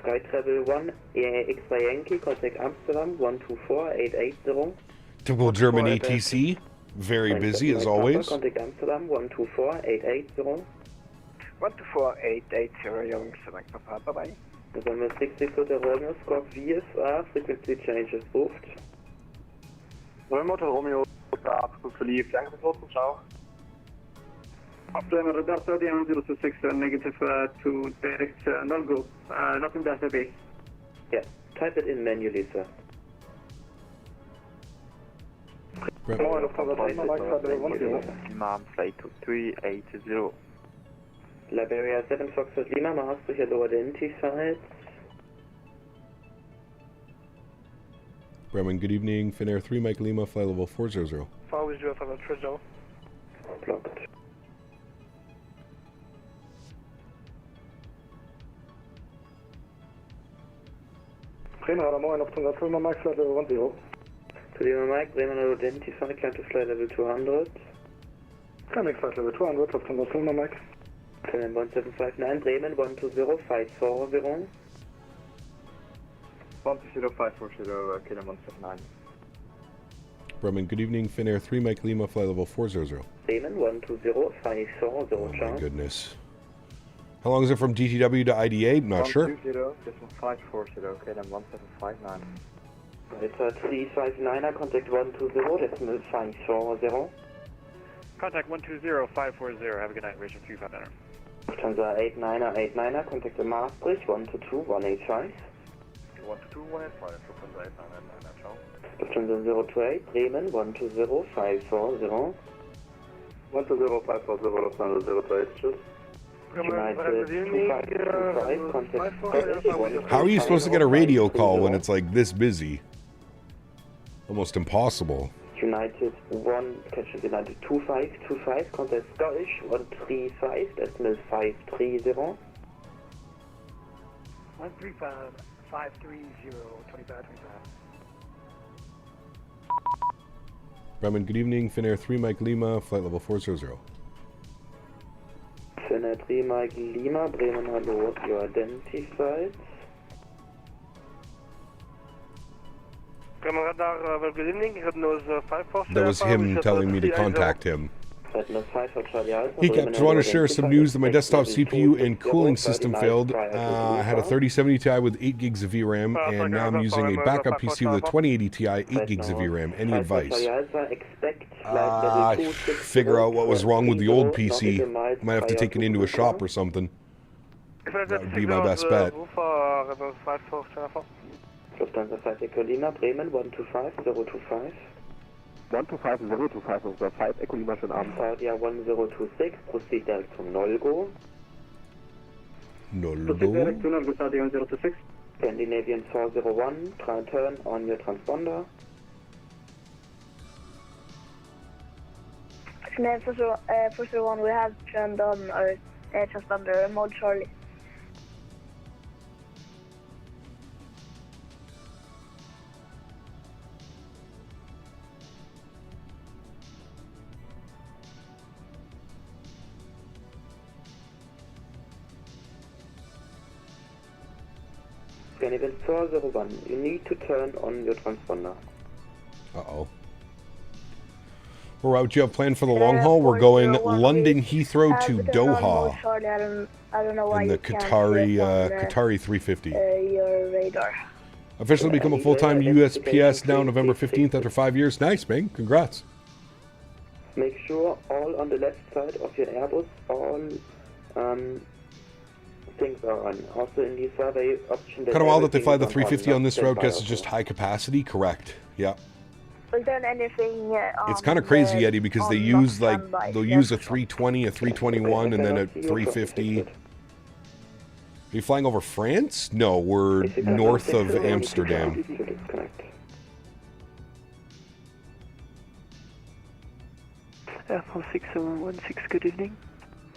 Sky Travel 1, X-Ray Yankee, contact Amsterdam, 124880. Typical German ATC, very busy as always. Contact Amsterdam, 124880. 124880, young select Papa, bye bye. November 64, Romeo, squawk VSR, frequency change is booked. November Romeo, absolute relief, thanks for the ciao. Update radar 31 negative to direct Nolgo, not in database. Yeah, type it in manually, sir. Imam flight 2380. Liberia 7 Foxtrot Lima, Maastricht hello identified. Bremen, good evening. Finnair 3 Mike Lima, flight level 400. Far with you for the treasure. Blocked. Bremen, Moin, up to the Bremen Mike, flight level 10. To Lima Mike, Bremen identified, climb to flight level 200. Climbing flight level 200, up to the Bremen Mike. Bremen 1759, Bremen 120-540. 120-540, Kilo 179. Bremen, good evening. Finnair 3, Mike Lima, flight level 400. Bremen 120, 540, Oh my goodness. How long is it from DTW to IDA? Not sure. 540, okay, then 1759. It's a 359er, contact 120, decimal 540. Contact 120, 540, have a good night, Richard 3500. Lufthansa 89er, contact Maastricht 122, 185. 122, 185, Lufthansa 89, ciao. Lufthansa 028, Bremen 120, 540. 120, 540, Lufthansa 028, tschüss. United 2525, contact Scottish. How are you supposed to get a radio call when it's like this busy? Almost impossible. United 2525, contact Scottish 135, decimal 530. 135, 530, 2525. Bremen, good evening. Finnair 3, Mike Lima, flight level 400. Finnair 3, Mike Lima, Bremen, hello, you are identified. Bremen Radar, well, good evening. Red Nose 540. That was him telling me to contact him. Red Nose 5 for Charlie Alpha. He kept wanting to share some news that my desktop CPU and cooling system failed. I had a 3070 Ti with 8 gigs of VRAM, and now I'm using a backup PC with a 2080 Ti, 8 gigs of VRAM. Any advice? Figure out what was wrong with the old PC. Might have to take it into a shop or something. That would be my best bet. Lufthansa 5 Ecolina, Bremen 125025. 125025 unser 5 Ecolima, schönen Abend. Saudia 1026, proceed direct to Nolgo. Nolgo. Scandinavian 401, turn on your transponder. Scandinavian 401, we have turned on our transponder mode Charlie. Scandinavian 401, you need to turn on your transponder. Uh-oh. We're out. Do you have planned for the long haul? We're going London Heathrow to Doha in the Qatari 350. Your radar. Officially become a full-time USPS now November 15th after 5 years. Nice, man. Congrats. Make sure all on the left side of your Airbus, all things are on. Also in the survey option. Kind of wild that they fly the 350 on this road because it's just high capacity. Correct. Yeah. Was there anything? It's kind of crazy, Eddie, because they use they'll use a 320, a 321, and then a 350. Are you flying over France? No, we're north of Amsterdam. Airport 6716, good evening.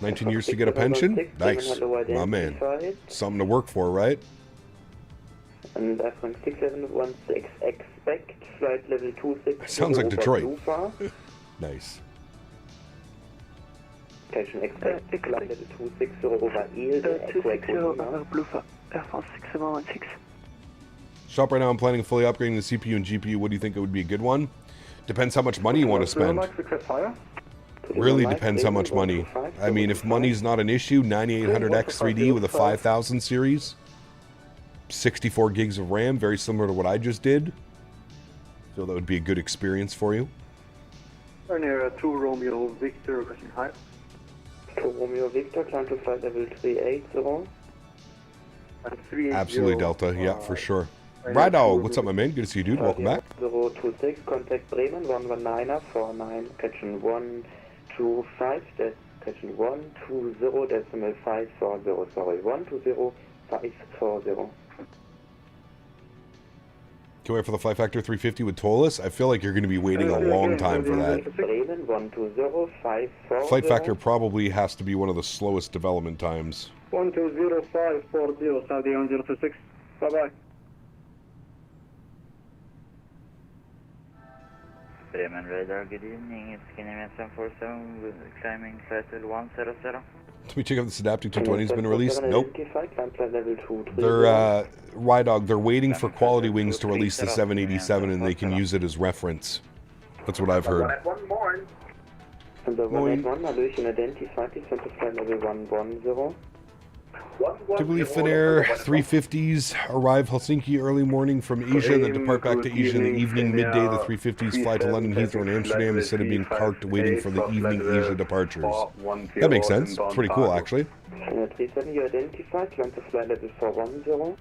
19 years to get a pension? Nice. My man. Something to work for, right? And F1 6716, expect flight level 26. Sounds like Detroit. Nice. Station expect flight level 26 over Eel. 260 Blufa, Airport 6716. Shop right now. I'm planning on fully upgrading the CPU and GPU. What do you think it would be a good one? Depends how much money you want to spend. Really depends how much money. I mean, if money's not an issue, 9800X 3D with a 5000 series, 64 gigs of RAM, very similar to what I just did. Feel that would be a good experience for you. Near 2 Romeo Victor, rushing high. 2 Romeo Victor, climb to flight level 380. Absolutely, Delta. Yeah, for sure. Rydo, what's up, my man? Good to see you, dude. Welcome back. 026, contact Bremen 119er 49, catching 125, catching 120, decimal 540, sorry, 120, 540. Can we wait for the Flight Factor 350 with Tolus? I feel like you're going to be waiting a long time for that. Bremen 120, 540. Flight Factor probably has to be one of the slowest development times. 120, 540, Saudi 1026. Bye-bye. Bremen radar, good evening. It's Scandinavian 747 climbing flight level 100. Can we check out this adaptive 220's been released? Nope. They're, Rydog, they're waiting for Quality Wings to release the 787 and they can use it as reference. That's what I've heard. Number 181, Hallöchen, identified, descent to flight level 110. Typically Finnair 350s arrive Helsinki early morning from Asia, then depart back to Asia in the evening. Midday, the 350s fly to London, Heathrow, and Amsterdam instead of being parked waiting for the evening Asia departures. That makes sense. It's pretty cool, actually. 37, you identified, land to flight level 410.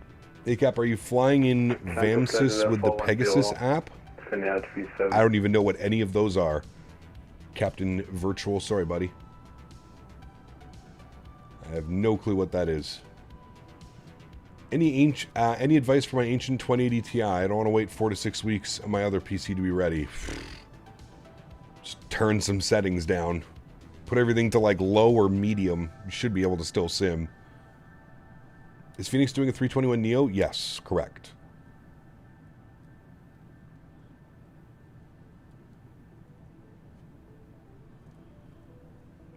ACAP, are you flying in VAMSIS with the Pegasus app? I don't even know what any of those are. Captain Virtual, sorry, buddy. I have no clue what that is. Any advice for my ancient 2080 Ti? I don't want to wait 4 to 6 weeks on my other PC to be ready. Just turn some settings down. Put everything to like low or medium. You should be able to still sim. Is Phoenix doing a 321 Neo? Yes, correct.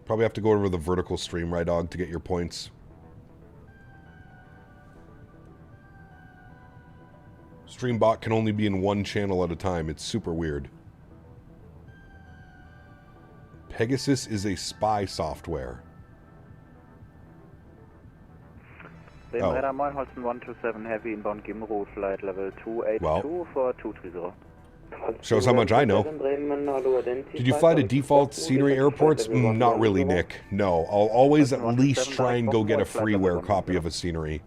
Probably have to go over the vertical stream, right, dog, to get your points. Streambot can only be in one channel at a time. It's super weird. Pegasus is a spy software. Then Radar Moinholzen 127 heavy inbound Gimro flight level 282 for 230. Shows how much I know. Did you fly to default scenery airports? Not really, Nick. No, I'll always at least try and go get a freeware copy of a scenery.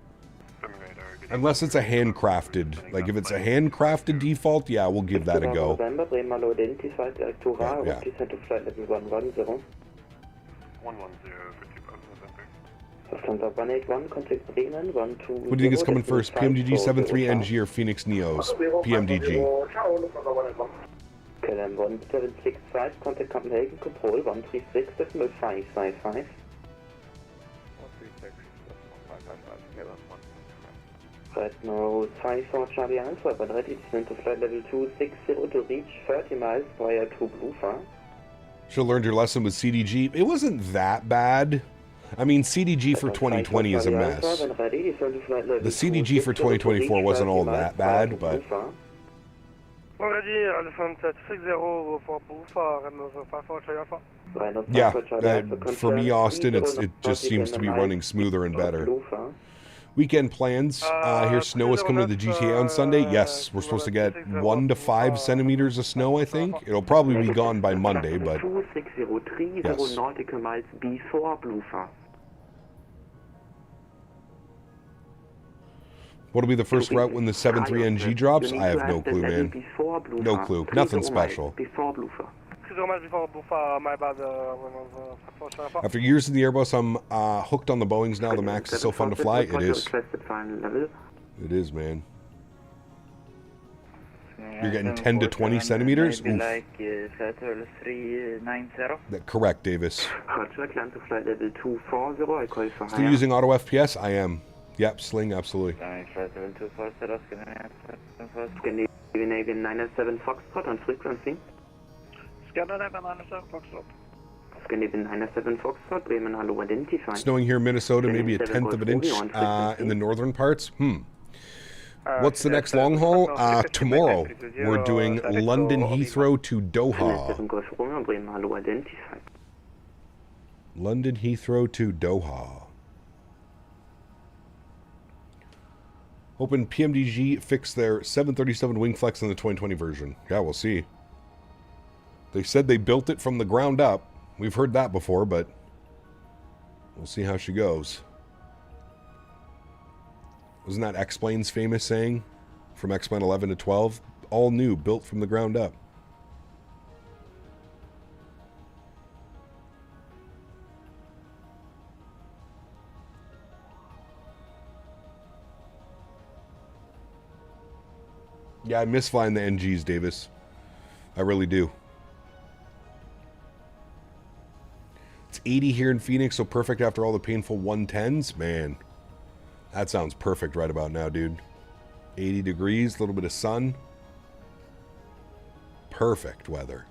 Unless it's a handcrafted. Like, if it's a handcrafted default, yeah, we'll give that a go. What do you think is coming first, PMDG 73NG or Phoenix Neos? PMDG. KLM 1765, contact Copenhagen, control 136, decimal 555. Right now, 54 Charlie Alpha, but ready descent to flight level 260 to reach 30 miles prior to Blufa. Should have learned your lesson with CDG. It wasn't that bad. I mean, CDG for 2020 is a mess. The CDG for 2024 wasn't all that bad, but... Yeah, for me, Austin, it just seems to be running smoother and better. Weekend plans. Here's snow is coming to the GTA on Sunday. Yes, we're supposed to get 1 to 5 centimeters of snow, I think. It'll probably be gone by Monday, but... Yes. What'll be the first route when the 73NG drops? I have no clue, man. No clue. Nothing special. After years in the Airbus, I'm hooked on the Boeings now. The Max is so fun to fly. It is. It is, man. You're getting 10 to 20 centimeters? Oof. Correct, Davis. Still using auto FPS? I am. Yep, Sling, absolutely. Scandinavian 907 Foxtrot on frequency. Scandinavian 907 Foxtrot. Scandinavian 907 Foxtrot, Bremen, hello, identified. Snowing here in Minnesota, maybe a 1/10 of an inch in the northern parts. What's the next long haul? Tomorrow, we're doing London Heathrow to Doha. London Heathrow to Doha. Hoping PMDG fix their 737 wing flex in the 2020 version. Yeah, we'll see. They said they built it from the ground up. We've heard that before, but we'll see how she goes. Wasn't that X-Plane's famous saying? From X-Plane 11 to 12? All new, built from the ground up. Yeah, I miss flying the NGs, Davis. I really do. It's 80 here in Phoenix, so perfect after all the painful 110s. Man, that sounds perfect right about now, dude. 80 degrees, a little bit of sun. Perfect weather.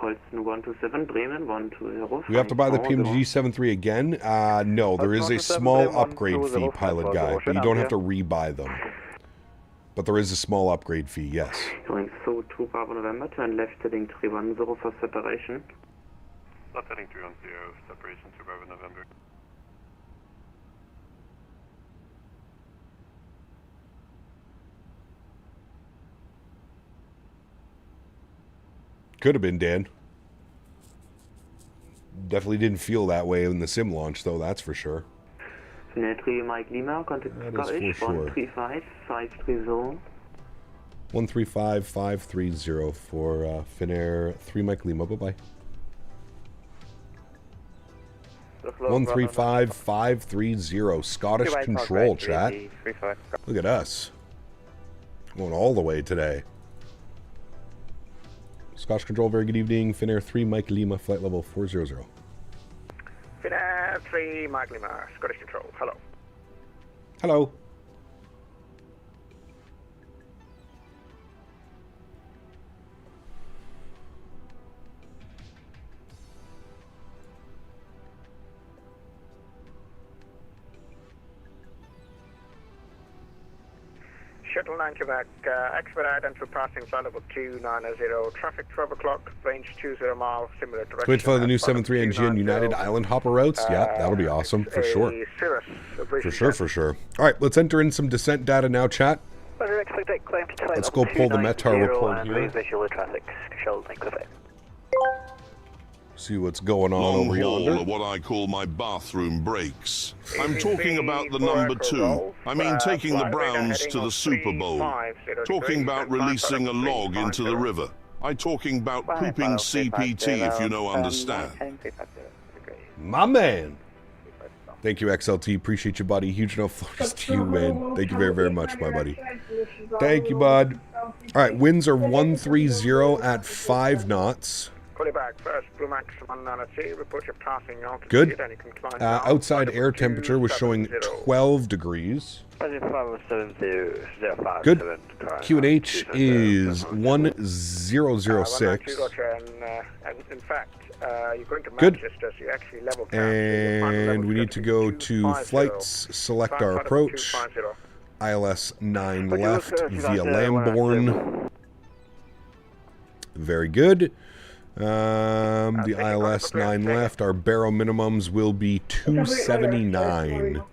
Holsten 127, Bremen 120. We have to buy the PMG 73 again? No, there is a small upgrade fee, pilot guy, but you don't have to rebuy them. But there is a small upgrade fee, yes. Going so 2 Bravo November, turn left heading 310 for separation. Left heading 310, separation 2 Bravo November. Could have been, Dan. Definitely didn't feel that way in the sim launch, though, that's for sure. Finale Mike Lima, contact Scottish, 135-530. 135-530 for Finnair 3 Mike Lima, bye-bye. 135-530, Scottish control, chat. Look at us. Going all the way today. Scottish control, very good evening. Finnair 3 Mike Lima, flight level 400. Finnair 3 Mike Lima, Scottish control, hello. Hello. Shuttle 9 Quebec, expedite and passing flight level 290, traffic 12 o'clock, range 20 miles, similar direction. Wait for the new 73 NG and United Island hopper routes? Yeah, that'll be awesome, for sure. For sure. All right, let's enter in some descent data now, chat. Let's go pull the Mentha report here. See what's going on Long over haul yonder. are what I call my bathroom breaks. I'm talking about the number 2. I mean taking the Browns to the Super Bowl. Talking about releasing a log into the river. I'm talking about pooping CPT, if you know understand. My man. Thank you, XLT. Appreciate you, buddy. Huge enough floors to you, man. Thank you very, very much, my buddy. Thank you, bud. All right, winds are 130 at 5 knots. Good. Outside air temperature was showing 12 degrees. Good. QNH is 1006. Good. And we need to go to flights, select our approach. ILS 9 left via Lambourne. Very good. The ILS 9 left, our barrow minimums will be 279.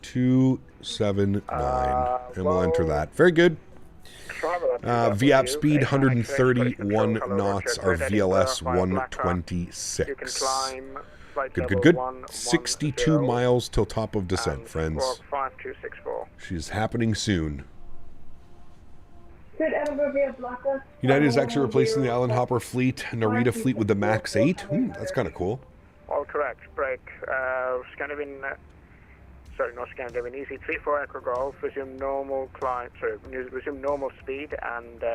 279. And we'll enter that. Very good. VAP speed 131 knots, our VLS 126. Good. 62 miles till top of descent, friends. She's happening soon. United is actually replacing the Island Hopper fleet, Narita fleet with the MAX 8. That's kind of cool. All correct. Break. Scandinavian, not Scandinavian, easy 34 Echo Golf, resume normal climb, resume normal speed and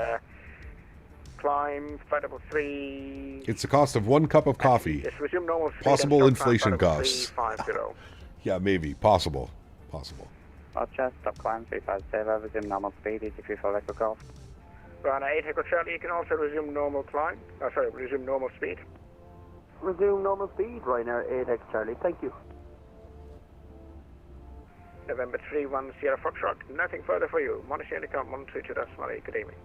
climb flight level 3. It's the cost of 1 cup of coffee. Yes, resume normal speed. Possible inflation costs. 350. Yeah, maybe. Possible. Roger, stop climb 350, resume normal speed, easy 34 Echo Golf. Runner 8 Echo Charlie, you can also resume normal climb. Resume normal speed. Resume normal speed, Ryanair 8 Echo Charlie, thank you. November 31 Sierra Foxtrot, nothing further for you. Monitor Unicom 132.8, good evening.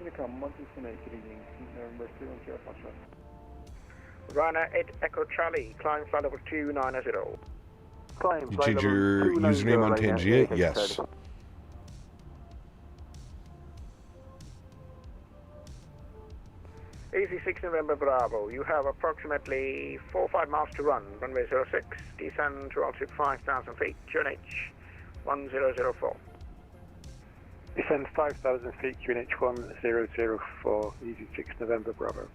Unicom 128, good evening. November 31 Sierra Foxtrot. Ryanair 8 Echo Charlie, climb flight level 290. You change your username on Tangier? Yes. Easy 6 November Bravo, you have approximately 4 or 5 miles to run. Runway 06, descend to altitude 5,000 feet, QNH 1004. Descend 5,000 feet, QNH 1004, easy 6 November Bravo.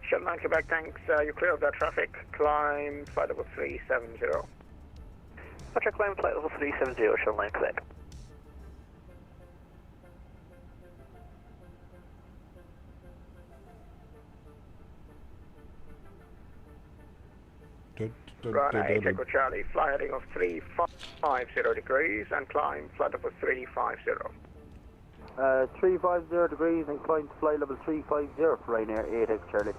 Shuttle 9 Quebec, thanks. You clear of that traffic. Climb flight level 370. Roger, climb flight level 370, Shuttle 9 Quebec. Runner 8 Echo Charlie, fly heading of 350 degrees and climb flight level 350. 350 degrees, inclined to fly level 350 for Ryanair 8X Charlie.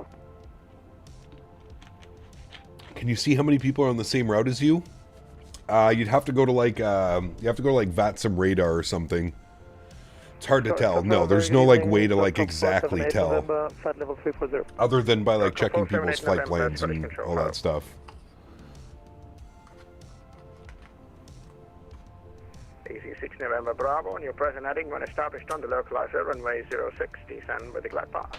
Can you see how many people are on the same route as you? You'd have to go to like VATSIM radar or something. It's hard to tell. No, there's no like way to like exactly tell. Other than by like checking people's flight plans and all that stuff. AC6 November Bravo, and your present heading when established on the localizer, runway 06, descend with the glide path.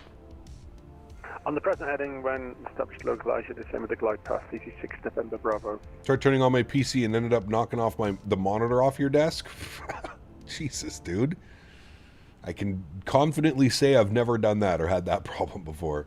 On the present heading, when established localizer, descend with the glide path, AC6 November Bravo. Tried turning on my PC and ended up knocking off the monitor off your desk. Jesus, dude. I can confidently say I've never done that or had that problem before.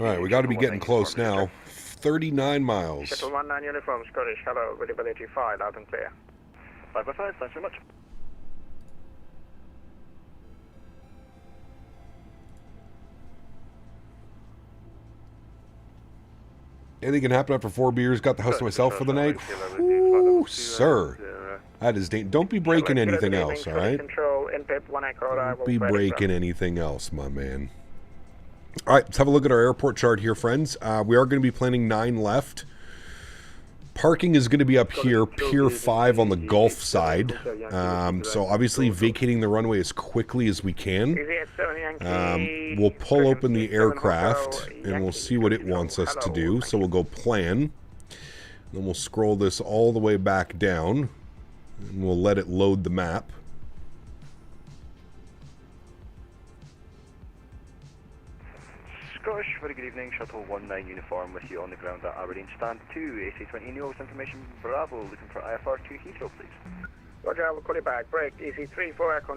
Alright, we got to be getting close now. 39 miles. Shuttle 19 uniform, Scottish, hello, visibility 5, loud and clear. 555, thanks very much. Anything can happen after 4 beers. Got the house to myself for the night. Ooh, sir. That is dangerous. Don't be breaking anything else, all right? Don't be breaking anything else, my man. All right, let's have a look at our airport chart here, friends. We are going to be planning 9 left. Parking is going to be up here, Pier 5 on the Gulf side. So obviously vacating the runway as quickly as we can. We'll pull open the aircraft and we'll see what it wants us to do. So we'll go plan. Then we'll scroll this all the way back down and we'll let it load the map. Scottish, very good evening, Shuttle 19 uniform with you on the ground at Aberdeen Stand 2, AC20 Neo with information Bravo, looking for IFR to Heathrow, please. Roger, I will call you back. Break, EC34 Echo,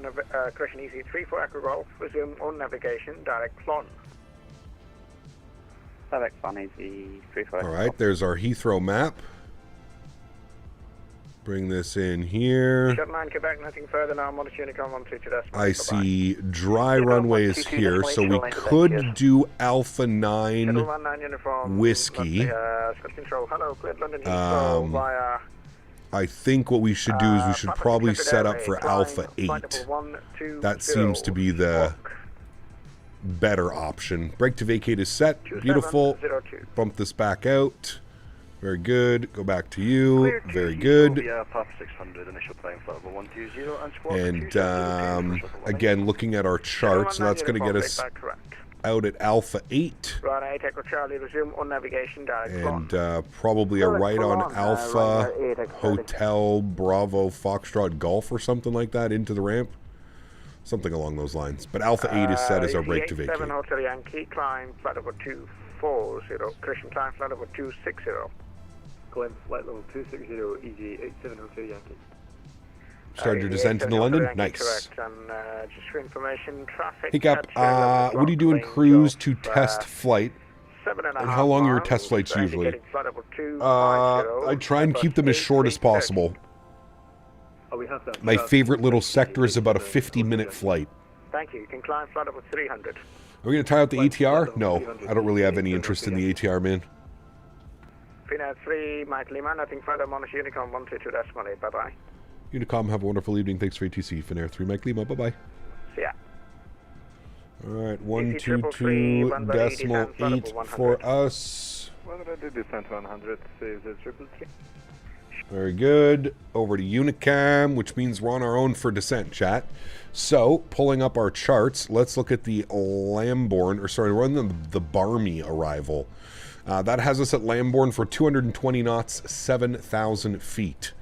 correction, EC34 Echo Golf, resume on navigation, direct Flon. Direct Flon, EC34 Alright, there's our Heathrow map. Bring this in here. Shuttle 9 Quebec, nothing further now, Modest Unicom 132. I see dry runways here, so we could do Alpha 9 Whiskey. I think what we should do is we should probably set up for Alpha 8. That seems to be the better option. Brake to vacate is set. Beautiful. Bump this back out. Very good. Go back to you. Very good. And again, looking at our chart, so that's going to get us out at Alpha 8. And probably a right on Alpha Hotel Bravo Foxtrot Golf or something like that into the ramp. Something along those lines. But Alpha 8 is set as our brake to vacate. Hotel Yankee, climb flight over 240. Christian climb flight over 260. Climb flight level 260, EG 87 Hotel Yankee. Started your descent into London? Nice. Correct. And just for information, traffic. Hey Cap, what do you do in cruise to test flight? And how long are your test flights usually? I try and keep them as short as possible. My favorite little sector is about a 50-minute flight. Thank you. You can climb flight over 300. Are we going to try out the ATR? No, I don't really have any interest in the ATR, man. Finnair 3, Mike Lima, nothing further, Monash Unicom 122.8, bye-bye. Unicom, have a wonderful evening. Thanks for ATC. Finnair 3, Mike Lima, bye-bye. See ya. Alright, 122.8 for us. Descent 100, says 333. Very good. Over to Unicam, which means we're on our own for descent, chat. So, pulling up our charts, let's look at the Lambourne, or sorry, we're on the Barmy arrival. That has us at Lambourne for 220 knots, 7,000 feet.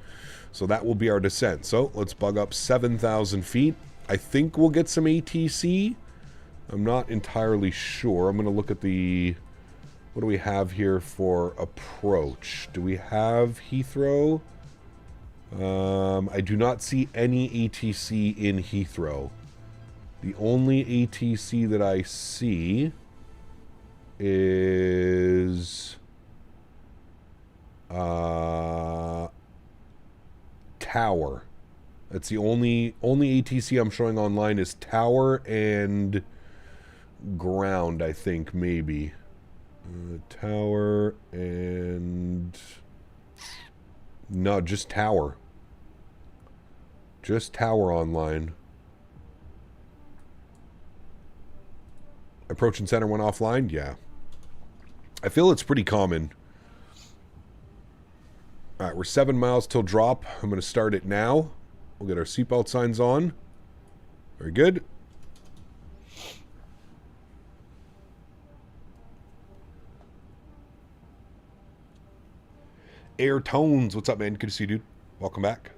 So that will be our descent. So let's bug up 7,000 feet. I think we'll get some ATC. I'm not entirely sure. I'm going to look at the... What do we have here for approach? Do we have Heathrow? I do not see any ATC in Heathrow. The only ATC that I see is Tower. That's the only ATC I'm showing online is Tower and Ground, I think, maybe. Tower and... No, just tower. Just tower online. Approach and center went offline? Yeah. I feel it's pretty common. Alright, we're 7 miles till drop. I'm going to start it now. We'll get our seatbelt signs on. Very good. Air Tones, what's up, man? Good to see you, dude. Welcome back.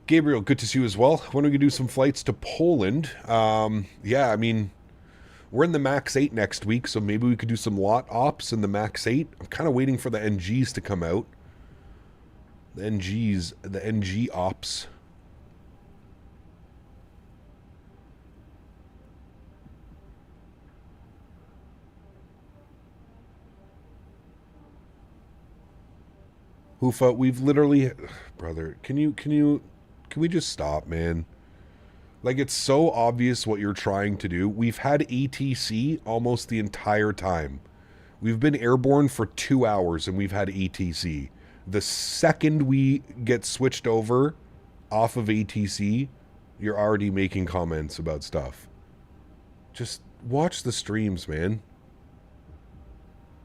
Gabriel, good to see you as well. When are we going to do some flights to Poland? Yeah, I mean, we're in the MAX 8 next week, so maybe we could do some lot ops in the MAX 8. I'm kind of waiting for the NGs to come out. The NGs, the NG ops. Hoofa, we've literally... Brother, can we just stop, man? Like, it's so obvious what you're trying to do. We've had ATC almost the entire time. We've been airborne for 2 hours and we've had ATC. The second we get switched over off of ATC, you're already making comments about stuff. Just watch the streams, man.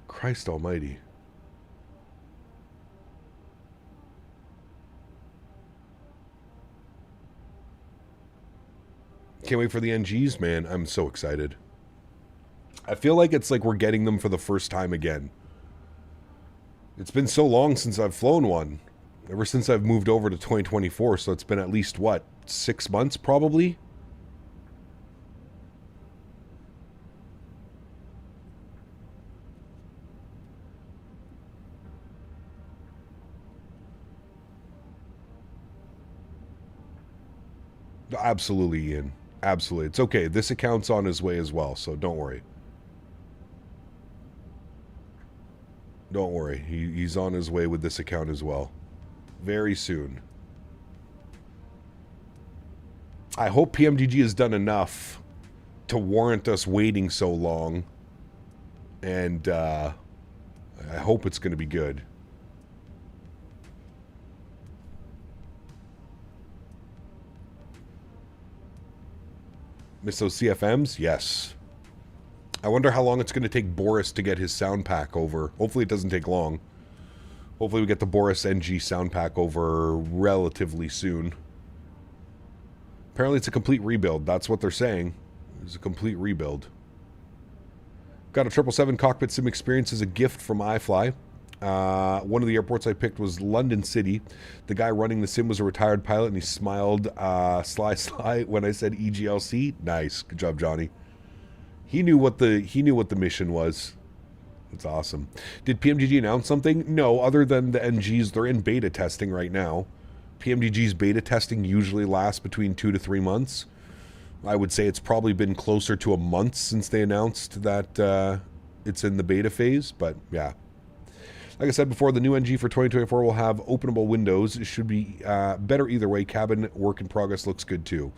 Christ almighty. Can't wait for the NGs, man. I'm so excited. I feel like it's like we're getting them for the first time again. It's been so long since I've flown one. Ever since I've moved over to 2024, so it's been at least, what, 6 months probably? Absolutely, Ian. Absolutely. It's okay. This account's on his way as well, so don't worry. Don't worry. He's on his way with this account as well. Very soon. I hope PMDG has done enough to warrant us waiting so long. And I hope it's going to be good. Miss those CFMs? Yes. I wonder how long it's going to take Boris to get his sound pack over. Hopefully it doesn't take long. Hopefully we get the Boris NG sound pack over relatively soon. Apparently it's a complete rebuild. That's what they're saying. It's a complete rebuild. Got a 777 cockpit sim experience as a gift from iFly. One of the airports I picked was London City. The guy running the sim was a retired pilot, and he smiled sly when I said EGLC. Nice, good job, Johnny. He knew what the mission was. It's awesome. Did PMDG announce something? No, other than the NGs. They're in beta testing right now. PMDG's beta testing usually lasts between 2 to 3 months. I would say it's probably been closer to a month since they announced that it's in the beta phase, but yeah. Like I said before, the new NG for 2024 will have openable windows. It should be better either way. Cabin work in progress looks good too.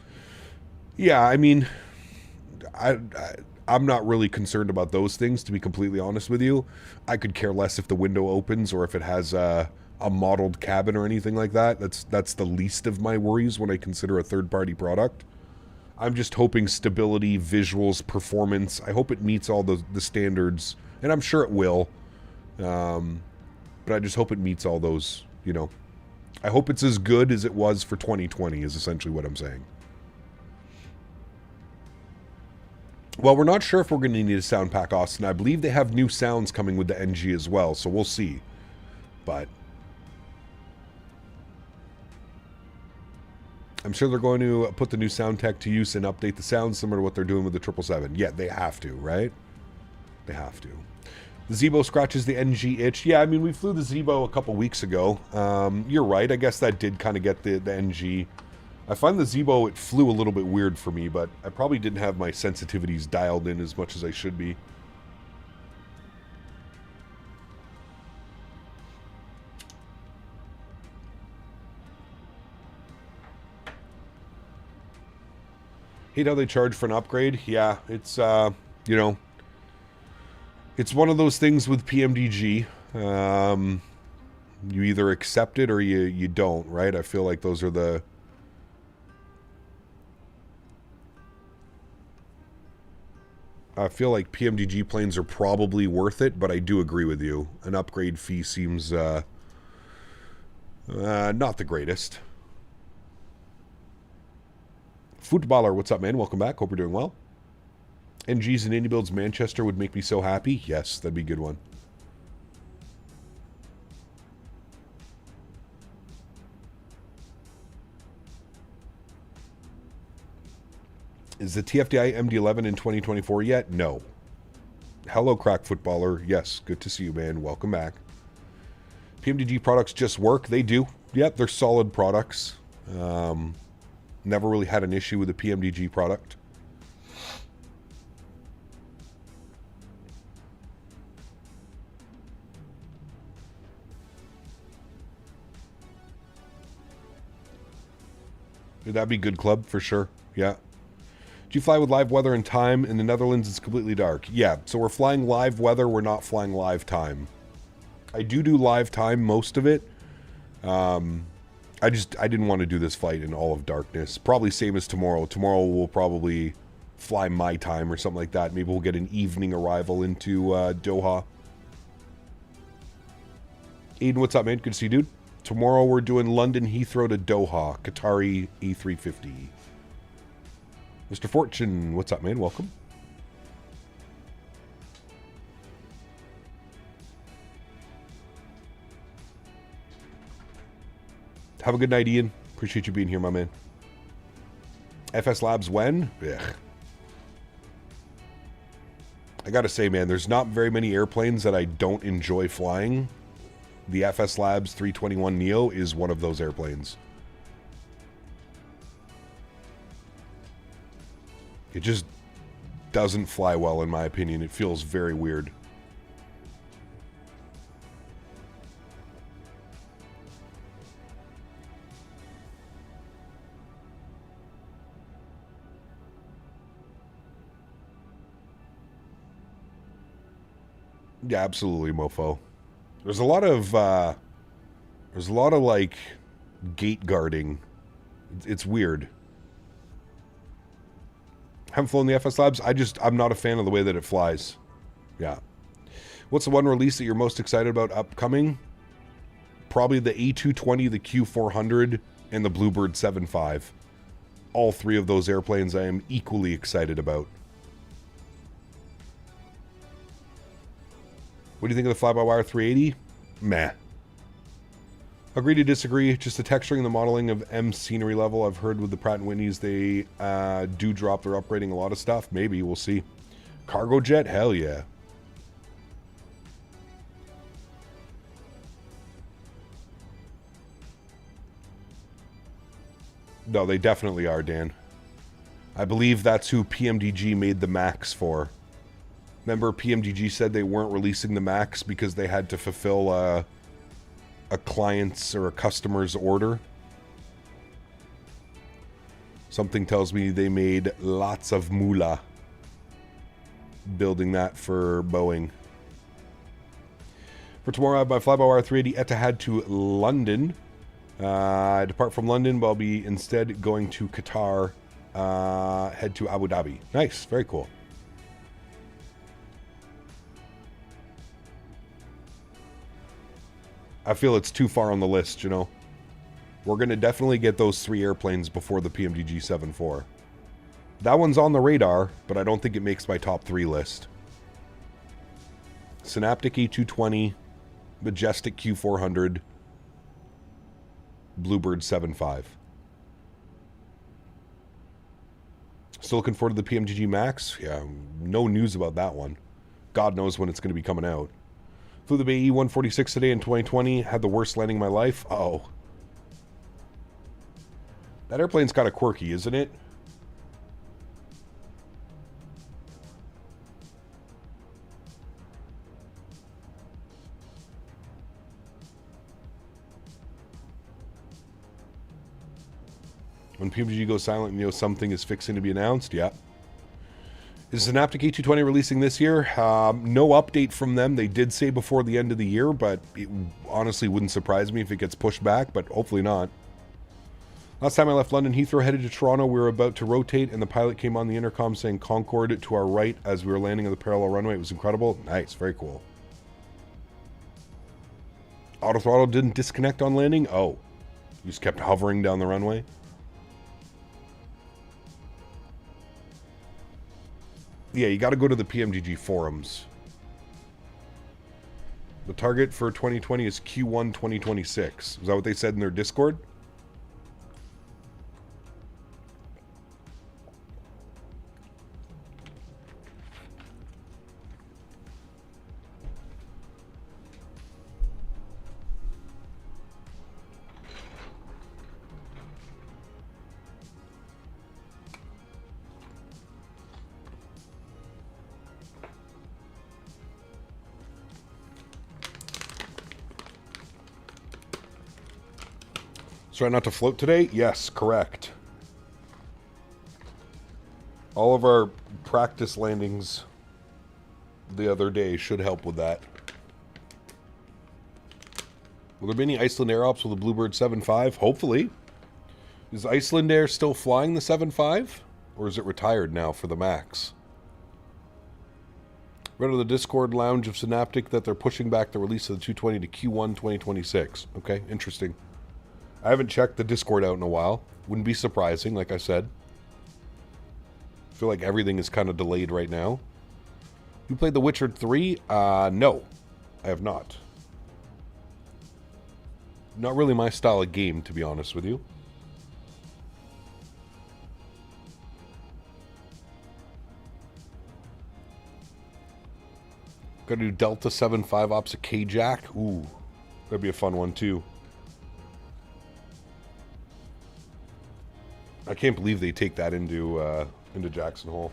Yeah, I mean, I'm not really concerned about those things, to be completely honest with you. I could care less if the window opens or if it has a modeled cabin or anything like that. That's the least of my worries when I consider a third-party product. I'm just hoping stability, visuals, performance. I hope it meets all the standards, and I'm sure it will. But I just hope it meets all those, you know. I hope it's as good as it was for 2020 is essentially what I'm saying. Well, we're not sure if we're going to need a sound pack, Austin. I believe they have new sounds coming with the NG as well, so we'll see. But I'm sure they're going to put the new sound tech to use and update the sound similar to what they're doing with the 777. Yeah, they have to, right? They have to. The Zebo scratches the NG itch. Yeah, I mean, we flew the Zebo a couple weeks ago. You're right. I guess that did kind of get the NG. I find the Zebo, it flew a little bit weird for me, but I probably didn't have my sensitivities dialed in as much as I should be. Hate how they charge for an upgrade. Yeah, it's, you know, It's one of those things with PMDG. You either accept it or you don't, right? I feel like those are the... I feel like PMDG planes are probably worth it, but I do agree with you. An upgrade fee seems not the greatest. Footballer, what's up, man? Welcome back. Hope you're doing well. NG's and iniBuilds Manchester would make me so happy. Yes, that'd be a good one. Is the TFDI MD-11 in 2024 yet? No. Hello, Crack Footballer. Yes, good to see you, man. Welcome back. PMDG products just work. They do. Yep, they're solid products. Never really had an issue with a PMDG product. That'd be good club for sure. Yeah. Do you fly with live weather and time? In the Netherlands, it's completely dark. Yeah, so we're flying live weather. We're not flying live time. I do live time, most of it. I didn't want to do this flight in all of darkness. Probably same as tomorrow. Tomorrow we'll probably fly my time or something like that. Maybe we'll get an evening arrival into Doha. Aiden, what's up, man? Good to see you, dude. Tomorrow we're doing London Heathrow to Doha. Qatari A350. Mr. Fortune, what's up, man? Welcome. Have a good night, Ian. Appreciate you being here, my man. FS Labs when? Ugh. I gotta say, man, there's not very many airplanes that I don't enjoy flying. The FS Labs 321neo is one of those airplanes. It just doesn't fly well, in my opinion. It feels very weird. Yeah, absolutely, mofo. There's a lot of like gate guarding. It's weird. Haven't flown the FS Labs. I'm not a fan of the way that it flies. Yeah. What's the one release that you're most excited about upcoming? Probably the A220, the Q400, and the Bluebird 7.5. All three of those airplanes I am equally excited about. What do you think of the fly-by-wire 380? Meh. Agree to disagree. Just the texturing and the modeling of M scenery level. I've heard with the Pratt & Whitneys they do drop. They're upgrading a lot of stuff. Maybe. We'll see. Cargo jet? Hell yeah. No, they definitely are, Dan. I believe that's who PMDG made the Max for. Remember, PMDG said they weren't releasing the Max because they had to fulfill a client's or a customer's order. Something tells me they made lots of moolah building that for Boeing. For tomorrow, I have my fly-by-wire 380 Etihad to London. I depart from London, but I'll be instead going to Qatar, head to Abu Dhabi. Nice, very cool. I feel it's too far on the list, you know. We're going to definitely get those three airplanes before the PMDG 7.4. That one's on the radar, but I don't think it makes my top 3 list. Synaptic A220, Majestic Q400, Bluebird 7.5. Still looking forward to the PMDG Max? Yeah, no news about that one. God knows when it's going to be coming out. Flew the BAE 146 today in 2020. Had the worst landing of my life. Oh. That airplane's kind of quirky, isn't it? When PMDG goes silent, you know something is fixing to be announced. Yeah. Is Synaptic A220 releasing this year? No update from them. They did say before the end of the year, but it honestly wouldn't surprise me if it gets pushed back, but hopefully not. Last time I left London Heathrow, headed to Toronto, we were about to rotate, and the pilot came on the intercom saying Concorde to our right as we were landing on the parallel runway. It was incredible. Nice. Very cool. Auto throttle didn't disconnect on landing? Oh. You just kept hovering down the runway? Yeah, you got to go to the PMGG forums. The target for 2020 is Q1 2026. Is that what they said in their Discord? Try not to float today? Yes, correct. All of our practice landings the other day should help with that. Will there be any Iceland Air Ops with a Bluebird 7.5? Hopefully. Is Iceland Air still flying the 7.5? Or is it retired now for the MAX? Read on the Discord lounge of Synaptic that they're pushing back the release of the 220 to Q1 2026. Okay, interesting. I haven't checked the Discord out in a while. Wouldn't be surprising, like I said. I feel like everything is kind of delayed right now. You played The Witcher 3? No. I have not. Not really my style of game, to be honest with you. Gotta do Delta 7.5 Ops of K-Jack. Ooh. That'd be a fun one, too. I can't believe they take that into Jackson Hole.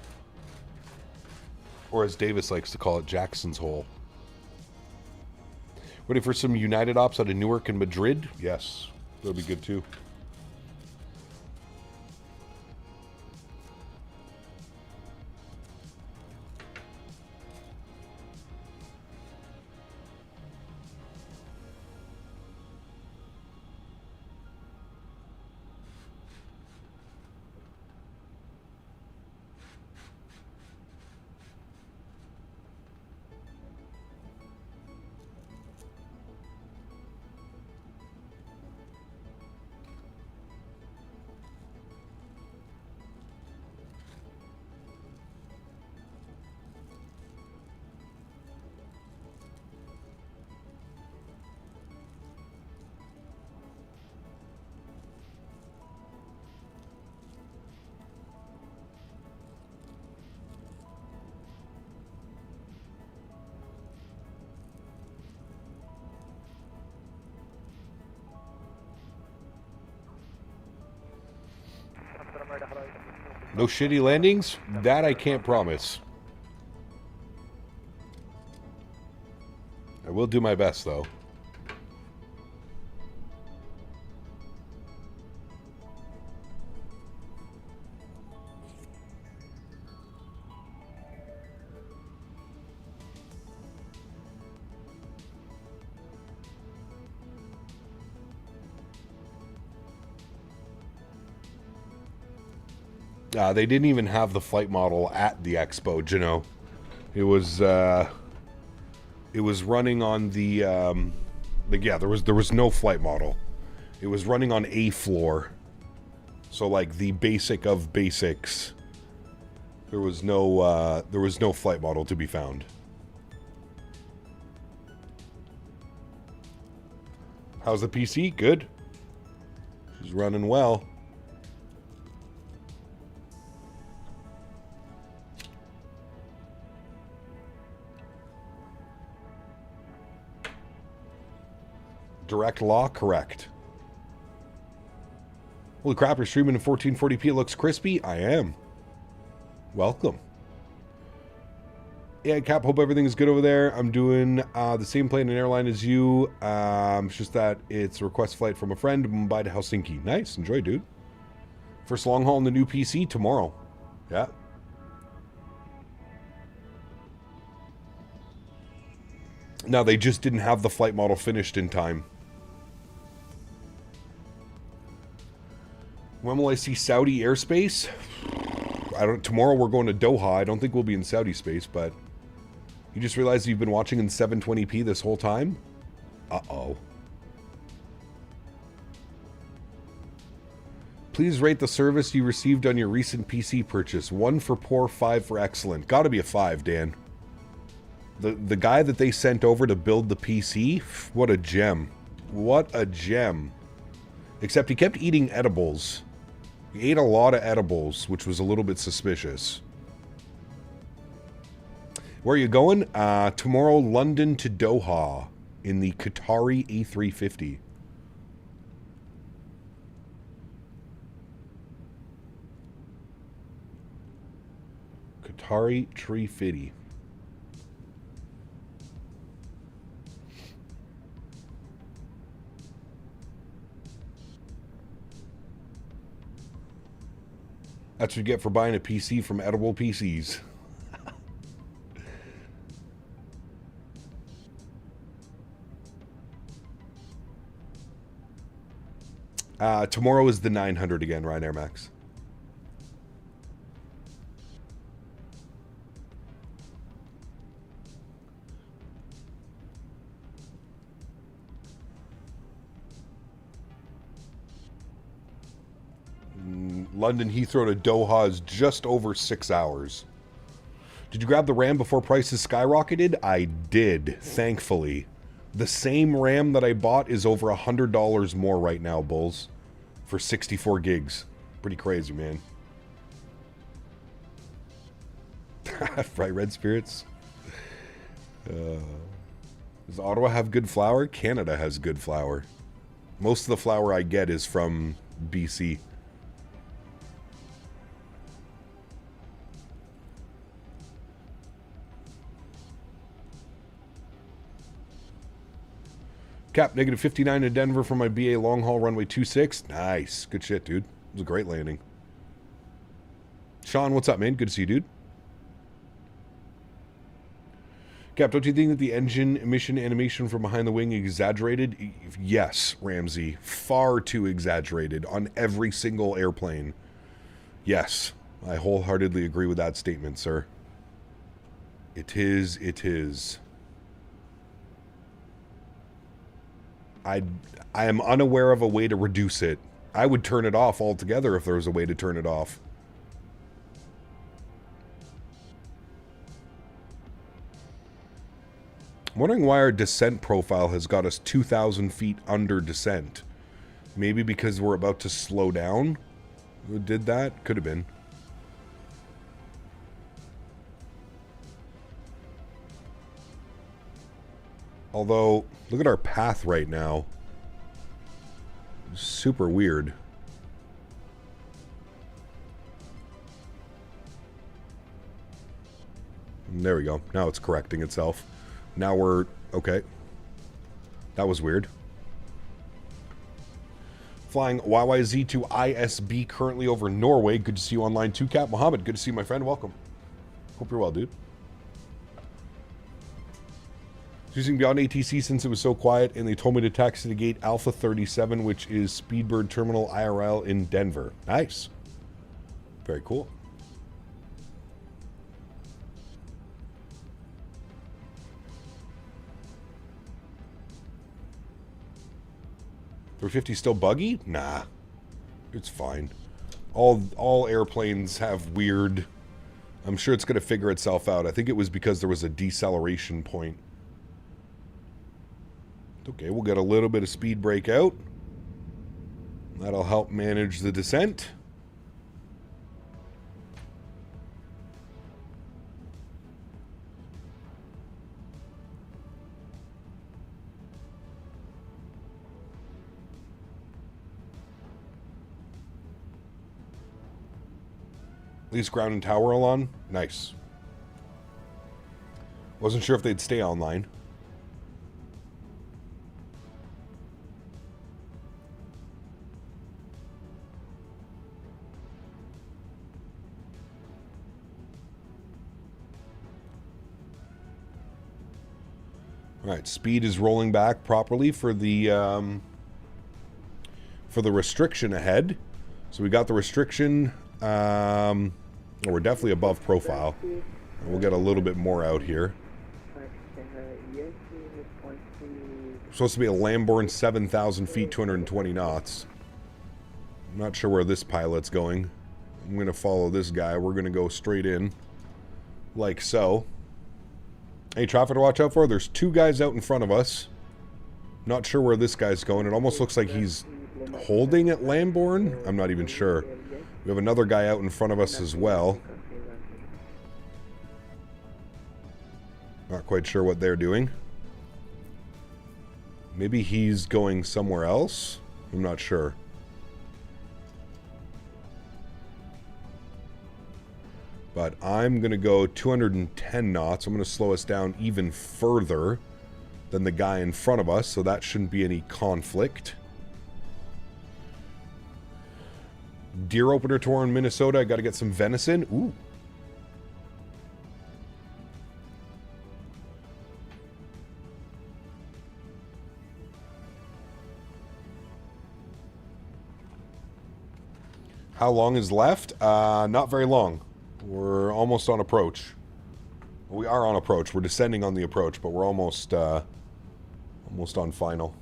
Or as Davis likes to call it, Jackson's Hole. Ready for some United Ops out of Newark and Madrid? Yes. That'll be good too. No shitty landings? That I can't promise. I will do my best, though. They didn't even have the flight model at the expo, you know. It was running on the like, yeah, there was no flight model. It was running on A floor. So like the basic of basics. There was no flight model to be found. How's the PC? Good. She's running well. Direct law, correct. Holy crap, you're streaming in 1440p. It looks crispy. I am. Welcome. Yeah, Cap, hope everything is good over there. I'm doing the same plane and airline as you. It's just that it's a request flight from a friend, Mumbai to Helsinki. Nice. Enjoy, dude. First long haul in the new PC tomorrow. Yeah. No, they just didn't have the flight model finished in time. When will I see Saudi airspace? Tomorrow we're going to Doha. I don't think we'll be in Saudi space, but you just realized you've been watching in 720p this whole time? Uh-oh. Please rate the service you received on your recent PC purchase. 1 for poor, 5 for excellent. Gotta be a 5, Dan. The guy that they sent over to build the PC, what a gem. What a gem. Except he kept eating edibles. He ate a lot of edibles, which was a little bit suspicious. Where are you going? Tomorrow, London to Doha in the Qatari A350. Qatari 350. That's what you get for buying a PC from Edible PCs. Tomorrow is the 900 again, Ryanair Max. London Heathrow to Doha is just over 6 hours. Did you grab the RAM before prices skyrocketed? I did, thankfully. The same RAM that I bought is over $100 more right now, Bulls. For 64 gigs. Pretty crazy, man. Right, Red Spirits? Does Ottawa have good flour? Canada has good flour. Most of the flour I get is from BC. Cap, negative 59 to Denver for my BA long haul runway 26. Nice. Good shit, dude. It was a great landing. Sean, what's up, man? Good to see you, dude. Cap, don't you think that the engine emission animation from behind the wing exaggerated? Yes, Ramsey. Far too exaggerated on every single airplane. Yes. I wholeheartedly agree with that statement, sir. It is. It is. I am unaware of a way to reduce it. I would turn it off altogether if there was a way to turn it off. I'm wondering why our descent profile has got us 2,000 feet under descent. Maybe because we're about to slow down? Who did that? Could have been. Although, look at our path right now. Super weird. And there we go. Now it's correcting itself. Now we're... okay. That was weird. Flying YYZ to ISB currently over Norway. Good to see you online too, Cap. Mohammed, good to see you, my friend. Welcome. Hope you're well, dude. Using Beyond ATC since it was so quiet, and they told me to taxi to gate Alpha 37, which is Speedbird Terminal IRL in Denver. Nice. Very cool. A350 still buggy? Nah. It's fine. All airplanes have weird... I'm sure it's going to figure itself out. I think it was because there was a deceleration point. Okay, we'll get a little bit of speed brake out. That'll help manage the descent. At least ground and tower are on. Nice. Wasn't sure if they'd stay online. Alright, speed is rolling back properly for the restriction ahead. So we got the restriction. We're definitely above profile. We'll get a little bit more out here. Supposed to be a Lamborn 7,000 feet, 220 knots. I'm not sure where this pilot's going. I'm going to follow this guy. We're going to go straight in, like so. Any traffic to watch out for? There's two guys out in front of us. Not sure where this guy's going. It almost looks like he's holding at Lamborn. I'm not even sure. We have another guy out in front of us as well. Not quite sure what they're doing. Maybe he's going somewhere else? I'm not sure. But I'm going to go 210 knots. I'm going to slow us down even further than the guy in front of us, so that shouldn't be any conflict. Deer opener tour in Minnesota. I got to get some venison. Ooh. How long is left? Not very long. We're almost on approach. We are on approach. We're descending on the approach, but we're almost almost on final.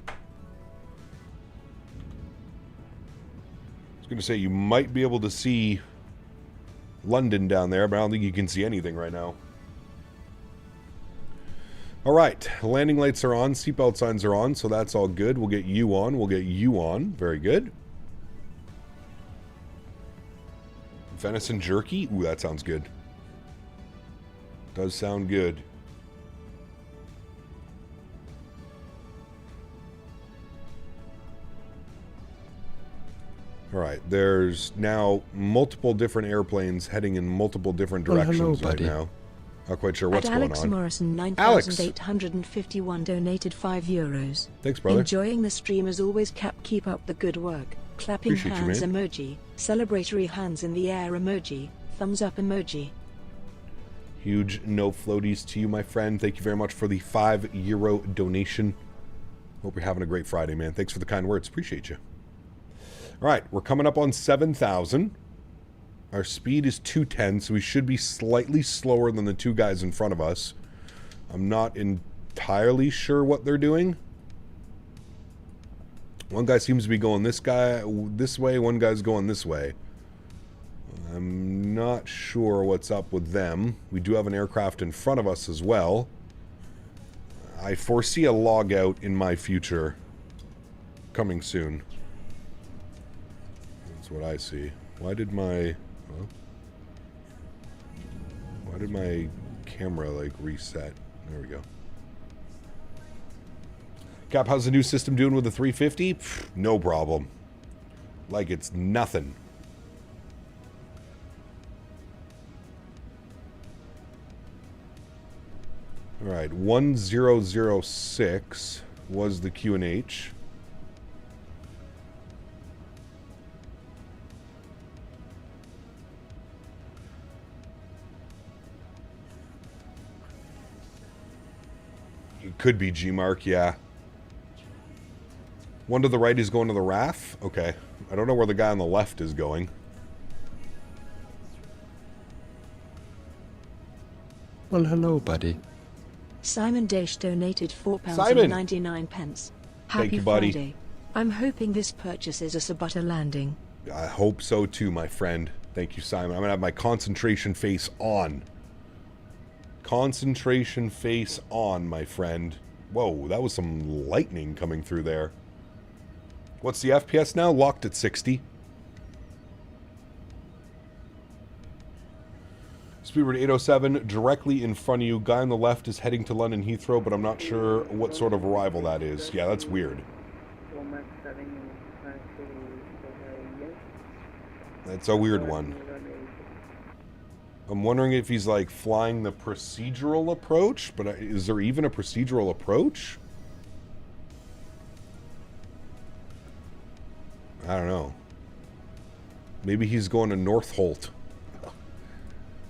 I was going to say you might be able to see London down there, but I don't think you can see anything right now. All right, landing lights are on, seatbelt signs are on, so that's all good. We'll get you on. We'll get you on. Very good. Venison jerky? Ooh, that sounds good. Does sound good. All right, there's now multiple different airplanes heading in multiple different directions right now. Not quite sure what's going on. Alex Morrison 9,851 donated €5. Thanks, brother. Enjoying the stream as always. Keep up the good work. Clapping Appreciate hands you, emoji. Celebratory hands in the air emoji. Thumbs up emoji. Huge no floaties to you, my friend. Thank you very much for the €5 donation. Hope you're having a great Friday, man. Thanks for the kind words. Appreciate you. All right, we're coming up on 7,000. Our speed is 210, so we should be slightly slower than the two guys in front of us. I'm not entirely sure what they're doing. One guy seems to be going this way, one guy's going this way. I'm not sure what's up with them. We do have an aircraft in front of us as well. I foresee a log out in my future coming soon. That's what I see. Why did my camera like reset? There we go. Cap, how's the new system doing with the 350? Pfft, no problem. Like it's nothing. All right, 1006 was the QNH. It could be G-Mark, yeah. One to the right is going to the RAF? Okay. I don't know where the guy on the left is going. Well, hello, buddy. Simon Dash donated £4.99. Happy Thank you, buddy. Friday. I'm hoping this purchase is a Sabutta landing. I hope so too, my friend. Thank you, Simon. I'm going to have my concentration face on. Concentration face on, my friend. Whoa, that was some lightning coming through there. What's the FPS now? Locked at 60. Speedbird 807, directly in front of you. Guy on the left is heading to London Heathrow, but I'm not sure what sort of arrival that is. Yeah, that's weird. That's a weird one. I'm wondering if he's like flying the procedural approach, but is there even a procedural approach? I don't know. Maybe he's going to North Holt.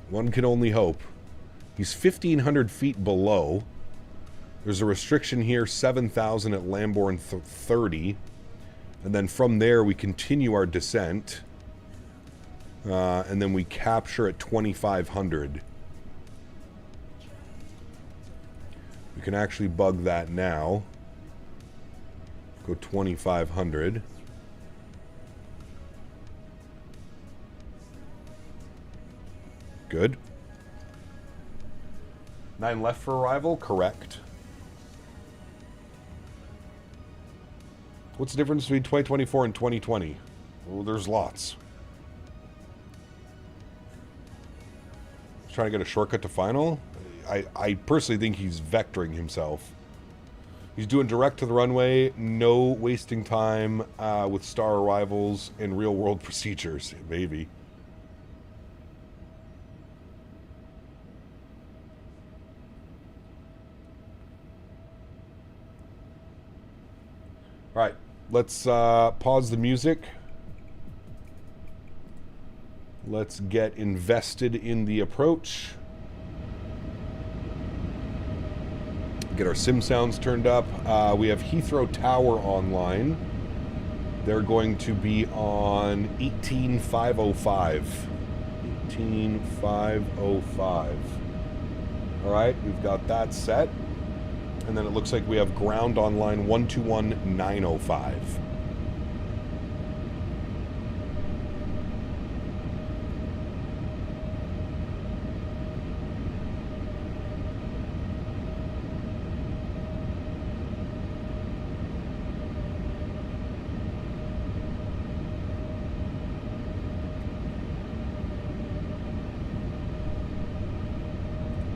One can only hope. He's 1,500 feet below. There's a restriction here, 7,000 at Lambourne 30. And then from there, we continue our descent. And then we capture at 2,500. We can actually bug that now. Go 2,500. Good. 9 left for arrival, correct. What's the difference between 2024 and 2020? Well, there's lots. Trying to get a shortcut to final? I personally think he's vectoring himself. He's doing direct to the runway, no wasting time with star arrivals and real world procedures. Maybe. All right, let's pause the music. Let's get invested in the approach. Get our sim sounds turned up. We have Heathrow Tower online. They're going to be on 18505. 18505. All right, we've got that set. And then it looks like we have ground online 121905.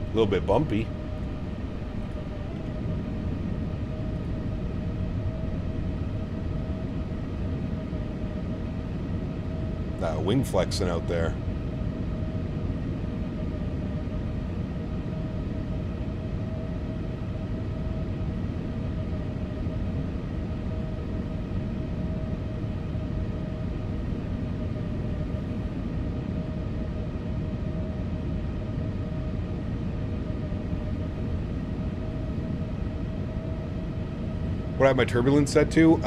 A little bit bumpy. That wing flexing out there. What I have my turbulence set to?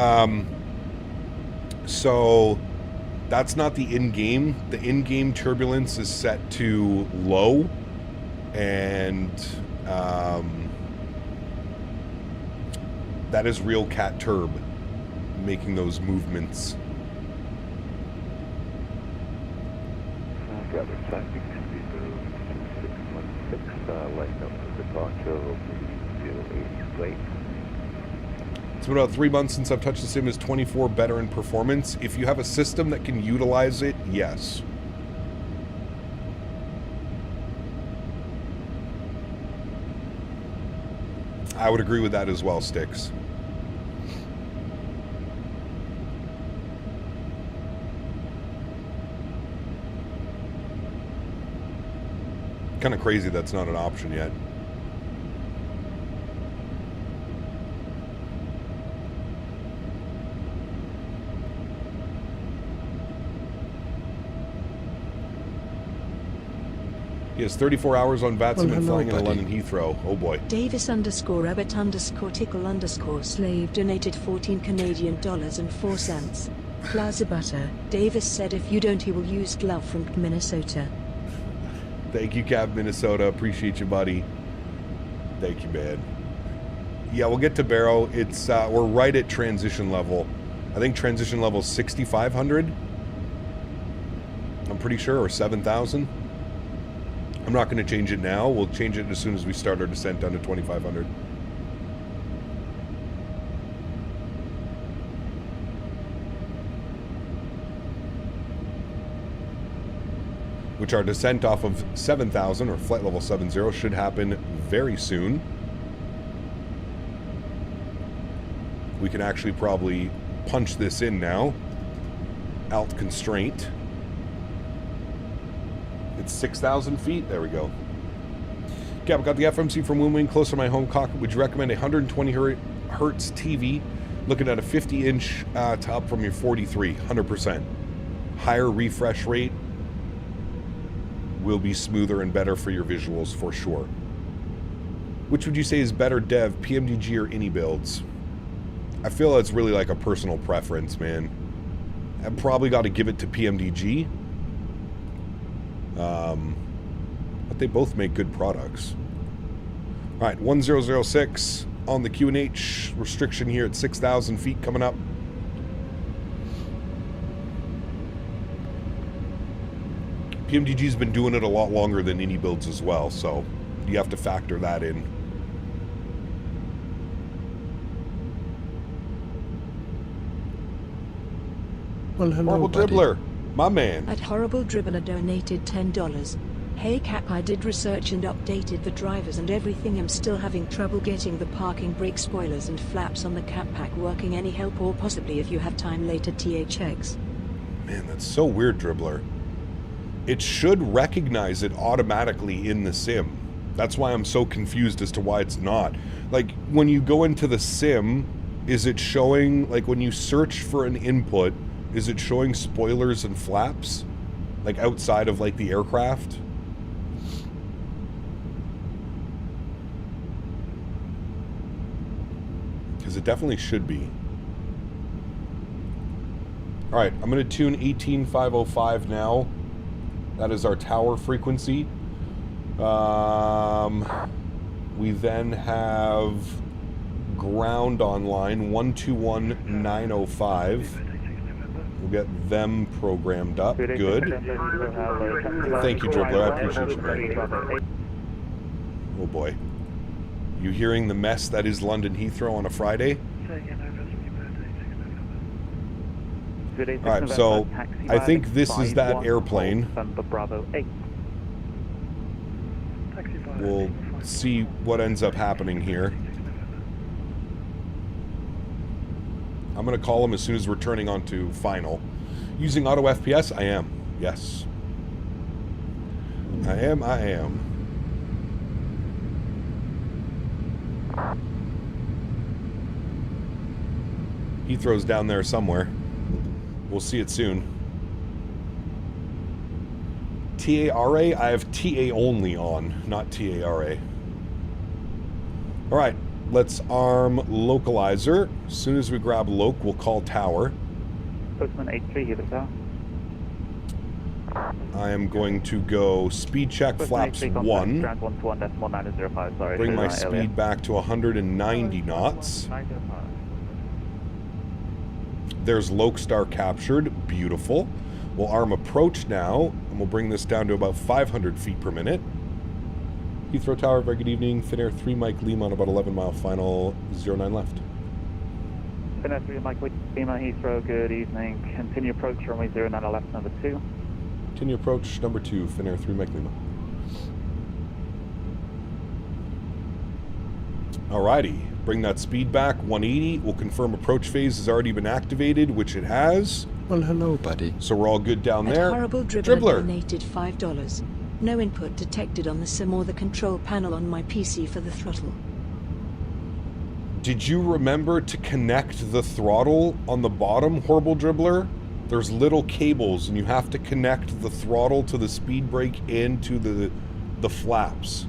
So that's not the in-game. The in-game turbulence is set to low, and that is real cat turb making those movements. Gather traffic to be moved 616, line up for departure, 080 Slate. It's been about 3 months since I've touched the sim. Is 24 better in performance? If you have a system that can utilize it, yes. I would agree with that as well, Sticks. Kind of crazy that's not an option yet. He has 34 hours on VATSIM and flying in London Heathrow. Oh boy. Davis_rabbit_tickle_slave donated 14 Canadian dollars and 4 cents. Plaza Butter. Davis said if you don't he will use glove from Minnesota. Thank you, Cap Minnesota. Appreciate you, buddy. Thank you, man. Yeah, we'll get to Barrow. It's we're right at transition level. I think transition level 6,500. I'm pretty sure, or 7,000. I'm not going to change it now. We'll change it as soon as we start our descent down to 2,500. Which our descent off of 7,000 or flight level 70 should happen very soon. We can actually probably punch this in now. Alt constraint. It's 6,000 feet. There we go. Okay, I've got the FMC from Wing close to my home cockpit. Would you recommend a 120 hertz TV looking at a 50-inch to up from your 43? 100%. Higher refresh rate. will be smoother and better for your visuals for sure. Which would you say is better dev, PMDG or iniBuilds? I feel it's really like a personal preference, man. I've probably got to give it to PMDG. But they both make good products. All right, 1006 on the QNH. Restriction here at 6,000 feet coming up. PMDG's been doing it a lot longer than iniBuilds as well, so you have to factor that in. Well, hello, Horrible buddy. Dribbler, my man. At Horrible Dribbler donated $10. Hey Cap, I did research and updated the drivers and everything. I'm still having trouble getting the parking brake spoilers and flaps on the cap pack working. Any help, or possibly if you have time later THX? Man, that's so weird, Dribbler. It should recognize it automatically in the sim. That's why I'm so confused as to why it's not. Like, when you go into the sim, is it showing, like when you search for an input, is it showing spoilers and flaps? Like outside of like the aircraft? Because it definitely should be. Alright, I'm going to tune 18505 now. That is our tower frequency. We then have ground online, 121905. We'll get them programmed up. Good. Thank you, Dribbler. I appreciate you, man. Oh boy. You hearing the mess that is London Heathrow on a Friday? Alright, so I think this is that airplane. We'll see what ends up happening here. I'm going to call him as soon as we're turning on to final. Using auto FPS? I am. Yes. I am. Heathrow's down there somewhere. We'll see it soon. TARA? I have TA only on, not TARA. Alright, let's arm localizer. As soon as we grab loc, we'll call tower. Postman 83 here, sir. I am going to go speed check flaps 1. Bring my speed back to 190 knots. There's Lokestar captured. Beautiful. We'll arm approach now, and we'll bring this down to about 500 feet per minute. Heathrow Tower, very good evening. Finnair 3 Mike Lima on about 11 mile final, 09 left. Finnair 3 Mike Lima, Heathrow, good evening. Continue approach, runway 09 left, number 2. Continue approach, number 2, Finnair 3 Mike Lima. Alrighty. Bring that speed back, 180. We'll confirm approach phase has already been activated, which it has. Well, hello, buddy. So we're all good down there. Horrible Dribbler donated $5. No input detected on the sim or the control panel on my PC for the throttle. Did you remember to connect the throttle on the bottom, Horrible Dribbler? There's little cables, and you have to connect the throttle to the speed brake and to the flaps.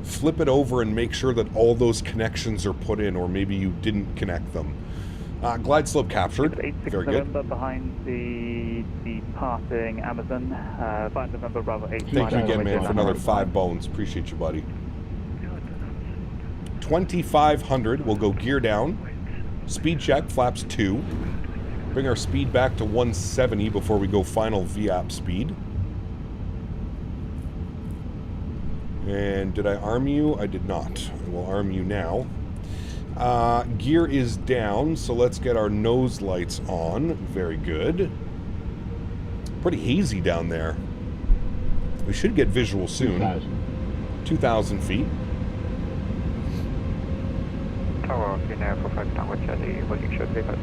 Flip it over and make sure that all those connections are put in, or maybe you didn't connect them. Glide slope captured. Very good. Behind the departing Amazon. 5 November Bravo 8. Thank you again, man, for another 5 bones. Appreciate you, buddy. 2500. We'll go gear down. Speed check, flaps 2. Bring our speed back to 170 before we go final VAP speed. And did I arm you? I did not. I will arm you now. Gear is down, so let's get our nose lights on. Very good. Pretty hazy down there. We should get visual soon. 2,000 feet. Tower, Finnair for 5 Tower Charlie, working short paper.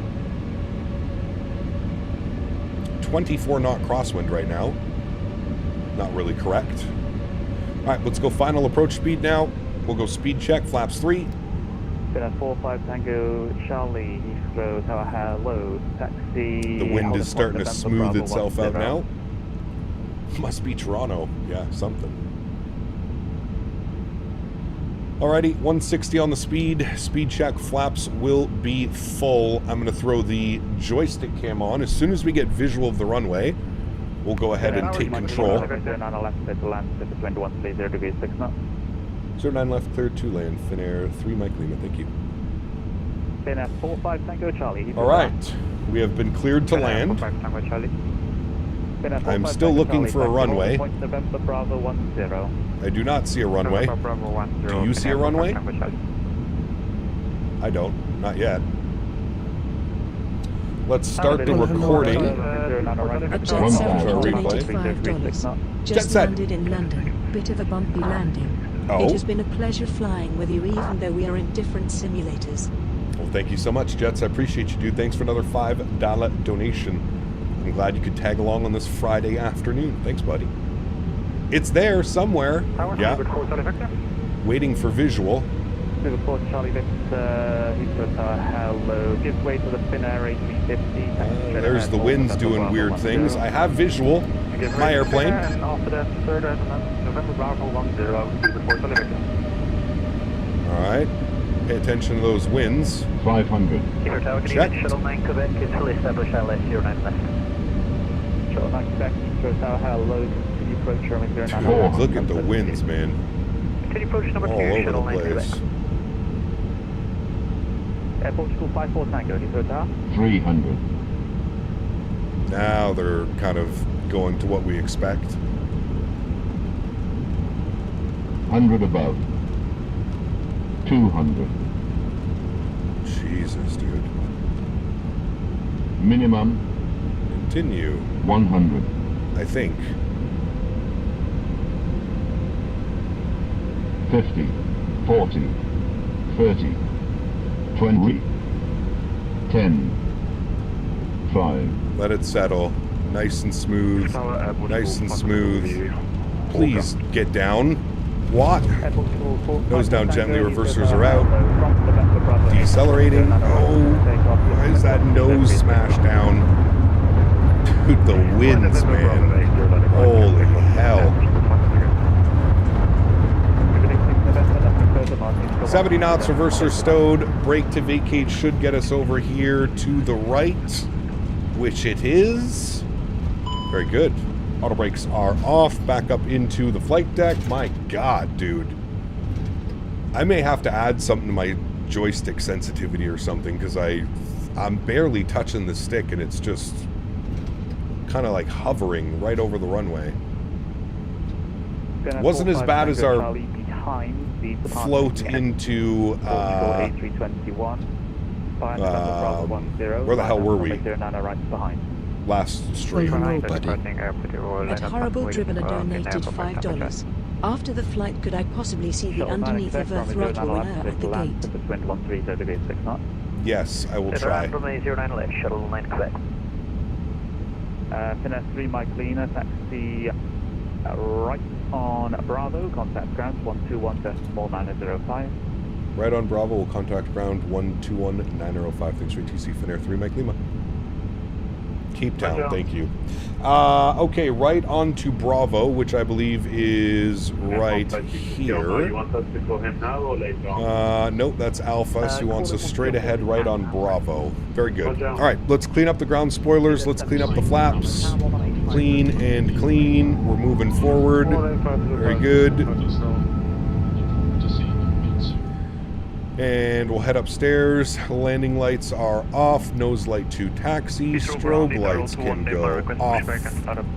24 knot crosswind right now. Not really correct. Alright, let's go final approach speed now. We'll go speed check, flaps 3. Finnair 45 Tango Charlie, Heathrow Tower, hello, taxi. The wind is starting to smooth itself out now. Must be Toronto. Yeah, something. Alrighty, 160 on the speed. Speed check. Flaps will be full. I'm going to throw the joystick cam on. As soon as we get visual of the runway, we'll go ahead and take control. 09 left, clear to land, 2130 degrees 6 knots. 09 left, clear to land. Finnair 3 Mike Lima, thank you. Finnair 45 Tango Charlie. Alright, we have been cleared to land. I'm still looking for a runway. November Bravo 10. I do not see a runway. Do you see a runway? I don't, not yet. Let's start the recording. A Jet 785 $85. Just landed in London. Bit of a bumpy landing. Oh. It has been a pleasure flying with you even though we are in different simulators. Well, thank you so much, Jets. I appreciate you, dude. Thanks for another $5 donation. I'm glad you could tag along on this Friday afternoon. Thanks, buddy. It's there somewhere. Yeah. Waiting for visual. Liverpool Charlie Victor, hello. Give way to the Finnair A350. There's the winds doing weird things. I have visual. My airplane. November Bravo 10. Alright. Pay attention to those winds. 500. Check. Shuttle 9 Quebec is fully established AlexSiu 09 left. Shuttle 9 Quebec, Heathrow Tower, hello. Can you approach runway 09? Look at the winds, man. Can you approach number 2, all over Shuttle the 9 place. Quebec? Airport School 54 Tango, Heathrow Tower. 300. Now they're kind of going to what we expect. 100 above. 200. Jesus, dude. Minimum. Continue. 100. I think. 50. 40. 30. 20. 10. 5. Let it settle. Nice and smooth. Nice and smooth. Please get down. What? Nose down gently. Reversers are out. Decelerating. Oh, why is that nose smashed down? Dude, the winds, man. Holy hell. 70 knots, reverser stowed. Brake to vacate should get us over here to the right, which it is. Very good. Auto brakes are off. Back up into the flight deck. My God, dude. I may have to add something to my joystick sensitivity or something because I'm barely touching the stick and it's just kind of like hovering right over the runway. Wasn't as bad as our float into where the hell were we? Last stream. At Horrible Dribbler donated $5. After the flight, could I possibly see the underneath of a throttle and air at the gate? Yes, I will try. Runway 09 left, Shuttle 9 Quebec. Finnair 3 Mike Lima, taxi right on Bravo, contact ground 121.905. Right on Bravo, we'll contact ground 121.905. Thanks for TC Finnair 3 Mike Lima. Cape Town, thank you. Okay, right on to Bravo, which I believe is right here. You want us to call him now or later on? Nope, that's Alpha, so he wants us straight ahead right on Bravo. Very good. All right, let's clean up the ground spoilers. Let's clean up the flaps. Clean and clean. We're moving forward. Very good. And we'll head upstairs. Landing lights are off. Nose light to taxi. Strobe lights can go off.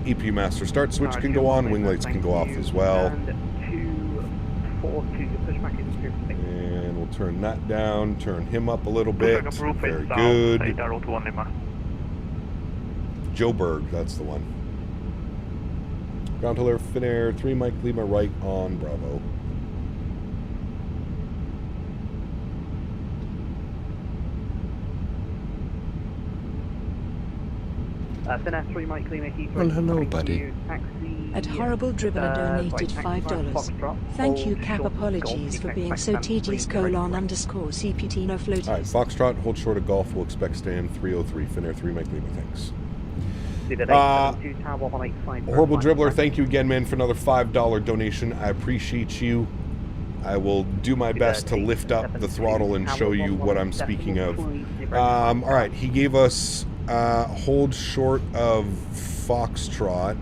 EP master start switch can go on. Wing lights can go off as well. And we'll turn that down. Turn him up a little bit. Very good. Joburg, that's the one. Ground to alert, Finnair 3 Mike Lima right on Bravo. Finnair 3 Mike Lima Heathrow. Well, hello, buddy. At Horrible Dribbler donated $5. Thank you, Cap. Apologies for being so tedious. _CPT no floaties. Alright, Foxtrot, hold short of Golf. We'll expect stand 303. Finnair 3 Mike Lima, thanks. Horrible Dribbler, thank you again, man, for another $5 donation. I appreciate you. I will do my best to lift up the throttle and show you what I'm speaking of. All right, he gave us hold short of Foxtrot,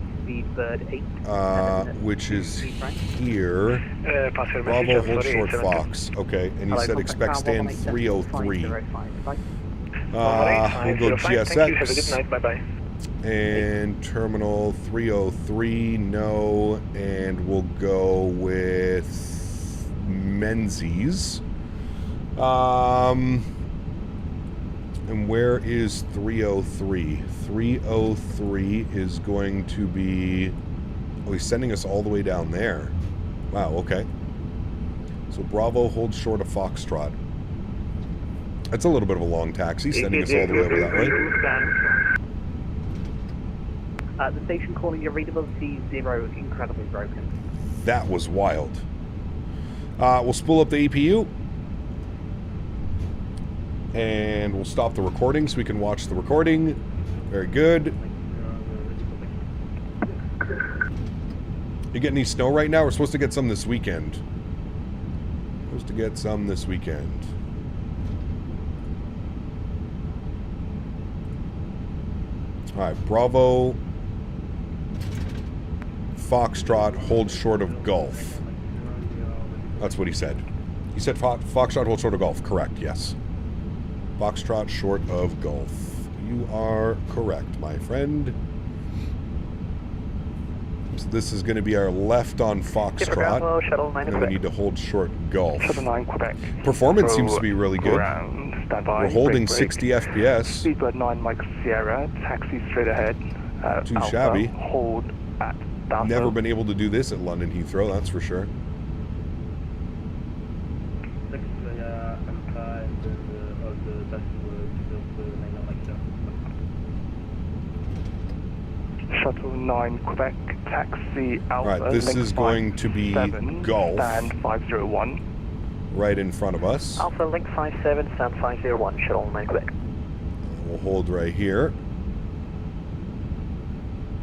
which is here. Bravo, hold short Fox. Okay, and he said expect stand 303. We'll go GSX. Bye-bye. And terminal 303, no, and we'll go with Menzies. And where is 303? 303 is going to be... Oh, he's sending us all the way down there. Wow, okay. So Bravo holds short of Foxtrot. That's a little bit of a long taxi, sending us all the way over that way. The station calling your readability 0, incredibly broken. That was wild. We'll spool up the APU. And we'll stop the recording so we can watch the recording. Very good. You get any snow right now? We're supposed to get some this weekend. Alright, Bravo Foxtrot holds short of Gulf. That's what he said. He said Foxtrot holds short of Gulf. Correct, yes. Foxtrot short of Gulf. You are correct, my friend. So this is going to be our left on Foxtrot. And we need to hold short Gulf. Performance seems to be really good. We're holding 60 FPS. Speedbird 9 Mike Sierra, taxi straight ahead. Too shabby. Hold at Delta. Never been able to do this at London Heathrow, that's for sure. Shuttle 9 Quebec, taxi Alpha. Alright, this is going to be Gulf. Stand 501. Right in front of us. Alpha Link 57, stand 501, Shuttle 9 Quebec. We'll hold right here.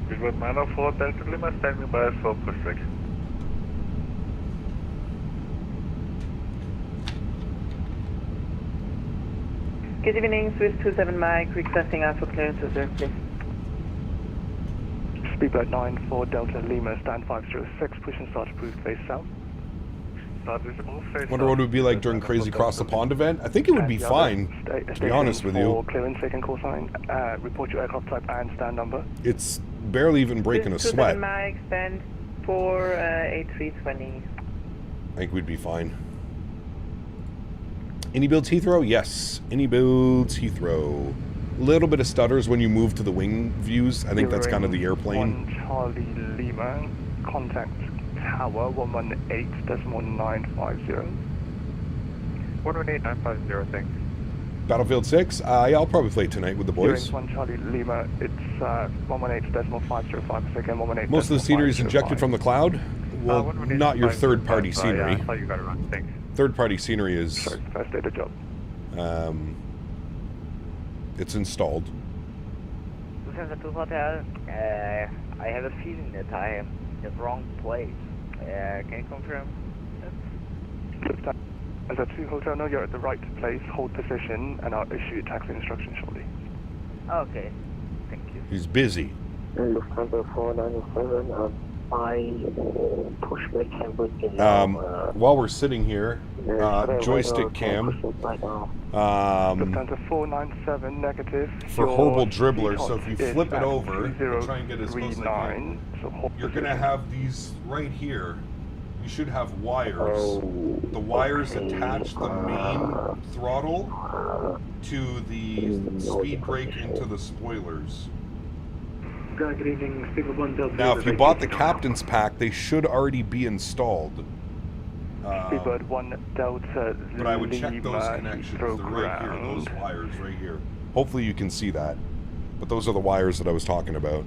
Speedbird 904, Delta Lima, standing by for pushback. Good evening, Swiss 27 Mike, requesting Alpha clearance reserve, please. Speedbird 94 Delta Lima, stand 506, push and start approved, face south. Wonder what it would be like during Crazy Cross the Pond event. I think it would be fine, to be honest with you. Clearance, second call sign, report your aircraft type and stand number. It's barely even breaking a sweat. Mike, stand for A320. I think we'd be fine. iniBuilds Heathrow? Yes. iniBuilds Heathrow. Little bit of stutters when you move to the wing views. I think that's kind of the airplane. 1 Charlie Lima, contact tower 118.950. 118.950, thanks. Battlefield 6? Yeah, I'll probably play tonight with the boys. 1 Charlie Lima, it's 118.505 a second, 118. Most of the scenery is injected from the cloud? Well, not your third-party scenery. I thought you got it wrong, thanks. Third-party scenery is... Sorry, first data job. It's installed. Lufthansa 2 Hotel, I have a feeling that I am in the wrong place. Can you confirm? As a 2 Hotel, no, you're at the right place, hold position, and I'll issue taxi instructions shortly. Okay, thank you. He's busy. Lufthansa 497, while we're sitting here, joystick cam. Lufthansa 497 negative. For Horrible Dribbler, so if you flip it over, try and get as close as I can. You're going to have these right here. You should have wires. The wires attach the main throttle to the speed brake into the spoilers. Good evening, Speedbird 1 Delta. Now, if you bought the captain's pack, they should already be installed. Speedbird 1 Delta. But I would check those connections. They're right here, those wires right here. Hopefully you can see that. But those are the wires that I was talking about.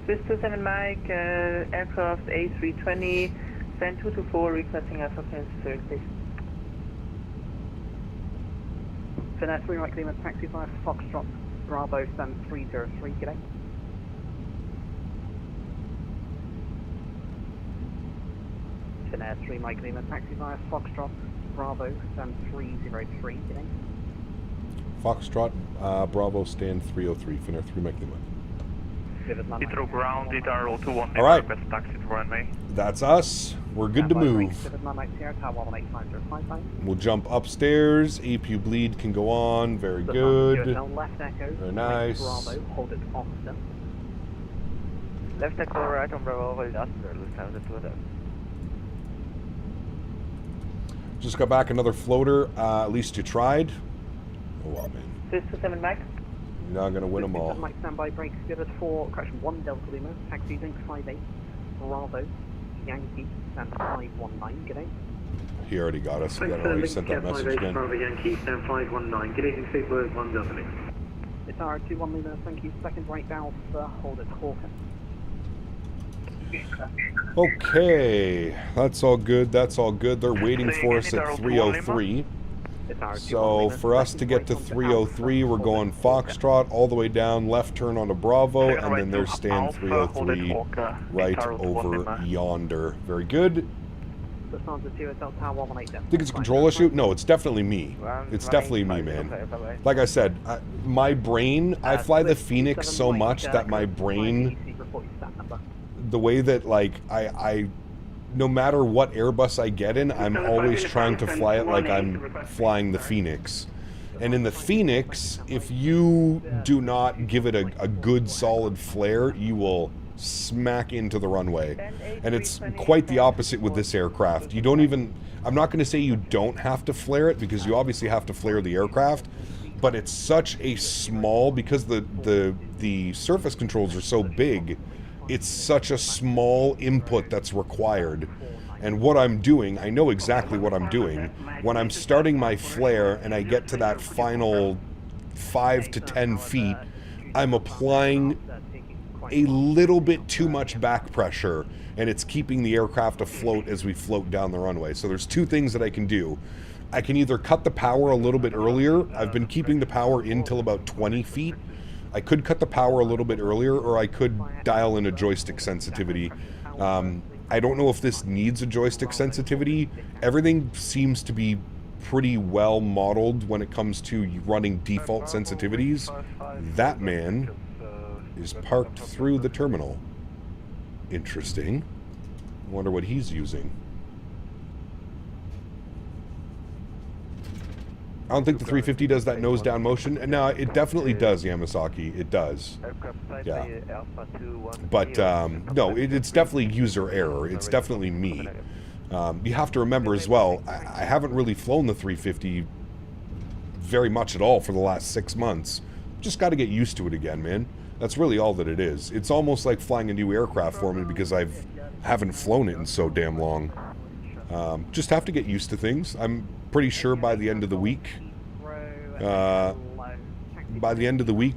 Swiss 27 Mike, aircraft A320, stand 224, requesting Alpha clearance reserve, please. Finnair 3 right Lima, taxi via Foxtrot, Bravo, stand 303, g'day. Finnair 3 Mike Lima, taxi via Foxtrot, Bravo, stand 303, g'day. Foxtrot, Bravo, stand 303, Finnair 3 Mike Lima. Heathrow ground, ETR 021, all right, best taxi to runway. that's us. We're good to move. We'll jump upstairs. APU bleed can go on. Very good. Very nice. Left echo, right on Bravo, hold after, Lufthansa 2. Just got back another floater. At least you tried. Oh wow, man. 627 Max. You're not gonna win them all. Mike standby, brakes good 4, correction 1 Delta Lima, taxi link 58, Bravo, Yankee, stand 519, g'day. He already got us. We got already sent that message again. Bravo Yankee, stand 519, good evening, Seabird 1 Delta Lima. It's R21 Lima, thank you, second right valve, hold at Hawker. Okay, that's all good. That's all good. They're waiting for us at 303. So for us to get to 303, we're going Foxtrot all the way down, left turn onto Bravo, and then there's stand 303 right over yonder. Very good. Think it's a control issue? No, it's definitely me. It's definitely me, man. Like I said, my brain, I fly the Phoenix so much that my brain, the way that like I no matter what Airbus I get in, I'm always trying to fly it like I'm flying the Phoenix. And in the Phoenix, if you do not give it a good solid flare, you will smack into the runway. And it's quite the opposite with this aircraft. You don't even, I'm not going to say you don't have to flare it, because you obviously have to flare the aircraft, but it's such a small, because the surface controls are so big, it's such a small input that's required. And what I'm doing, I know exactly what I'm doing. When I'm starting my flare and I get to that final 5 to 10 feet, I'm applying a little bit too much back pressure, and it's keeping the aircraft afloat as we float down the runway. So there's two things that I can do. I can either cut the power a little bit earlier. I've been keeping the power in till about 20 feet. I could cut the power a little bit earlier, or I could dial in a joystick sensitivity. I don't know if this needs a joystick sensitivity. Everything seems to be pretty well modeled when it comes to running default sensitivities. That man is parked through the terminal. Interesting. I wonder what he's using. I don't think the 350 does that nose down motion. And no, it definitely does, Yamasaki. It does. Yeah. But no, it's definitely user error. It's definitely me. You have to remember as well, I haven't really flown the 350 very much at all for the last 6 months. Just got to get used to it again, man. That's really all that it is. It's almost like flying a new aircraft for me, because I haven't flown it in so damn long. Just have to get used to things. I'm pretty sure by the end of the week,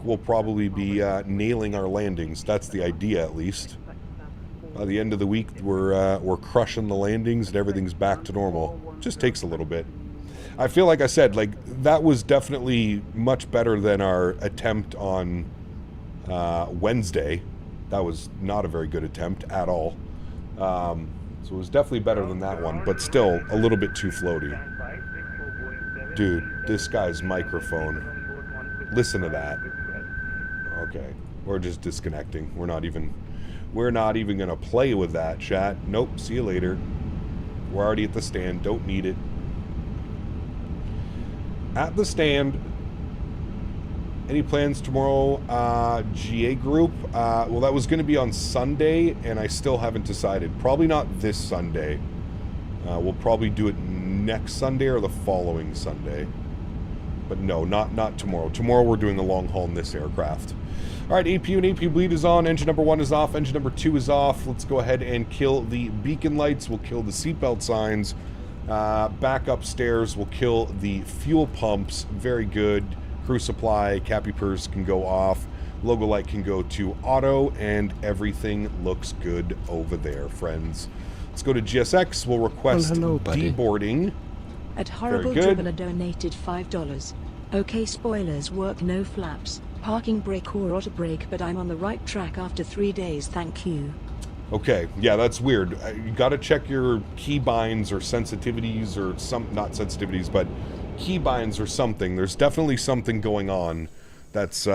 we'll probably be nailing our landings. That's the idea, at least. By the end of the week, we're crushing the landings and everything's back to normal. Just takes a little bit. I feel like I said, like, that was definitely much better than our attempt on Wednesday. That was not a very good attempt at all. So it was definitely better than that one, but still a little bit too floaty. Dude, this guy's microphone. Listen to that. Okay, we're just disconnecting. We're not even gonna play with that, chat. Nope, see you later. We're already at the stand, don't need it. At the stand. Any plans tomorrow? GA group? Well, that was going to be on Sunday, and I still haven't decided. Probably not this Sunday. We'll probably do it next Sunday or the following Sunday. But no, not tomorrow. Tomorrow we're doing a long haul in this aircraft. All right, APU and APU bleed is on. Engine number 1 is off. Engine number 2 is off. Let's go ahead and kill the beacon lights. We'll kill the seatbelt signs. Back upstairs, we'll kill the fuel pumps. Very good. Crew supply, Cappy Purse can go off, logo light can go to auto, and everything looks good over there, friends. Let's go to GSX. We'll request deboarding. At Horrible Dribbler donated $5. Okay, spoilers work, no flaps, parking brake or auto brake, but I'm on the right track after 3 days, thank you. Okay, yeah, that's weird. You gotta check your keybinds or sensitivities or not sensitivities, but keybinds or something. There's definitely something going on that's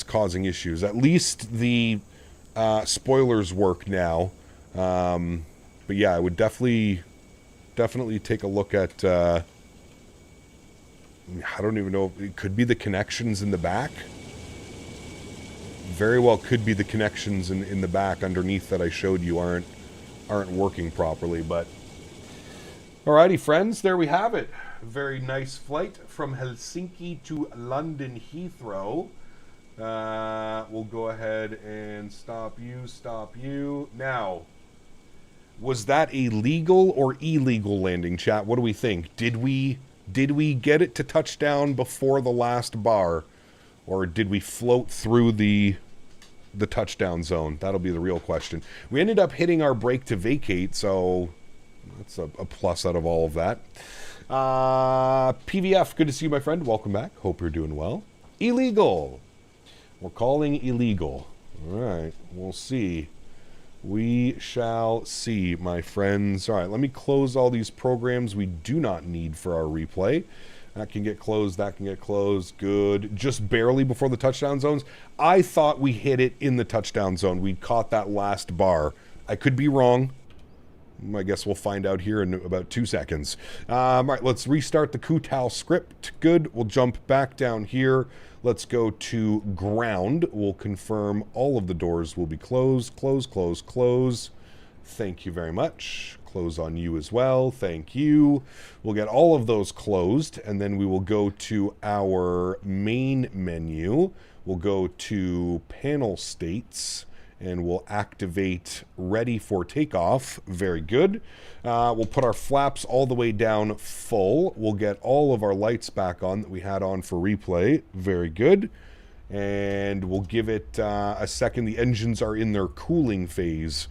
causing issues. At least the spoilers work now. But yeah, I would definitely take a look at, I don't even know, it could be the connections in the back. Very well could be the connections in the back underneath that I showed you aren't working properly, but alrighty friends, there we have it. Very nice flight from Helsinki to London Heathrow. We'll go ahead and stop you. Now, was that a legal or illegal landing, chat? What do we think? Did we get it to touchdown before the last bar, or did we float through the touchdown zone? That'll be the real question. We ended up hitting our brake to vacate, so that's a plus out of all of that. PVF, good to see you, my friend. Welcome back. Hope you're doing well. Illegal. We're calling illegal. All right, we'll see. We shall see, my friends. All right, let me close all these programs we do not need for our replay. That can get closed, that can get closed. Good. Just barely before the touchdown zones. I thought we hit it in the touchdown zone. We caught that last bar. I could be wrong. I guess we'll find out here in about 2 seconds. All right, let's restart the Kutal script. Good. We'll jump back down here. Let's go to ground. We'll confirm all of the doors will be closed. Close, close, close. Thank you very much. Close on you as well. Thank you. We'll get all of those closed, and then we will go to our main menu. We'll go to panel states, and we'll activate ready for takeoff. Very good. We'll put our flaps all the way down full. We'll get all of our lights back on that we had on for replay. Very good. And we'll give it a second. The engines are in their cooling phase,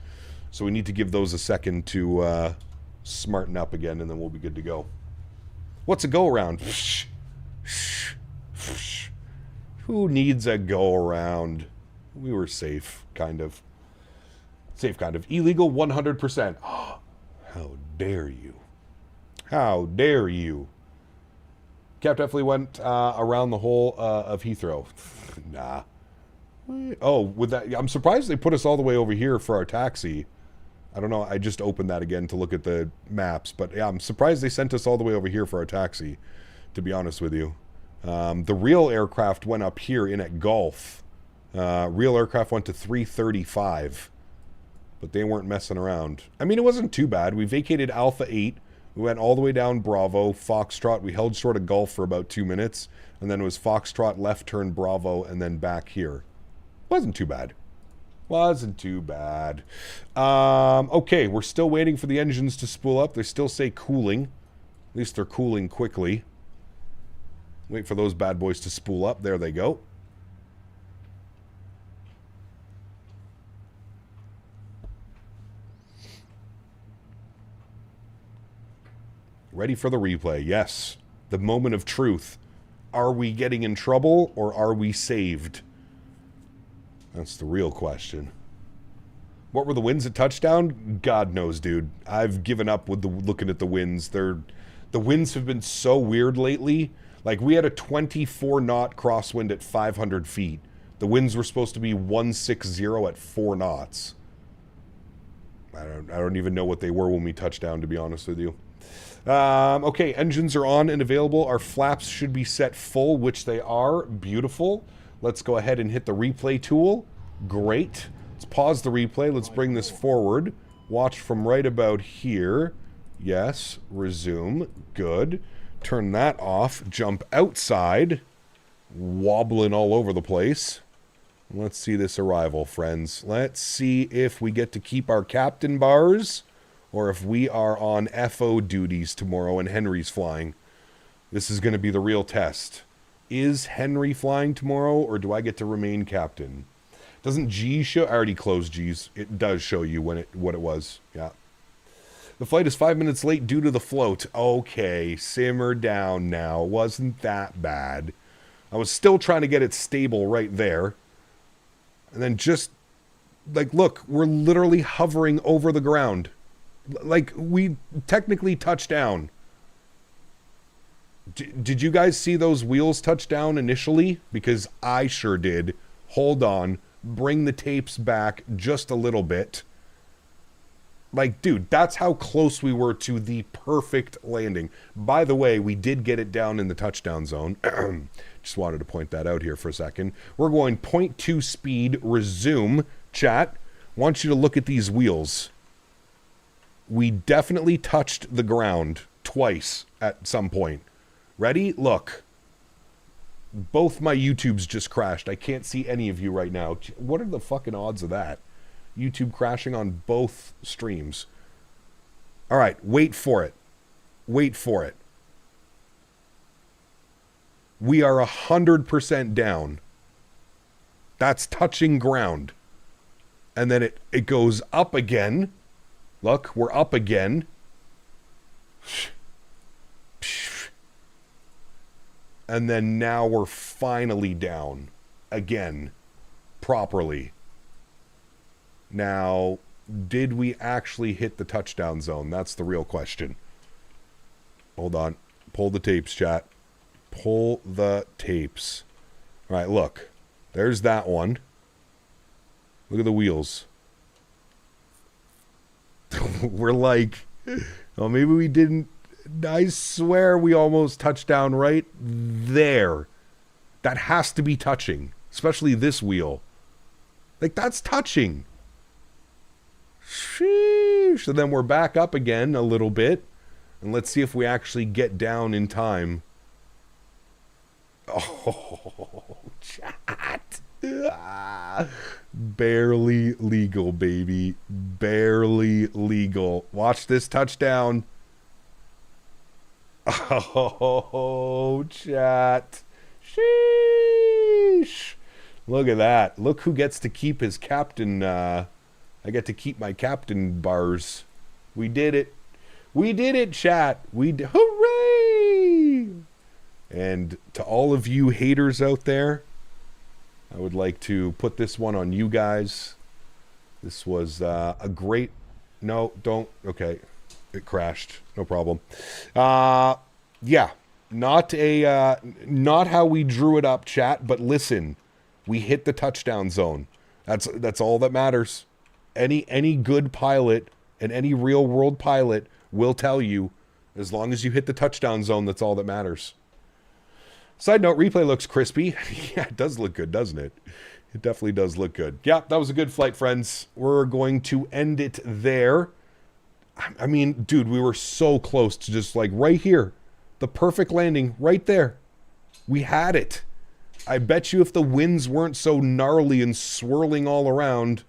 so we need to give those a second to smarten up again, and then we'll be good to go. What's a go-around? Who needs a go-around? We were safe, kind of. Safe, kind of. Illegal, 100%. How dare you? How dare you? Cap definitely went around the whole of Heathrow. Nah. Oh, with that, I'm surprised they put us all the way over here for our taxi. I don't know. I just opened that again to look at the maps, but yeah, I'm surprised they sent us all the way over here for our taxi, to be honest with you. The real aircraft went up here in at Gulf. Real aircraft went to 335, but they weren't messing around. I mean, it wasn't too bad. We vacated Alpha 8. We went all the way down Bravo, Foxtrot. We held short of Gulf for about 2 minutes, and then it was Foxtrot, left turn Bravo, and then back here. Wasn't too bad. Wasn't too bad. Okay, we're still waiting for the engines to spool up. They still say cooling. At least they're cooling quickly. Wait for those bad boys to spool up. There they go. Ready for the replay. Yes. The moment of truth. Are we getting in trouble or are we saved? That's the real question. What were the winds at touchdown? God knows, dude. I've given up with looking at the winds. The winds have been so weird lately. Like, we had a 24-knot crosswind at 500 feet. The winds were supposed to be 160 at 4 knots. I don't even know what they were when we touched down, to be honest with you. Okay, engines are on and available. Our flaps should be set full, which they are. Beautiful. Let's go ahead and hit the replay tool. Great. Let's pause the replay. Let's bring this forward. Watch from right about here. Yes. Resume. Good. Turn that off. Jump outside. Wobbling all over the place. Let's see this arrival, friends. Let's see if we get to keep our captain bars or if we are on FO duties tomorrow and Henry's flying. This is going to be the real test. Is Henry flying tomorrow, or do I get to remain captain? Doesn't G show? I already closed G's. It does show you what it was. Yeah. The flight is 5 minutes late due to the float. Okay, simmer down now. Wasn't that bad. I was still trying to get it stable right there. And then just, like, look, we're literally hovering over the ground. Like, we technically touched down. Did you guys see those wheels touch down initially? Because I sure did. Hold on. Bring the tapes back just a little bit. Like, dude, that's how close we were to the perfect landing. By the way, we did get it down in the touchdown zone. Just wanted to point that out here for a second. We're going 0.2 speed, resume. Chat, want you to look at these wheels. We definitely touched the ground twice at some point. Ready? Look. Both my YouTubes just crashed. I can't see any of you right now. What are the fucking odds of that? YouTube crashing on both streams. All right, wait for it. Wait for it. We are 100% down. That's touching ground. And then it goes up again. Look, we're up again. And then now we're finally down again, properly. Now, did we actually hit the touchdown zone? That's the real question. Hold on. Pull the tapes, chat. Pull the tapes. All right, look. There's that one. Look at the wheels. We're like, oh, maybe we didn't. I swear we almost touched down right there. That has to be touching, especially this wheel. Like, that's touching. Sheesh. So then we're back up again a little bit. And let's see if we actually get down in time. Oh, chat. Barely legal, baby. Barely legal. Watch this touchdown. Oh, chat. Sheesh. Look at that. Look who gets to keep his captain. I get to keep my captain bars. We did it. We did it, chat. Hooray! And to all of you haters out there, I would like to put this one on you guys. This was a great... No, don't. Okay. It crashed. No problem. Yeah. Not how we drew it up, chat, but listen. We hit the touchdown zone. That's all that matters. Any good pilot and any real world pilot will tell you, as long as you hit the touchdown zone, that's all that matters. Side note, replay looks crispy. Yeah, it does look good, doesn't it? It definitely does look good. Yeah, that was a good flight, friends. We're going to end it there. I mean, dude, we were so close to just like right here. The perfect landing right there. We had it. I bet you if the winds weren't so gnarly and swirling all around,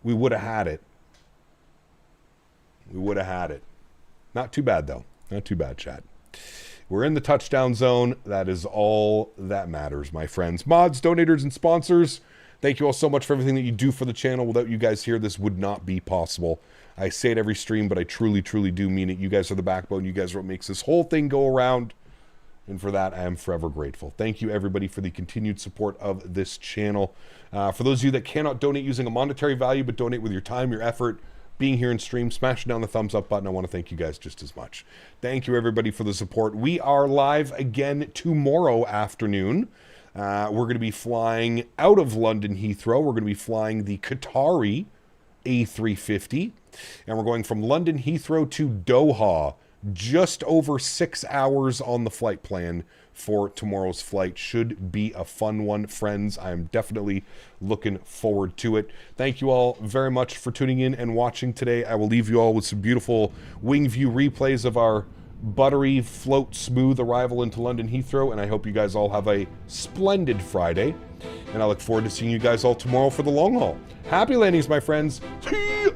we would have had it. We would have had it. Not too bad, though. Not too bad, chat. We're in the touchdown zone. That is all that matters, my friends. Mods, donators, and sponsors, thank you all so much for everything that you do for the channel. Without you guys here, this would not be possible. I say it every stream, but I truly, truly do mean it. You guys are the backbone. You guys are what makes this whole thing go around. And for that, I am forever grateful. Thank you, everybody, for the continued support of this channel. For those of you that cannot donate using a monetary value, but donate with your time, your effort, being here in stream, smashing down the thumbs up button, I want to thank you guys just as much. Thank you, everybody, for the support. We are live again tomorrow afternoon. We're going to be flying out of London Heathrow. We're going to be flying the Qatari A350. And we're going from London Heathrow to Doha. Just over 6 hours on the flight plan for tomorrow's flight. Should be a fun one, friends. I'm definitely looking forward to it. Thank you all very much for tuning in and watching today. I will leave you all with some beautiful wing view replays of our buttery, float smooth arrival into London Heathrow, and I hope you guys all have a splendid Friday. And I look forward to seeing you guys all tomorrow for the long haul. Happy landings, my friends. See ya!